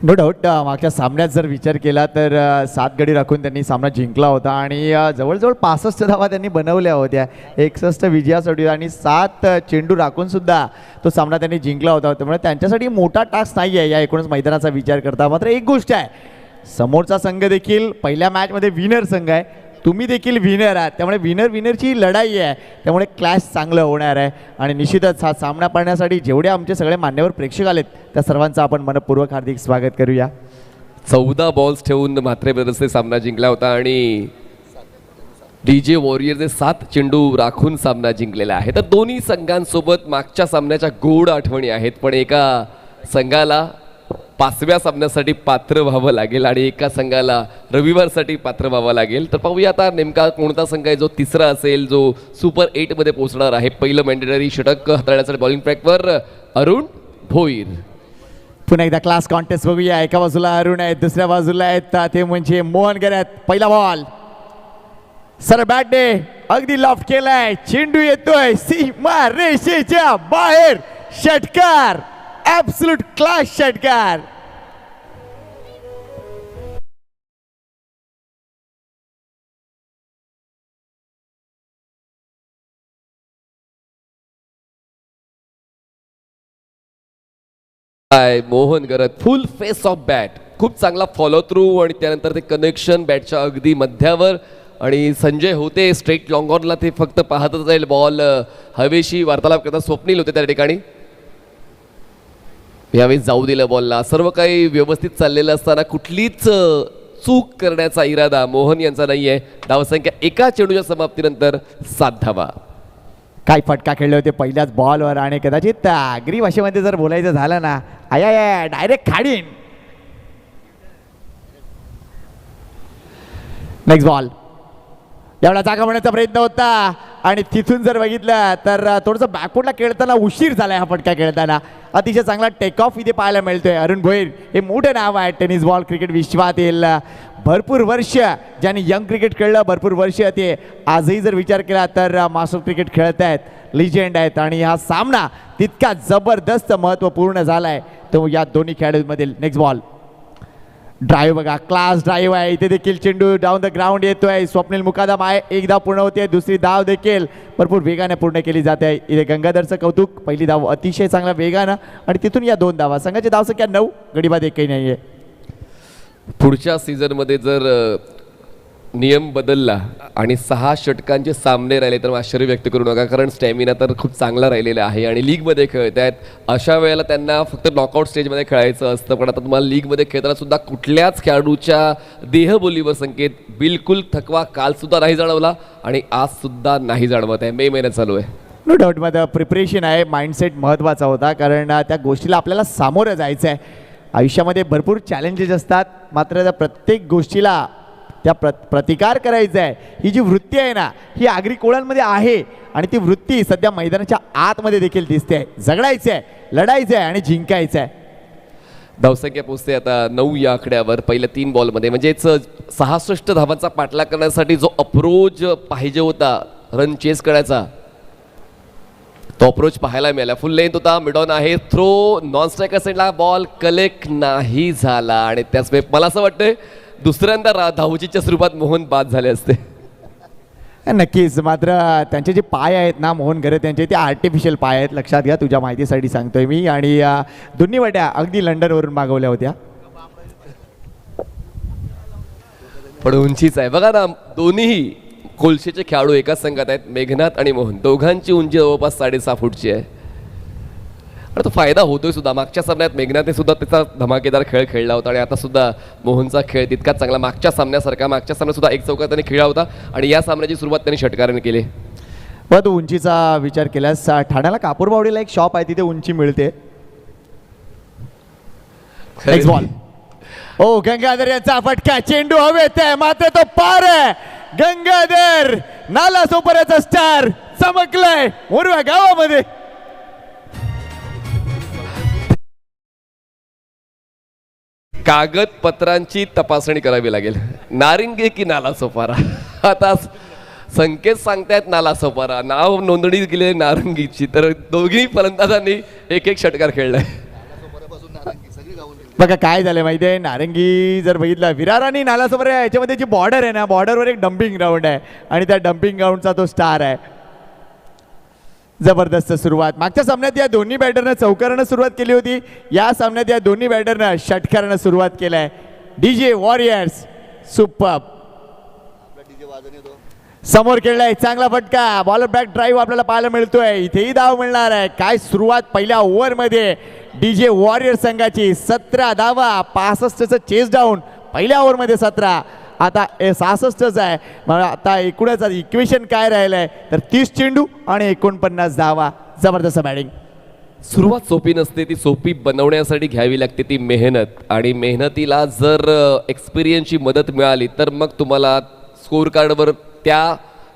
[SPEAKER 2] No doubt. मागच्या सामन्यात जर विचार केला तर 7 गडी राखून त्यांनी सामना जिंकला होता आणि जवळजवळ 65 धावा त्यांनी बनवल्या होत्या. 61 विजयासाठी आणि 7 चेंडू राखून सुद्धा तो सामना त्यांनी जिंकला होता. त्यामुळे त्यांच्यासाठी मोठा टास्क नाही आहे या एकूणच मैदानाचा विचार करता. मात्र एक गोष्ट आहे, समोरचा संघ देखील पहिल्या मॅचमध्ये विनर संघ आहे, तुम्ही देखील विनर आहात. त्यामुळे विनरची लढाई आहे. त्यामुळे क्लॅश चांगलं होणार आहे आणि निश्चितच हा सामना पाहण्यासाठी जेवढे आमचे सगळे मान्यवर प्रेक्षक आलेत त्या सर्वांचं आपण मनपूर्वक हार्दिक स्वागत करूया.
[SPEAKER 1] 14 बॉल्स ठेवून म्हात्रे ब्रदर्सने सामना जिंकला होता आणि DJ वॉरियर्सने 7 चेंडू राखून सामना जिंकलेला आहे. तर दोन्ही संघांसोबत मागच्या सामन्याच्या गोड आठवणी आहेत, पण एका संघाला 5व्या सामन्यासाठी पात्र व्हावं लागेल आणि एका संघाला रविवारसाठी पात्र व्हावं लागेल. तर पाहूया आता नेमका कोणता संघ आहे जो तिसरा असेल, जो सुपर 8मध्ये पोहोचणार आहे. पहिलं मॅन्डेटरी षटक हाताळण्यासाठी बॉलिंग ट्रॅकवर अरुण भोईर.
[SPEAKER 2] पुन्हा एकदा क्लास कॉन्टेस्ट बघूया. एका बाजूला अरुण आहेत, दुसऱ्या बाजूला आहेत ते म्हणजे मोहन घरत. पहिला बॉल सर बॅट डे अगदी लॉफ्ट केलाय, चेंडू येतोय सीमा रेषेच्या बाहेर, षटकार, ॲब्सोल्यूट क्लास षटकार.
[SPEAKER 1] Mohan Garat full face of bat, खूप चांगला फॉलो थ्रू आणि त्यानंतर ते कनेक्शन बॅटच्या अगदी मध्यावर. आणि संजय होते स्ट्रेट लॉंग ऑनला, ते फक्त पाहतच जाईल. बॉल हवेशी वार्तालाप करता स्वप्नील होते त्या ठिकाणी. यावेळी जाऊ दिलं बॉलला. सर्व काही व्यवस्थित चाललेलं असताना कुठलीच चूक करण्याचा इरादा मोहन यांचा नाहीये. धावसंख्या एका चेंडूच्या समाप्तीनंतर 7 धावा.
[SPEAKER 2] काय फटका खेळले होते पहिल्याच बॉलवर, आणि कदाचित आगरी भाषेमध्ये जर बोलायचं झालं ना, आया डायरेक्ट खाडीन. Next ball. एवढा जागा होण्याचा प्रयत्न होता, आणि तिथून जर बघितलं तर थोडंसं बॅकफुटला खेळताना उशीर झालाय. हा फटका खेळताना अतिशय चांगला टेक ऑफ इथे पाहायला मिळतोय. अरुण भोईर हे मोठं नाव आहे टेनिस बॉल क्रिकेट विश्वातील. भरपूर वर्ष ज्यांनी यंग क्रिकेट खेळलं, भरपूर वर्ष ते आजही जर विचार केला तर मास्टर क्रिकेट खेळत आहेत, लिजेंड आहेत. आणि हा सामना तितका जबरदस्त महत्त्वपूर्ण झाला आहे तो या दोन्ही खेळाडूंमधील. Next ball. ड्राईव्ह बघा, क्लास ड्राईव्ह आहे. इथे देखील चेंडू डाऊन द ग्राउंड येतोय. स्वप्नील मुकादम आहे, एक धाव पूर्ण होते, दुसरी धाव देखील भरपूर वेगाने पूर्ण केली जाते. इथे गंगाधरचं कौतुक. पहिली धाव अतिशय चांगल्या वेगानं, आणि तिथून या 2 धावा. संघाची धावसंख्या 9, गडीबाद एकही नाही आहे.
[SPEAKER 1] पुढच्या सीझनमध्ये जर नियम बदलला आणि 6 षटकांचे सामने राहिले तर आश्चर्य व्यक्त करू नका, कारण स्टॅमिना तर खूप चांगला राहिलेला आहे आणि लीगमध्ये खेळत आहेत. अशा वेळेला त्यांना फक्त नॉकआउट स्टेजमध्ये खेळायचं असतं, पण आता तुम्हाला लीगमध्ये खेळताना सुद्धा कुठल्याच खेळाडूच्या देहबोलीवर संकेत बिलकुल थकवा कालसुद्धा नाही जाणवला आणि आजसुद्धा नाही जाणवत आहे. मे महिन्यात चालू आहे.
[SPEAKER 2] नो डाऊट मध्ये प्रिपरेशन आहे, माइंडसेट महत्त्वाचा होता, कारण त्या गोष्टीला आपल्याला सामोरं जायचं आहे. आयुष्यामध्ये भरपूर चॅलेंजेस असतात, मात्र त्या प्रत्येक गोष्टीला त्या प्रतिकार करायचा आहे. ही जी वृत्ती आहे ना, ही आगरी कोळांमध्ये आहे, आणि ती वृत्ती सध्या मैदानाच्या आतमध्ये देखील दिसते. झगडायचं आहे, लढायचं आहे आणि जिंकायचं आहे.
[SPEAKER 1] धावसंख्या पोहोचते आता 9 या आकड्यावर पहिल्या 3 बॉलमध्ये. म्हणजेच 66 धावांचा पाठलाग करण्यासाठी जो अप्रोच पाहिजे होता रन चेस करायचा, तो अप्रोच पाहायला मिळाला. फुल लेंथ होता, मिड ऑन आहे, थ्रो नॉन स्ट्रायकर साईडला बॉल कलेक्ट नाही झाला. आणि त्याच वेळी मला असं वाटतंय दुसऱ्यांदा धावचीच्या स्वरूपात मोहन बाद झाले असते.
[SPEAKER 2] नक्कीच, मात्र त्यांचे जे पाय आहेत ना मोहन गरे त्यांचे, ते आर्टिफिशियल पाय आहेत. लक्षात घ्या, तुझ्या माहितीसाठी सांगतोय मी. आणि दोन्ही वाट्या अगदी लंडनवरून मागवल्या होत्या.
[SPEAKER 1] पण उंचीच आहे बघा ना, दोन्ही कोलशेचे खेळाडू एकाच संघात आहेत. मेघनाथ आणि मोहन दोघांची उंची जवळपास 6.5 फूटची आहे. आणि तो फायदा होतोय सुद्धा. मागच्या सामन्यात मेघनाथने सुद्धा त्याचा धमाकेदार खेळ खेळला होता, आणि आता सुद्धा मोहनचा खेळ तितकाच चांगला मागच्या सामन्यासारखा. मागच्या सामन्यात सुद्धा 1 चौकार त्यांनी खेळला होता, आणि या सामन्याची सुरुवात त्यांनी षटकाराने केली.
[SPEAKER 2] बघ, तू उंचीचा विचार केल्यास ठाण्याला कापूरबावडीला एक शॉप आहे, तिथे उंची मिळते. Next ball. ओ गंगाधर यांचा फटका, चेंडू हवेत आहे, मात्र तो पार आहे. गंगाधर नाला सोपाऱ्याचा स्टार चमकलाय मोरवा गावामध्ये.
[SPEAKER 1] कागदपत्रांची तपासणी करावी लागेल. नारिंगे की नाला सोपारा. आता संकेत सांगतायत नाला सोपारा, नाव नोंदणी केली नारंगीची. तर दोघी फलंदाजांनी 1-1 षटकार खेळलाय.
[SPEAKER 2] बघा काय झालं माहिती आहे, नारंगी जर बघितलं, विरार आणि नालासोपारा याच्यामध्ये जी बॉर्डर आहे ना, बॉर्डरवर एक डम्पिंग ग्राउंड आहे, आणि त्या डम्पिंग ग्राउंडचा तो स्टार आहे. जबरदस्त सुरुवात. मागच्या सामन्यात या दोन्ही बॅटरनं चौकारानं सुरुवात केली होती, या सामन्यात या दोन्ही बॅटरनं षटकारानं सुरुवात केलाय. DJ warriors super. समोर खेळलाय, चांगला फटका, बॉलर बॅक ड्राईव्ह आपल्याला पाहायला मिळतोय. इथेही धाव मिळणार आहे. काय सुरुवात पहिल्या ओव्हरमध्ये DJ वॉरियर संघाची. 17 धावा, 65चं चेस डाऊन पहिल्या ओव्हरमध्ये. 17, आता 66च आहे. मग आता एकूणच इक्वेशन काय राहिलंय तर 30 चेंडू आणि 49 धावा. जबरदस्त बॅटिंग.
[SPEAKER 1] सुरुवात सोपी नसते, ती सोपी बनवण्यासाठी घ्यावी लागते ती मेहनत, आणि मेहनतीला जर एक्सपिरियन्सची मदत मिळाली तर मग तुम्हाला स्कोर कार्डवर त्या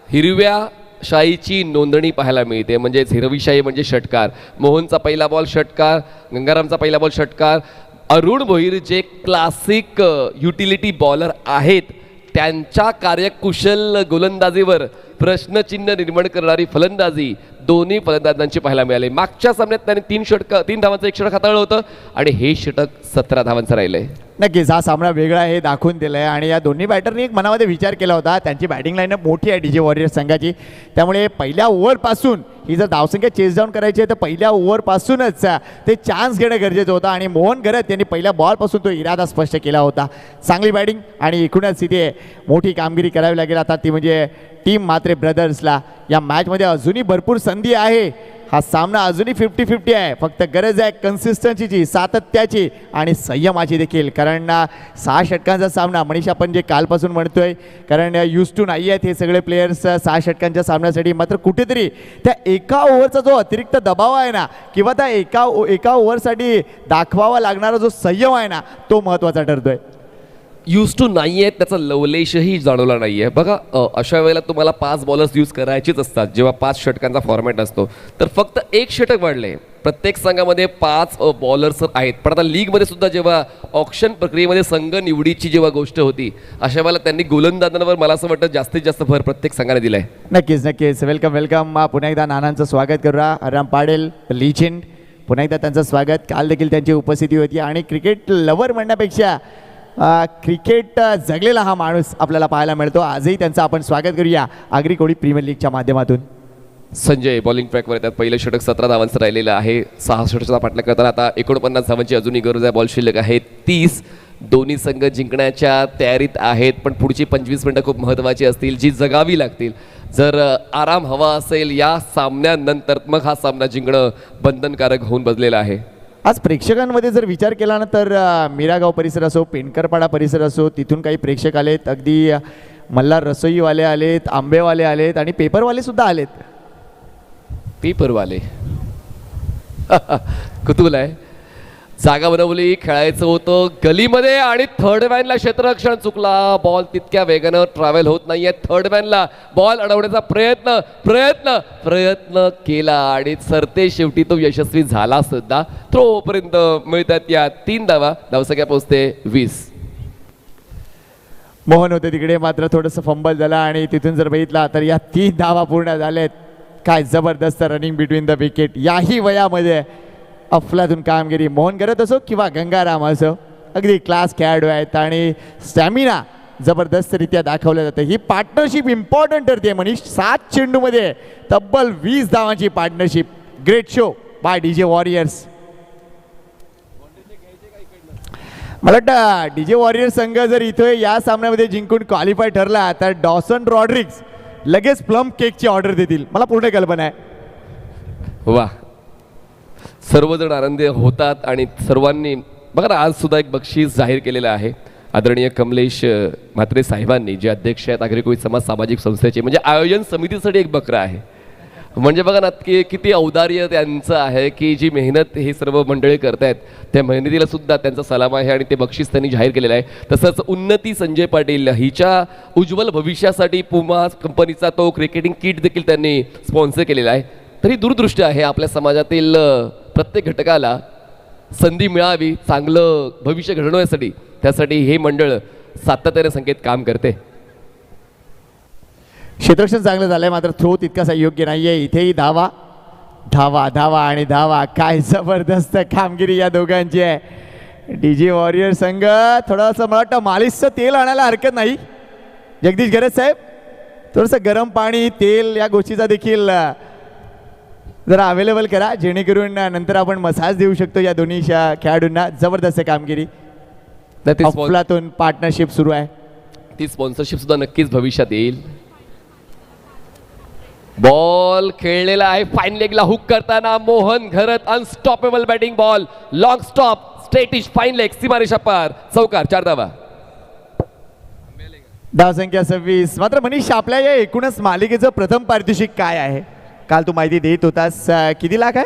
[SPEAKER 1] हिरव्या शाहीची नोंदणी पाहायला मिळते. म्हणजेच हिरवी शाही म्हणजे षटकार. मोहनचा पहिला बॉल षटकार, गंगारामचा पहिला बॉल षटकार. अरुण भोईर जे क्लासिक युटिलिटी बॉलर आहेत, त्यांच्या कार्यकुशल गोलंदाजीवर प्रश्नचिन्ह निर्माण करणारी फलंदाजी दोन्ही फलंदाजांची पाहायला मिळाली. मागच्या सामन्यात त्यांनी 3 धावांचं एक षटक हाताळलं होतं आणि हे षटक 17 धावांचं राहिलंय.
[SPEAKER 2] नक्कीच हा सामना वेगळा आहे, दाखवून दिलं आहे. आणि या दोन्ही बॅटरनी एक मनामध्ये विचार केला होता, त्यांची बॅटिंग लाईनअप मोठी आहे डीजे वॉरियर्स संघाची, त्यामुळे पहिल्या ओव्हरपासून ही जर धावसंख्या चेस डाऊन करायची आहे तर पहिल्या ओव्हरपासूनच ते चान्स घेणं गरजेचं होतं. आणि मोहन घरत यांनी पहिल्या बॉलपासून तो इरादा स्पष्ट केला होता. चांगली बॅटिंग आणि एकूणच इथे मोठी कामगिरी करावी लागेल आता, ती म्हणजे टीम म्हात्रे ब्रदर्सला. या मॅचमध्ये अजूनही भरपूर संधी आहे, हा सामना अजूनही 50-50 आहे. फक्त गरज आहे कन्सिस्टन्सीची, सातत्याची आणि संयमाची देखील. कारण 6 षटकांचा सामना मनीष आपण जे कालपासून म्हणतोय, कारण यूज टू नाही आहेत हे सगळे प्लेयर्स 6 षटकांच्या सामन्यासाठी. मात्र कुठेतरी त्या एका ओव्हरचा जो अतिरिक्त दबाव आहे ना, किंवा त्या एका ओव्हरसाठी दाखवावा लागणारा जो संयम आहे ना, तो महत्त्वाचा ठरतोय.
[SPEAKER 1] यूज टू नाही आहेत त्याचा लवलेशही जाणवला नाही आहे. बघा अशा वेळेला तुम्हाला 5 बॉलर्स यूज करायचीच असतात जेव्हा 5 षटकांचा फॉर्मॅट असतो. तर फक्त 1 षटक वाढले. प्रत्येक संघामध्ये 5 बॉलर्स आहेत. पण आता लीगमध्ये सुद्धा जेव्हा ऑप्शन प्रक्रियेमध्ये संघ निवडीची जेव्हा गोष्ट होती, अशा वेळेला त्यांनी गोलंदाजांवर मला असं वाटतं जास्तीत जास्त भर प्रत्येक संघाने दिलाय.
[SPEAKER 2] नक्कीच नक्कीच. वेलकम. पुन्हा एकदा नानांचं स्वागत करूया. राम पाडेल लिजेंड, पुन्हा एकदा त्यांचं स्वागत. काल देखील त्यांची उपस्थिती होती. आणि क्रिकेट लवर म्हणण्यापेक्षा क्रिकेट जगलेला हा माणूस आपल्याला पाहायला मिळतो. आजही त्यांचं आपण स्वागत करूया आगरी कोळी प्रीमियर लीगच्या माध्यमातून.
[SPEAKER 1] संजय बॉलिंग ट्रॅकवर येतात. पहिलं षटक 17 धावांचं राहिलेलं आहे. 6 षटकाचा पाठलाग करताना आता 49 धावांची अजूनही गरज आहे. बॉल शिल्लक आहे 30. दोन्ही संघ जिंकण्याच्या तयारीत आहेत, पण पुढची 25 मिनिटं खूप महत्त्वाची असतील, जी जगावी लागतील. जर आराम हवा असेल या सामन्यानंतर मग हा सामना जिंकणं बंधनकारक होऊन बसलेलं आहे.
[SPEAKER 2] आज प्रेक्षकांमध्ये जर विचार केला ना, तर मीरागाव परिसर असो, पेंडकरपाडा परिसर असो, तिथून काही प्रेक्षक आलेत. अगदी मल्हार रसोईवाले आलेत, आंबेवाले आलेत आणि पेपरवाले सुद्धा आलेत.
[SPEAKER 1] पेपरवाले कुतूहल आहे. जागा बनवली, खेळायचं होतं गलीमध्ये आणि थर्ड मॅनला क्षेत्ररक्षण चुकला. बॉल तितक्या वेगानं ट्रॅव्हल होत नाहीये. थर्ड मॅनला बॉल अडवण्याचा प्रयत्न केला आणि सरते शेवटी तो यशस्वी झाला सुद्धा. थ्रोपर्यंत मिळतात या 3 धावा. धावसंख्या पोहोचते 20.
[SPEAKER 2] मोहन होते तिकडे, मात्र थोडंसं फंबल झाला आणि तिथून जर बघितला तर या 3 धावा पूर्ण झाल्यात. काय जबरदस्त रनिंग बिटवीन द विकेट. याही वयामध्ये अफलातून कामगिरी. मोहन करत असो किंवा गंगाराम असो, अगदी क्लास खेळाडू आहेत आणि स्टॅमिना जबरदस्तरित्या दाखवलं जातं. ही पार्टनरशिप इम्पॉर्टंट ठरते मनीष. 7 चेंडूमध्ये तब्बल 20 धावांची partnership. Great show by DJ warriors. मला वाटतं डीजे वॉरियर्स संघ जर इथं या सामन्यामध्ये जिंकून क्वालिफाय ठरला तर डॉसन रॉड्रिक्स लगेच प्लम केकची ऑर्डर देतील. मला पूर्ण कल्पना आहे.
[SPEAKER 1] वा, सर्वजण आनंदी होतात आणि सर्वांनी बघा ना, आज सुद्धा एक बक्षीस जाहीर केलेलं आहे आदरणीय कमलेश म्हात्रे साहेबांनी, जे अध्यक्ष आहेत आगरी कोळी समाज सामाजिक संस्थेचे. म्हणजे आयोजन समितीसाठी एक बकरा आहे. म्हणजे बघा ना की किती औदार्य त्यांचं आहे की जी मेहनत हे सर्व मंडळी करतायत त्या मेहनतीला सुद्धा त्यांचा सलाम आहे आणि ते बक्षीस त्यांनी जाहीर केलेलं आहे. तसंच उन्नती संजय पाटील हिच्या उज्ज्वल भविष्यासाठी पुमा कंपनीचा तो क्रिकेटिंग किट देखील त्यांनी स्पॉन्सर केलेला आहे. तरी दूरदृष्टी आहे आपल्या समाजातील प्रत्येक घटकाला संधी मिळावी चांगलं भविष्य घडवण्यासाठी. त्यासाठी हे मंडळ सातत्याने संकेत काम करते.
[SPEAKER 2] क्षेत्ररक्षण चांगलं झालंय, मात्र थ्रो तितकासा योग्य नाहीये. इथेही धावा धावा धावा आणि धावा. काय जबरदस्त कामगिरी या दोघांची आहे. डीजे वॉरियर संघ थोडंसं मला वाटतं मालिशचं तेल आणायला हरकत नाही. जगदीश गरज साहेब, थोडंसं गरम पाणी तेल या गोष्टीचा देखील जरा अवेलेबल करा, जेणेकरून नंतर आपण मसाज देऊ शकतो या दोन्ही खेळाडूंना. जबरदस्त कामगिरी. अफलातून पार्टनरशिप सुरू आहे.
[SPEAKER 1] ती स्पॉन्सरशिप सुद्धा नक्कीच भविष्यात येईल. बॉल खेळलेला आहे फाईन लेगला हुक करताना Mohan Gharat. Unstoppable batting. Ball long stop straightish fine leg सीमारेषा पार. चौकार. 4 धावा.
[SPEAKER 2] धावसंख्या 26. मात्र मनीष, आपल्या या एकूणच मालिकेचं प्रथम पारितोषिक काय आहे? काल तू माहिती देत होतास. किती लाख आहे?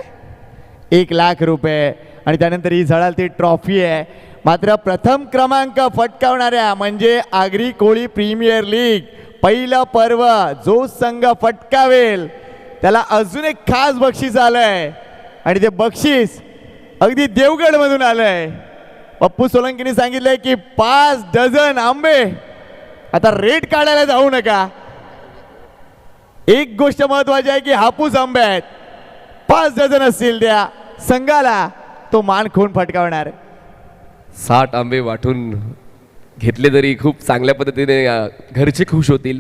[SPEAKER 2] 1 लाख रुपये. आणि त्यानंतर ही झळाल ती ट्रॉफी आहे. मात्र प्रथम क्रमांक फटकावणाऱ्या म्हणजे आगरी कोळी प्रीमियर लीग पहिलं पर्व जो संघ फटकावेल त्याला अजून एक खास बक्षीस आलंय. आणि ते बक्षीस अगदी देवगडमधून आलंय. पप्पू सोलंकीने सांगितलंय की 5 डझन आंबे. आता रेट काढायला जाऊ नका. एक गोष्ट महत्वाची आहे की हापूस आंबे आहेत, 5 डझन असतील त्या संघाला तो मान खून फटकावणार.
[SPEAKER 1] 60 आंबे वाटून घेतले तरी खूप चांगल्या पद्धतीने घरचे खुश होतील.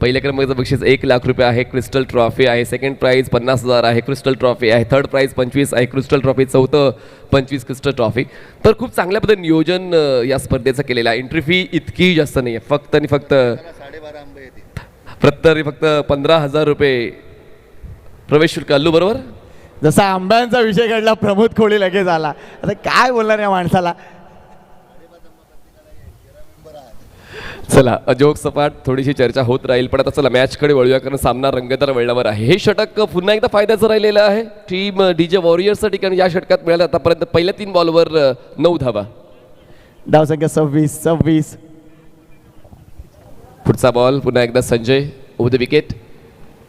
[SPEAKER 1] पहिल्या क्रमांकाचं बक्षीस 1 लाख रुपये आहे, क्रिस्टल ट्रॉफी आहे. सेकंड प्राईज 50,000 आहे, क्रिस्टल ट्रॉफी आहे. थर्ड प्राईज 25 आहे, क्रिस्टल ट्रॉफी. चौथं 25 क्रिस्टल ट्रॉफी. तर खूप चांगल्या पद्धतीने नियोजन या स्पर्धेचं केलेलं आहे. एंट्री फी इतकी जास्त नाही आहे, फक्त आणि फक्त प्रत्येक फक्त 15,000 रुपये प्रवेश शुल्क. अल्लू बरोबर.
[SPEAKER 2] जसा आंब्यांचा विषय घडला प्रमोद कोळी लगेच आला. आता काय बोलणार या माणसाला.
[SPEAKER 1] चला अजोग सपाट थोडीशी चर्चा होत राहील, पण आता चला मॅचकडे वळूया, कारण सामना रंगतदार वळणावर आहे. हे षटक पुन्हा एकदा फायद्याचं राहिलेलं आहे टीम डीजे वॉरियर्सच्या ठिकाणी. या षटकात मिळालं आतापर्यंत पहिल्या 3 बॉलवर 9 धावा.
[SPEAKER 2] धावसंख्या 26.
[SPEAKER 1] पुढचा बॉल पुन्हा एकदा संजय ओव्हर द विकेट.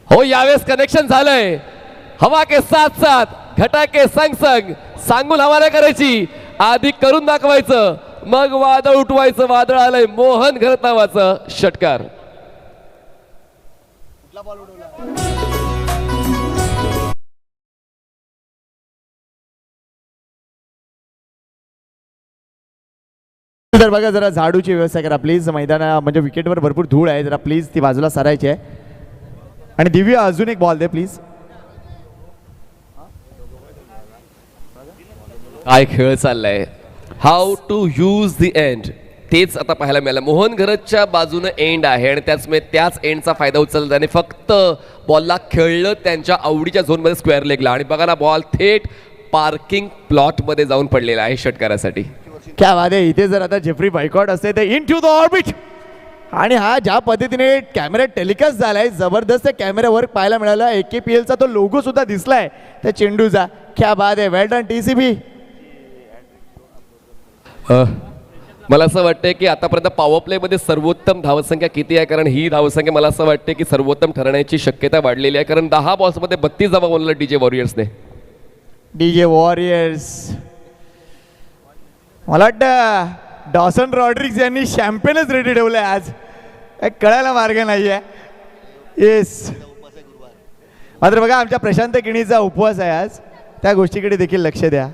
[SPEAKER 1] हो यावेळेस कनेक्शन झालंय. हवा के साथ साथ घटा के संग संग. सांगून हवा नाही करायची, आधी करून दाखवायचं, मग वादळ उठवायचं. वादळ आलंय. मोहन घरत नावाचं षटकार.
[SPEAKER 2] तर बघा जरा झाडूची व्यवस्था करा प्लीज. मैदाना म्हणजे विकेटवर भरपूर धूळ आहे, जरा प्लीज ती बाजूला सारायची आहे. आणि दिव्या अजून एक बॉल दे प्लीज.
[SPEAKER 1] काय खेळ चाललाय. How to use the end, तेच आता पाहायला मिळालं. मोहन घरतच्या बाजूनं एंड आहे आणि त्याच एंडचा फायदा उचलला त्याने. फक्त बॉलला खेळलं त्यांच्या आवडीच्या झोनमध्ये स्क्वेअर लेगला, आणि बघा ना बॉल थेट पार्किंग प्लॉटमध्ये जाऊन पडलेला आहे षटकारासाठी.
[SPEAKER 2] क्या बात आहे. इथे जर आता जेफ्री बायकॉट असते तर इन टू द ऑर्बिट. आणि हा ज्या पद्धतीने कॅमेऱ्यात टेलिकास्ट झालाय, जबरदस्त कॅमेरा वर्क पाहायला मिळाला. AKPLचा तो लोगो सुद्धा दिसलाय त्या चेंडूचा. क्या बात आहे. वेल डन TCB.
[SPEAKER 1] मला असं वाटतंय की आतापर्यंत पॉवर प्लेमध्ये सर्वोत्तम धावसंख्या किती आहे, कारण ही धावसंख्या मला असं वाटते की सर्वोत्तम ठरण्याची शक्यता वाढलेली आहे, कारण 10 बॉल्समध्ये 32 धावा बनवलं डीजे वॉरियर्सने.
[SPEAKER 2] DJ warriors. मला वाटतं डॉसन रॉड्रिक्स यांनी शॅम्पेनच रेडी ठेवलंय आज. काय कळायला मार्ग नाही आहे. येस. मात्र बघा आमच्या प्रशांत किणीचा उपवास आहे आज, त्या गोष्टीकडे देखील लक्ष द्या.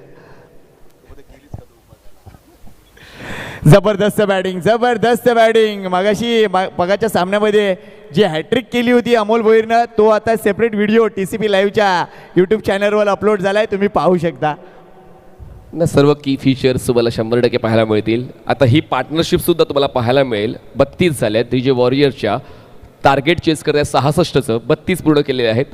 [SPEAKER 2] जबरदस्त बॅटिंग. मगाच्या सामन्यामध्ये जी हॅट्रिक केली होती अमोल भोईरनं, तो आता सेपरेट व्हिडिओ TCP लाईव्हच्या यूट्यूब चॅनलवर अपलोड झालाय, तुम्ही पाहू शकता.
[SPEAKER 1] ना सर्व की फीचर्स तुम्हाला 100% पाहायला मिळतील. आता ही पार्टनरशिप सुद्धा तुम्हाला पाहायला मिळेल. 32 झाल्यात डीजे वॉरियर्सच्या. टार्गेट चेस करत 66चं 32 पूर्ण केलेले आहेत.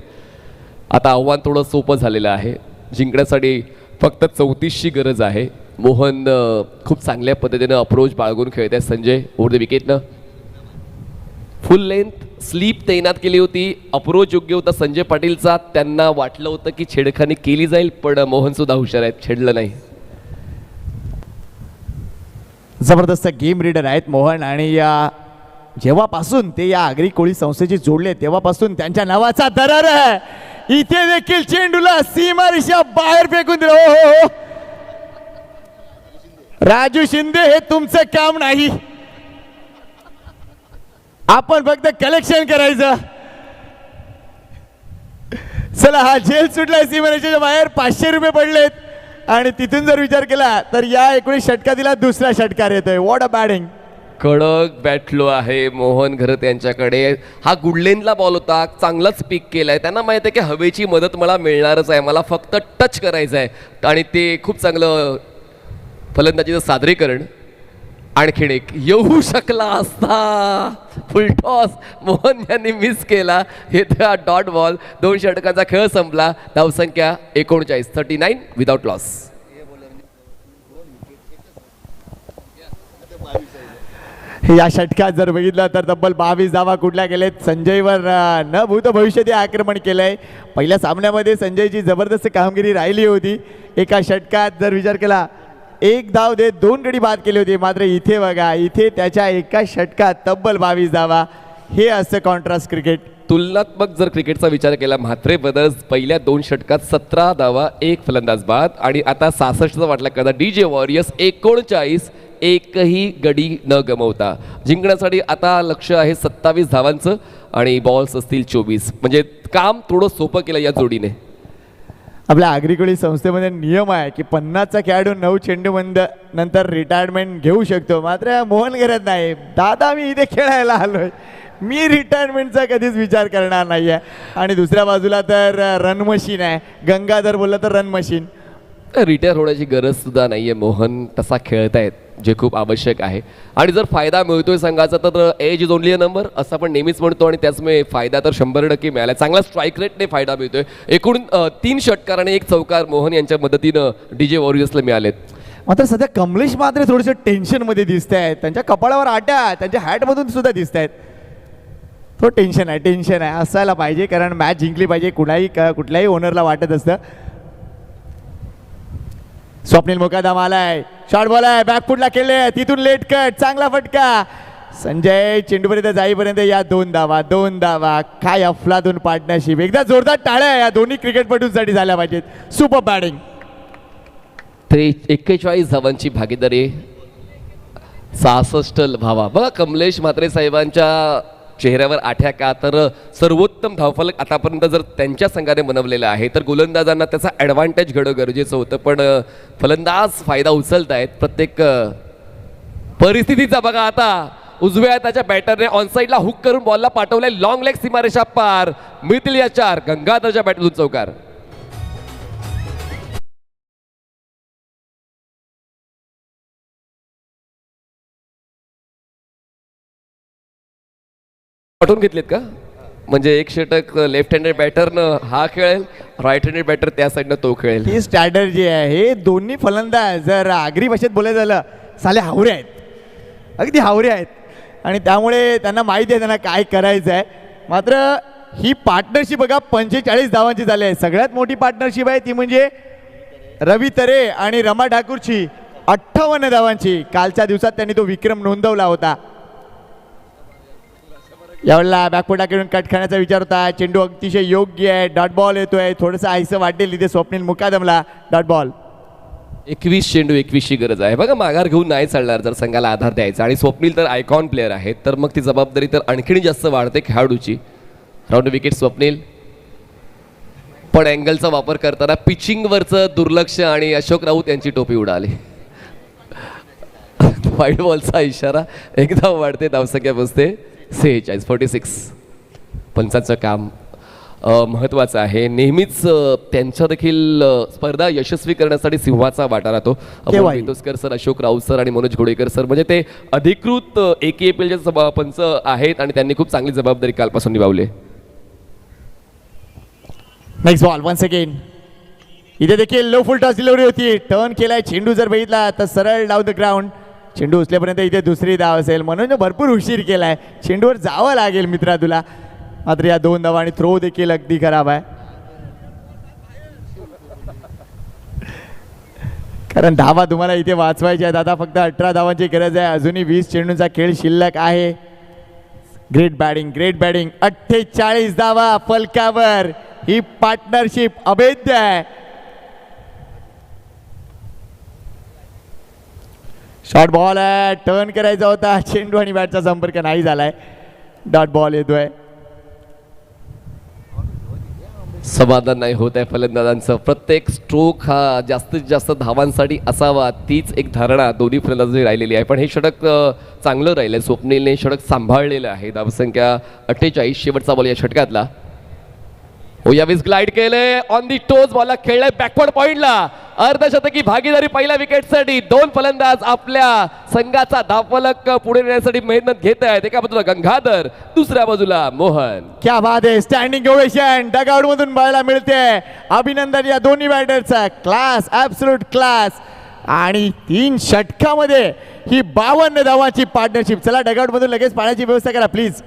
[SPEAKER 1] आता आव्हान थोडं सोपं झालेलं आहे. जिंकण्यासाठी फक्त 34ची गरज आहे. मोहन खूप चांगल्या पद्धतीनं अप्रोच बाळगून खेळत आहे. संजय ओव्हर द विकेटनं फुल लेंथ स्लीप तैनात केली होती. अप्रोच योग्य होता संजय पाटीलचा. त्यांना वाटलं होतं की छेडखानी केली जाईल, पण मोहन सुद्धा हुशार आहेत, छेडलं नाही.
[SPEAKER 2] जबरदस्त गेम रीडर आहेत मोहन. आणि जेव्हापासून ते या आगरी कोळी संस्थेशी जोडले तेव्हापासून त्यांच्या नावाचा दरार आहे. इथे देखील चेंडूला सीमारेषा बाहेर फेकून दिलं. हो राजू शिंदे, हे तुमचं काम नाही. आपण फक्त कलेक्शन करायचं. चला हा झेल सुटलाय सीमारेषेच्या बाहेर. 500 रुपये पडलेत. आणि तिथून जर विचार केला तर या 19 षटकातीला दुसरा षटकार येतोय. What a batting.
[SPEAKER 1] कडक बॅटलो आहे मोहन घरत यांच्याकडे. हा गुडलेनला बॉल होता, चांगलाच पिक केलाय. त्यांना माहित आहे की हवेची मदत मला मिळणारच आहे, मला फक्त टच करायचं आहे. आणि ते खूप चांगलं फलंदाजीचं सादरीकरण. आणखीन एक येऊ शकला असता, फुलटॉस मोहन यांनी मिस केला. येथे हा डॉट बॉल. 2 षटकांचा खेळ संपला. धावसंख्या 39, 39 विदाउट लॉस.
[SPEAKER 2] या षटकात जर बघितलं तर तब्बल 22 धावा कुठल्या गेलेत. संजयवर न भूत भविष्यती आक्रमण केलंय. पहिल्या सामन्यामध्ये संजयची जबरदस्त कामगिरी राहिली होती. एका षटकात जर विचार केला 1 धाव देत 2 गडी बाद केले होते. मात्र इथे बघा, इथे त्याच्या एका षटकात तब्बल 22 धावा. हे असं कॉन्ट्रास्ट क्रिकेट.
[SPEAKER 1] तुलनात्मक जर क्रिकेटचा विचार केला, म्हात्रे ब्रदर्स पहिल्या 2 षटकात 17 धावा, 1 फलंदाज बाद. आणि आता 66चा वाटला कदा डीजे वॉरियर्स 39, एकही गडी न गमवता. जिंकण्यासाठी आता लक्ष आहे 27 धावांचं. आणि बॉल्स असतील 24. म्हणजे काम थोडं सोपं केलं या जोडीने.
[SPEAKER 2] आपल्या आग्रिकोळी संस्थेमध्ये नियम आहे की 50चा खेळाडू 9 चेंडूबंद नंतर रिटायरमेंट घेऊ शकतो. मात्र मोहन करत नाही. दादा मी इथे खेळायला आलोय, मी रिटायरमेंटचा कधीच विचार करणार नाही आहे. आणि दुसऱ्या बाजूला तर रन मशीन आहे, गंगाधर बोललं तर रन मशीन.
[SPEAKER 1] रिटायर होण्याची गरज सुद्धा नाहीये. मोहन तसा खेळतायत जे खूप आवश्यक आहे. आणि जर फायदा मिळतोय संघाचा तर age is only a number असं आपण नेहमीच म्हणतो आणि त्याचमुळे फायदा तर 100% मिळाला. चांगला स्ट्राईक रेटने फायदा मिळतोय. एकूण 3 षटकार आणि 1 चौकार मोहन यांच्या मदतीनं DJ वॉरियर्सला मिळालेत.
[SPEAKER 2] मात्र सध्या कमलेश मात्रे थोडेसे टेन्शनमध्ये दिसत आहेत. त्यांच्या कपाळावर आट्या त्यांच्या हॅटमधून सुद्धा दिसत आहेत. तो टेन्शन आहे असायला पाहिजे, कारण मॅच जिंकली पाहिजे कुठल्याही ओनरला वाटत असतं. स्वप्नील मुकादम आलाय, शॉर्ट बॉल आहे, बॅकफुटला केले, तिथून लेट कट, चांगला फटका. संजय चेंडूपर्यंत जाईपर्यंत या 2 धावा. काय अफलातून पार्टनरशिप. एकदा जोरदार टाळ्या या दोन्ही क्रिकेटपटूंसाठी झाल्या पाहिजेत. Super batting.
[SPEAKER 1] 41 धावांची भागीदारी, 66 धावा. बघा कमलेश म्हात्रे साहेबांच्या चेहऱ्यावर आठ्या का, तर सर्वोत्तम धावफलक आतापर्यंत जर त्यांच्या संघाने बनवलेला आहे तर गोलंदाजांना त्याचा ॲडव्हान्टेज घेणं गरजेचं होतं. पण फलंदाज फायदा उचलत आहेत प्रत्येक परिस्थितीचा. बघा आता उजव्या त्याच्या बॅटरने ऑनसाईडला हुक करून बॉलला पाठवलाय, लॉंग लेग सीमारेषा पार. मिळतील या 4. गंगाधरच्या बॅटमधून चौकार. पाठवून घेतलेत का? म्हणजे एक षटक लेफ्ट हँडेड बॅटरनं हा खेळेल, राईट हँडेड बॅटर त्या साईडनं तो खेळेल.
[SPEAKER 2] ही स्ट्रॅटर्जी आहे. हे दोन्ही फलंदाज जर आगरी भाषेत बोलायचं झालं साले हावरे आहेत, अगदी हावरे आहेत. आणि त्यामुळे त्यांना माहिती आहे त्यांना काय करायचं आहे. मात्र ही पार्टनरशिप बघा 45 धावांची झाली आहे. सगळ्यात मोठी पार्टनरशिप आहे ती म्हणजे रवी तरे आणि रमा ठाकूरची 58 धावांची. कालच्या दिवसात त्यांनी तो विक्रम नोंदवला होता. यावेळेला बॅकफुटा खेळून कट खाण्याचा विचार होता. चेंडू अतिशय योग्य आहे, डॉट बॉल येतोय. थोडंसं आयसं वाटेल तिथे स्वप्नील मुकादमला. Dot ball.
[SPEAKER 1] 21 चेंडू 21ची गरज आहे. बघा माघार घेऊन नाही चालणार जर संघाला आधार द्यायचा. आणि स्वप्नील तर आयकॉन प्लेअर आहेत, तर मग ती जबाबदारी तर आणखीन जास्त वाढते खेळाडूची. राऊंड विकेट स्वप्नील, पण अँगलचा वापर करताना पिचिंगवरचं दुर्लक्ष आणि अशोक राऊत यांची टोपी उडाली. वाईट बॉलचा इशारा. एकदा वाढते धावसंख्या बसते 46. पंचांचं काम महत्त्वाचं आहे. नेहमीच त्यांच्या देखील स्पर्धा यशस्वी करण्यासाठी सिंहाचा वाटा राहतो. केतोस्कर सर, अशोक राऊत सर आणि मनोज घोडेकर सर म्हणजे ते अधिकृत AKPLचे पंच आहेत आणि त्यांनी खूप चांगली जबाबदारी कालपासून निभावली.
[SPEAKER 2] Next ball once again. इथे देखील लो फुल टॉस डिलिव्हरी होती. टर्न केलाय चेंडू जर बघितला तर सरळ डाऊन द ग्राउंड. चेंडू उचलेपर्यंत इथे दुसरी धाव असेल म्हणून भरपूर उशीर केलाय. चेंडूवर जावं लागेल मित्रा तुला. मात्र या 2 धावा आणि थ्रो देखील अगदी खराब आहे. कारण धावा तुम्हाला इथे वाचवायच्या आहेत. आता फक्त 18 धावांची गरज आहे. अजूनही 20 चेंडूंचा खेळ शिल्लक आहे. Great batting, great batting. 48 धावा फलकावर. ही पार्टनरशिप अभेद्य आहे. शॉर्ट बॉल आहे, टर्न करायचा होता. चेंडू आणि बॅटचा संपर्क नाही झालाय. डॉट बॉल येतोय.
[SPEAKER 1] समाधान नाही होत आहे फलंदाजांचं. प्रत्येक स्ट्रोक हा जास्तीत जास्त धावांसाठी असावा, तीच एक धारणा दोन्ही फलंदाजांची राहिलेली आहे. पण हे षटक चांगलं राहिलं. स्वप्नीलने षटक सांभाळलेलं आहे. धावसंख्या 48. शेवटचा बॉल या षटकातला. यावेळेस ग्लाइड केले, ऑन दी टोज बॉलला खेळलाय बॅकवर्ड पॉइंटला. अर्धशतकी भागीदारी पहिल्या विकेटसाठी. 2 फलंदाज आपल्या संघाचा धावफलक पुढे नेण्यासाठी मेहनत घेत आहेत. एका बाजूला गंगाधर, दुसऱ्या बाजूला मोहन.
[SPEAKER 2] क्या बात आहे. स्टँडिंग ओवेशन डगआउट मधून पाहायला मिळते. अभिनंदन या दोन्ही बॅटरचा. Class, absolute class. आणि 3 षटकामध्ये ही 52 धावांची पार्टनरशिप. चला डगआउट मधून लगेच पाण्याची व्यवस्था करा प्लीज.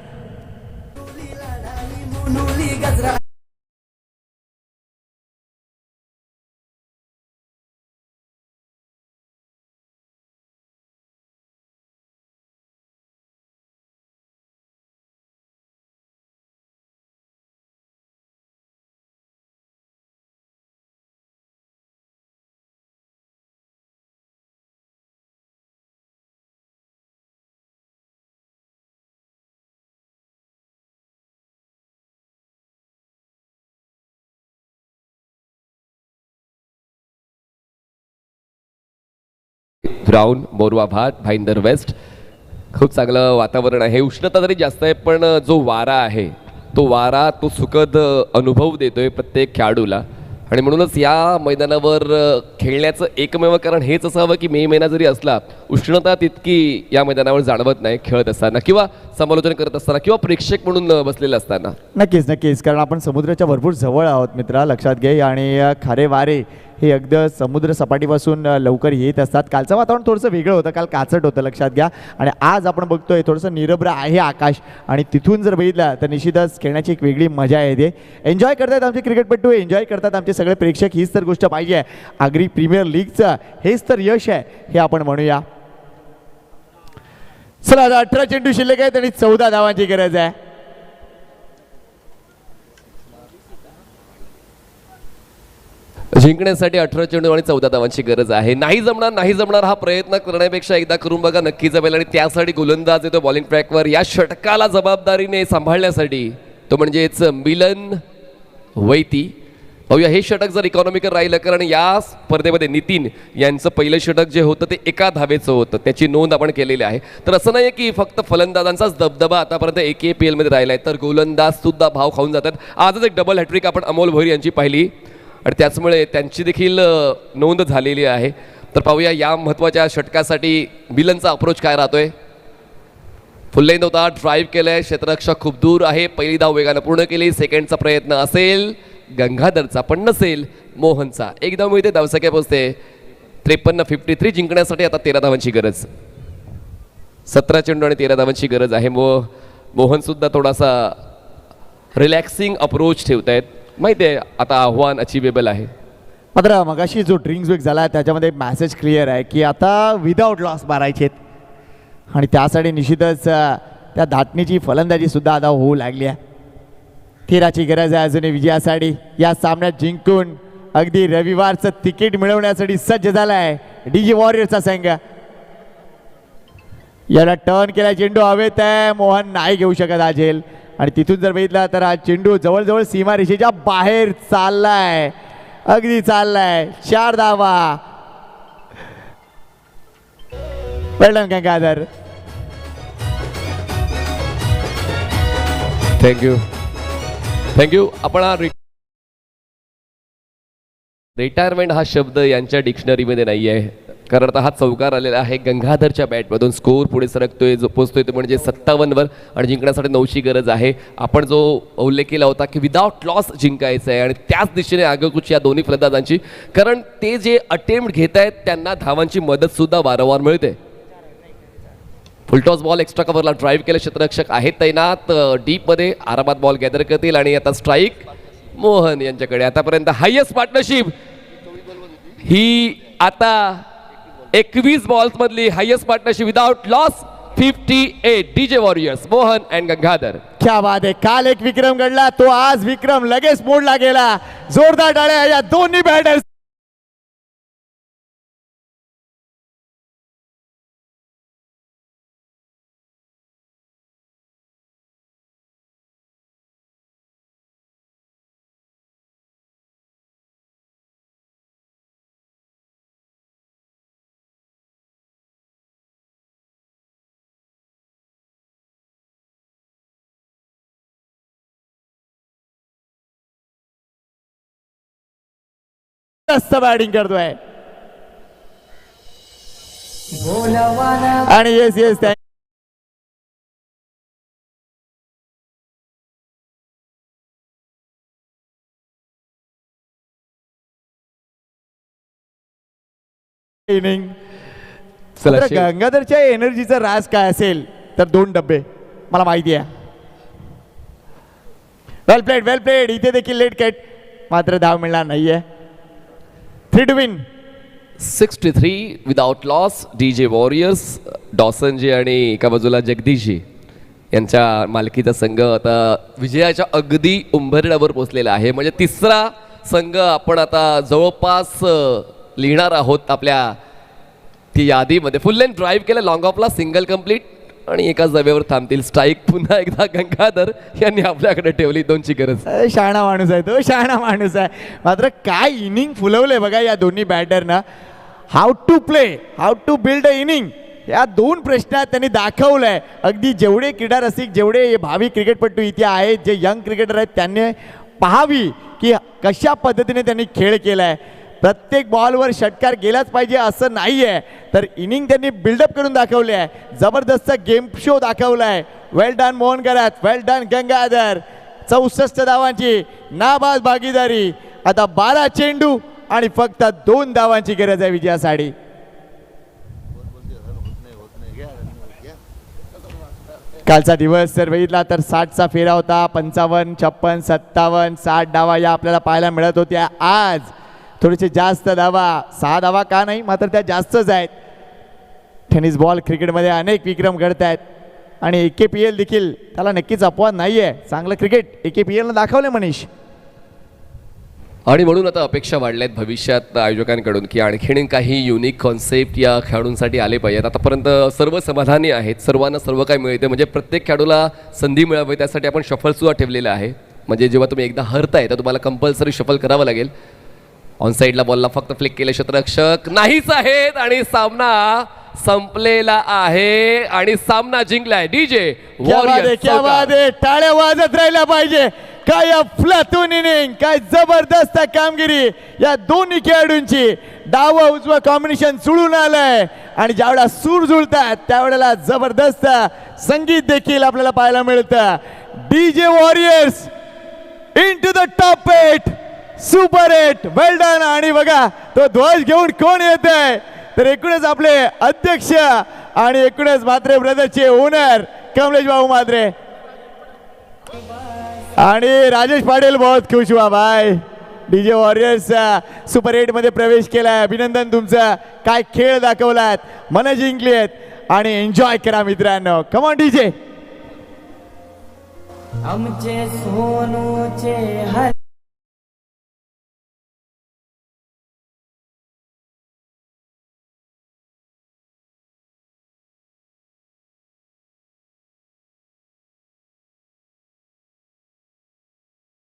[SPEAKER 1] ब्राऊन, मोरवा भाट, भाईंदर वेस्ट. खूप चांगलं वातावरण आहे. उष्णता जरी जास्त आहे पण जो वारा आहे तो सुखद अनुभव देतोय प्रत्येक खेळाडूला. आणि म्हणूनच या मैदानावर खेळण्याचं एकमेव कारण हेच असावं की मे महिना जरी असला उष्णता तितकी या मैदानावर जाणवत नाही खेळत असताना किंवा समालोचन करत असताना किंवा प्रेक्षक म्हणून बसलेलं असताना.
[SPEAKER 2] नक्कीच नक्कीच, कारण आपण समुद्राच्या भरपूर जवळ आहोत मित्रा, लक्षात घे. आणि खारे वारे हे अगदी समुद्र सपाटीपासून लवकर येत असतात. कालचं वातावरण थोडंसं वेगळं होतं, काल काचट होतं लक्षात घ्या. आणि आज आपण बघतोय थोडंसं निरभ्र आहे आकाश. आणि तिथून जर बघितलं तर निश्चितच खेळण्याची एक वेगळी मजा येते. एन्जॉय करतायत आमचे क्रिकेटपटू, एन्जॉय करतात आमचे सगळे प्रेक्षक. हीच तर गोष्ट पाहिजे आहे. आगरी प्रीमियर लीगचं हेच तर यश आहे हे आपण म्हणूया. चला आता 18 चेंडू शिल्लक आहेत आणि 14 धावांची गरज आहे.
[SPEAKER 1] जिंकण्यासाठी 18 चेंडू आणि 14 धावांची गरज आहे. नाही जमणार हा प्रयत्न करण्यापेक्षा एकदा करून बघा, नक्की जमेल. आणि त्यासाठी गोलंदाज येतो बॉलिंग ट्रॅकवर या षटकाला जबाबदारीने सांभाळण्यासाठी, तो म्हणजेच मिलन वैती. पाहूया हे षटक जर इकॉनॉमिकल राहिलं, कारण या स्पर्धेमध्ये नितीन यांचं पहिलं षटक जे होतं ते एका धावेचं होतं, त्याची नोंद आपण केलेली आहे. तर असं नाही की फक्त फलंदाजांचाच दबदबा आतापर्यंत AKPL मध्ये राहिला आहे, तर गोलंदाज सुद्धा भाव खाऊन जातात. आजच एक डबल हॅट्रिक आपण अमोल भोईर यांची पाहिली आणि त्याचमुळे त्यांची देखील नोंद झालेली आहे. तर पाहूया या महत्त्वाच्या षटकासाठी मिलनचा अप्रोच काय राहतोय. फुल लेंथ होता, ड्राईव्ह केलंय, क्षेत्ररक्षक खूप दूर आहे, पहिली धाव वेगानं पूर्ण केली. सेकंडचा प्रयत्न असेल गंगाधरचा पण नसेल मोहनचा. एक धाव मिळते, धावसंख्या पोहोचते 53-53. जिंकण्यासाठी आता 13 धावांची गरज. 17 चेंडू आणि 13 धावांची गरज आहे. मोहन सुद्धा थोडासा रिलॅक्सिंग अप्रोच ठेवतायत. माहिती आहे आता आव्हान अचिवेबल आहे.
[SPEAKER 2] मात्र मगाशी जो ड्रिंक्स वेक झाला त्याच्यामध्ये मॅसेज क्लिअर आहे की आता विदाऊट लॉस मारायचे आणि त्यासाठी निश्चितच त्या धाटणीची फलंदाजी सुद्धा आता होऊ लागली आहे. 13ची गरज आहे अजूनही विजयासाठी. या सामन्यात जिंकून अगदी रविवारचं तिकीट मिळवण्यासाठी सज्ज झाला आहे DJ वॉरियर्सचा संघ. याला टर्न केला चेंडू हवेत आहे, मोहन नाही घेऊ शकत हा झेल. आणि तिथून जर बघितला तर हा चेंडू जवळजवळ सीमारेषेच्या बाहेर चाललाय, अगदी चाललाय. 4 धावा. वेल गंगाधर.
[SPEAKER 1] थँक्यू. आपण रिटायरमेंट हा शब्द यांच्या डिक्शनरीमध्ये नाही आहे, कारण आता हा चौकार आलेला आहे गंगाधरच्या बॅटमधून. स्कोर पुढे सरकतोय, जो पोचतोय तो म्हणजे 57वर आणि जिंकण्यासाठी 9ची गरज आहे. आपण जो उल्लेख केला होता की विदाउट लॉस जिंकायचं आहे आणि त्याच दिशेने आगेकूच या दोन्ही फलंदाजांची, कारण ते जे अटेम्प्ट घेत आहेत त्यांना धावांची मदत सुद्धा वारंवार मिळते. फुलटॉस बॉल एक्स्ट्रा कव्हरला ड्राईव्ह केलं, क्षेत्ररक्षक आहेत तैनात, डीपमध्ये आरामात बॉल गॅदर करतील. आणि आता स्ट्राईक मोहन यांच्याकडे. आतापर्यंत हायेस्ट पार्टनरशिप ही आता 21 बॉल्स मधली highest partnership without loss 58. DJ warriors, Mohan and Gangadhar.
[SPEAKER 2] क्या बात आहे. काल एक विक्रम घडला, तो आज विक्रम लगेच मोडला गेला. जोरदार टाळ्या या दोन्ही बॅटर्स. बॅटिंग करतोय आणि येस इनिंग. गंगाधरच्या एनर्जीचा राज काय असेल तर 2 डब्बे मला माहिती आहे. वेल प्लेड. इथे देखील लेट कॅट, मात्र धाव मिळणार नाहीये. 3 to win.
[SPEAKER 1] 63 without loss. DJ warriors, डॉसनजी आणि एका बाजूला जगदीशजी यांच्या मालकीचा संघ आता विजयाच्या अगदी उंबरड्यावर पोहोचलेला आहे. म्हणजे 3रा संघ आपण आता जवळपास लिहिणार आहोत आपल्या ती यादीमध्ये. फुल लेंथ ड्राईव्ह केलं, लॉंग ऑफला सिंगल कंप्लीट आणि एका जागेवर थांबतील. स्ट्राईक पुन्हा एकदा गंगाधर यांनी आपल्याकडे ठेवली. 2ची गरज.
[SPEAKER 2] शहाणा माणूस आहे तो, शहाणा माणूस आहे. मात्र काय इनिंग फुलवलंय बघा या दोन्ही बॅटरनं. How to play, how to build a inning, या दोन प्रश्नात त्यांनी दाखवलंय. अगदी जेवढे क्रीडा रसिक, जेवढे भावी क्रिकेटपटू इथे आहेत, जे यंग क्रिकेटर आहेत, त्यांनी पाहावी की कशा पद्धतीने त्यांनी खेळ केलाय. प्रत्येक बॉलवर षटकार गेलाच पाहिजे असं नाही आहे, तर इनिंग त्यांनी बिल्डअप करून दाखवले आहे. जबरदस्त गेम शो दाखवला आहे. वेल डन मोहन करात, वेल डन गंगाधर. 64 धावांची नाबाद भागीदारी. आता 12 चेंडू आणि फक्त 2 धावांची गरज आहे विजयासाठी. कालचा दिवस जर बघितला तर 60चा फेरा होता. 55, 56, 57, 60 धावा या आपल्याला पाहायला मिळत होत्या. आज थोडेसे जास्त धावा, 6 धावा का नाही, मात्र त्या जास्तच आहेत. टेनिस बॉल क्रिकेटमध्ये अनेक विक्रम घडत आहेत आणि AKPL देखील त्याला नक्कीच अपवाद नाही आहे. चांगलं क्रिकेट AKPLनं दाखवलं मनीष.
[SPEAKER 1] आणि म्हणून आता अपेक्षा वाढल्या आहेत भविष्यात आयोजकांकडून की आणखीन काही युनिक कॉन्सेप्ट या खेळाडूंसाठी आले पाहिजेत. आतापर्यंत सर्व समाधानी आहेत, सर्वांना सर्व काही मिळते, म्हणजे प्रत्येक खेळाडूला संधी मिळावी त्यासाठी आपण शफलसुद्धा ठेवलेलं आहे. म्हणजे जेव्हा तुम्ही एकदा हरताय तर तुम्हाला कंपल्सरी शफल करावं लागेल. ऑन साईडला बॉलला फक्त फ्लिक केले क्षेत्ररक्षक नाहीच आहेत आणि सामना संपलेला आहे आणि सामना जिंकलाय डीजे
[SPEAKER 2] क्या बात आहे, टाळ्या वाजत राहिल्या पाहिजे. काय अफलातून इनिंग, काय जबरदस्त कामगिरी या दोन्ही खेळाडूंची. डाव उजवा कॉम्बिनेशन जुळून आलंय आणि ज्यावेळेला सूर जुळतात त्यावेळेला जबरदस्त संगीत देखील आपल्याला पाहायला मिळतं. DJ warriors into the top 8, super 8, well done. आणि बघा तो ध्वज घेऊन कोण येत आहे, तर एकूणच आपले अध्यक्ष आणि एकूणच म्हात्रे ब्रदरचे ओनर कमलेश भाऊ म्हात्रे आणि राजेश पाटील बहुत खुश हुआ भाई. डीजे वॉरियर्स सुपर 8 मध्ये प्रवेश केलाय. अभिनंदन तुमचं. काय खेळ दाखवलात, मन जिंकलीत आणि एन्जॉय करा मित्रांनो. Come on DJ.
[SPEAKER 8] आमचे सोनूचे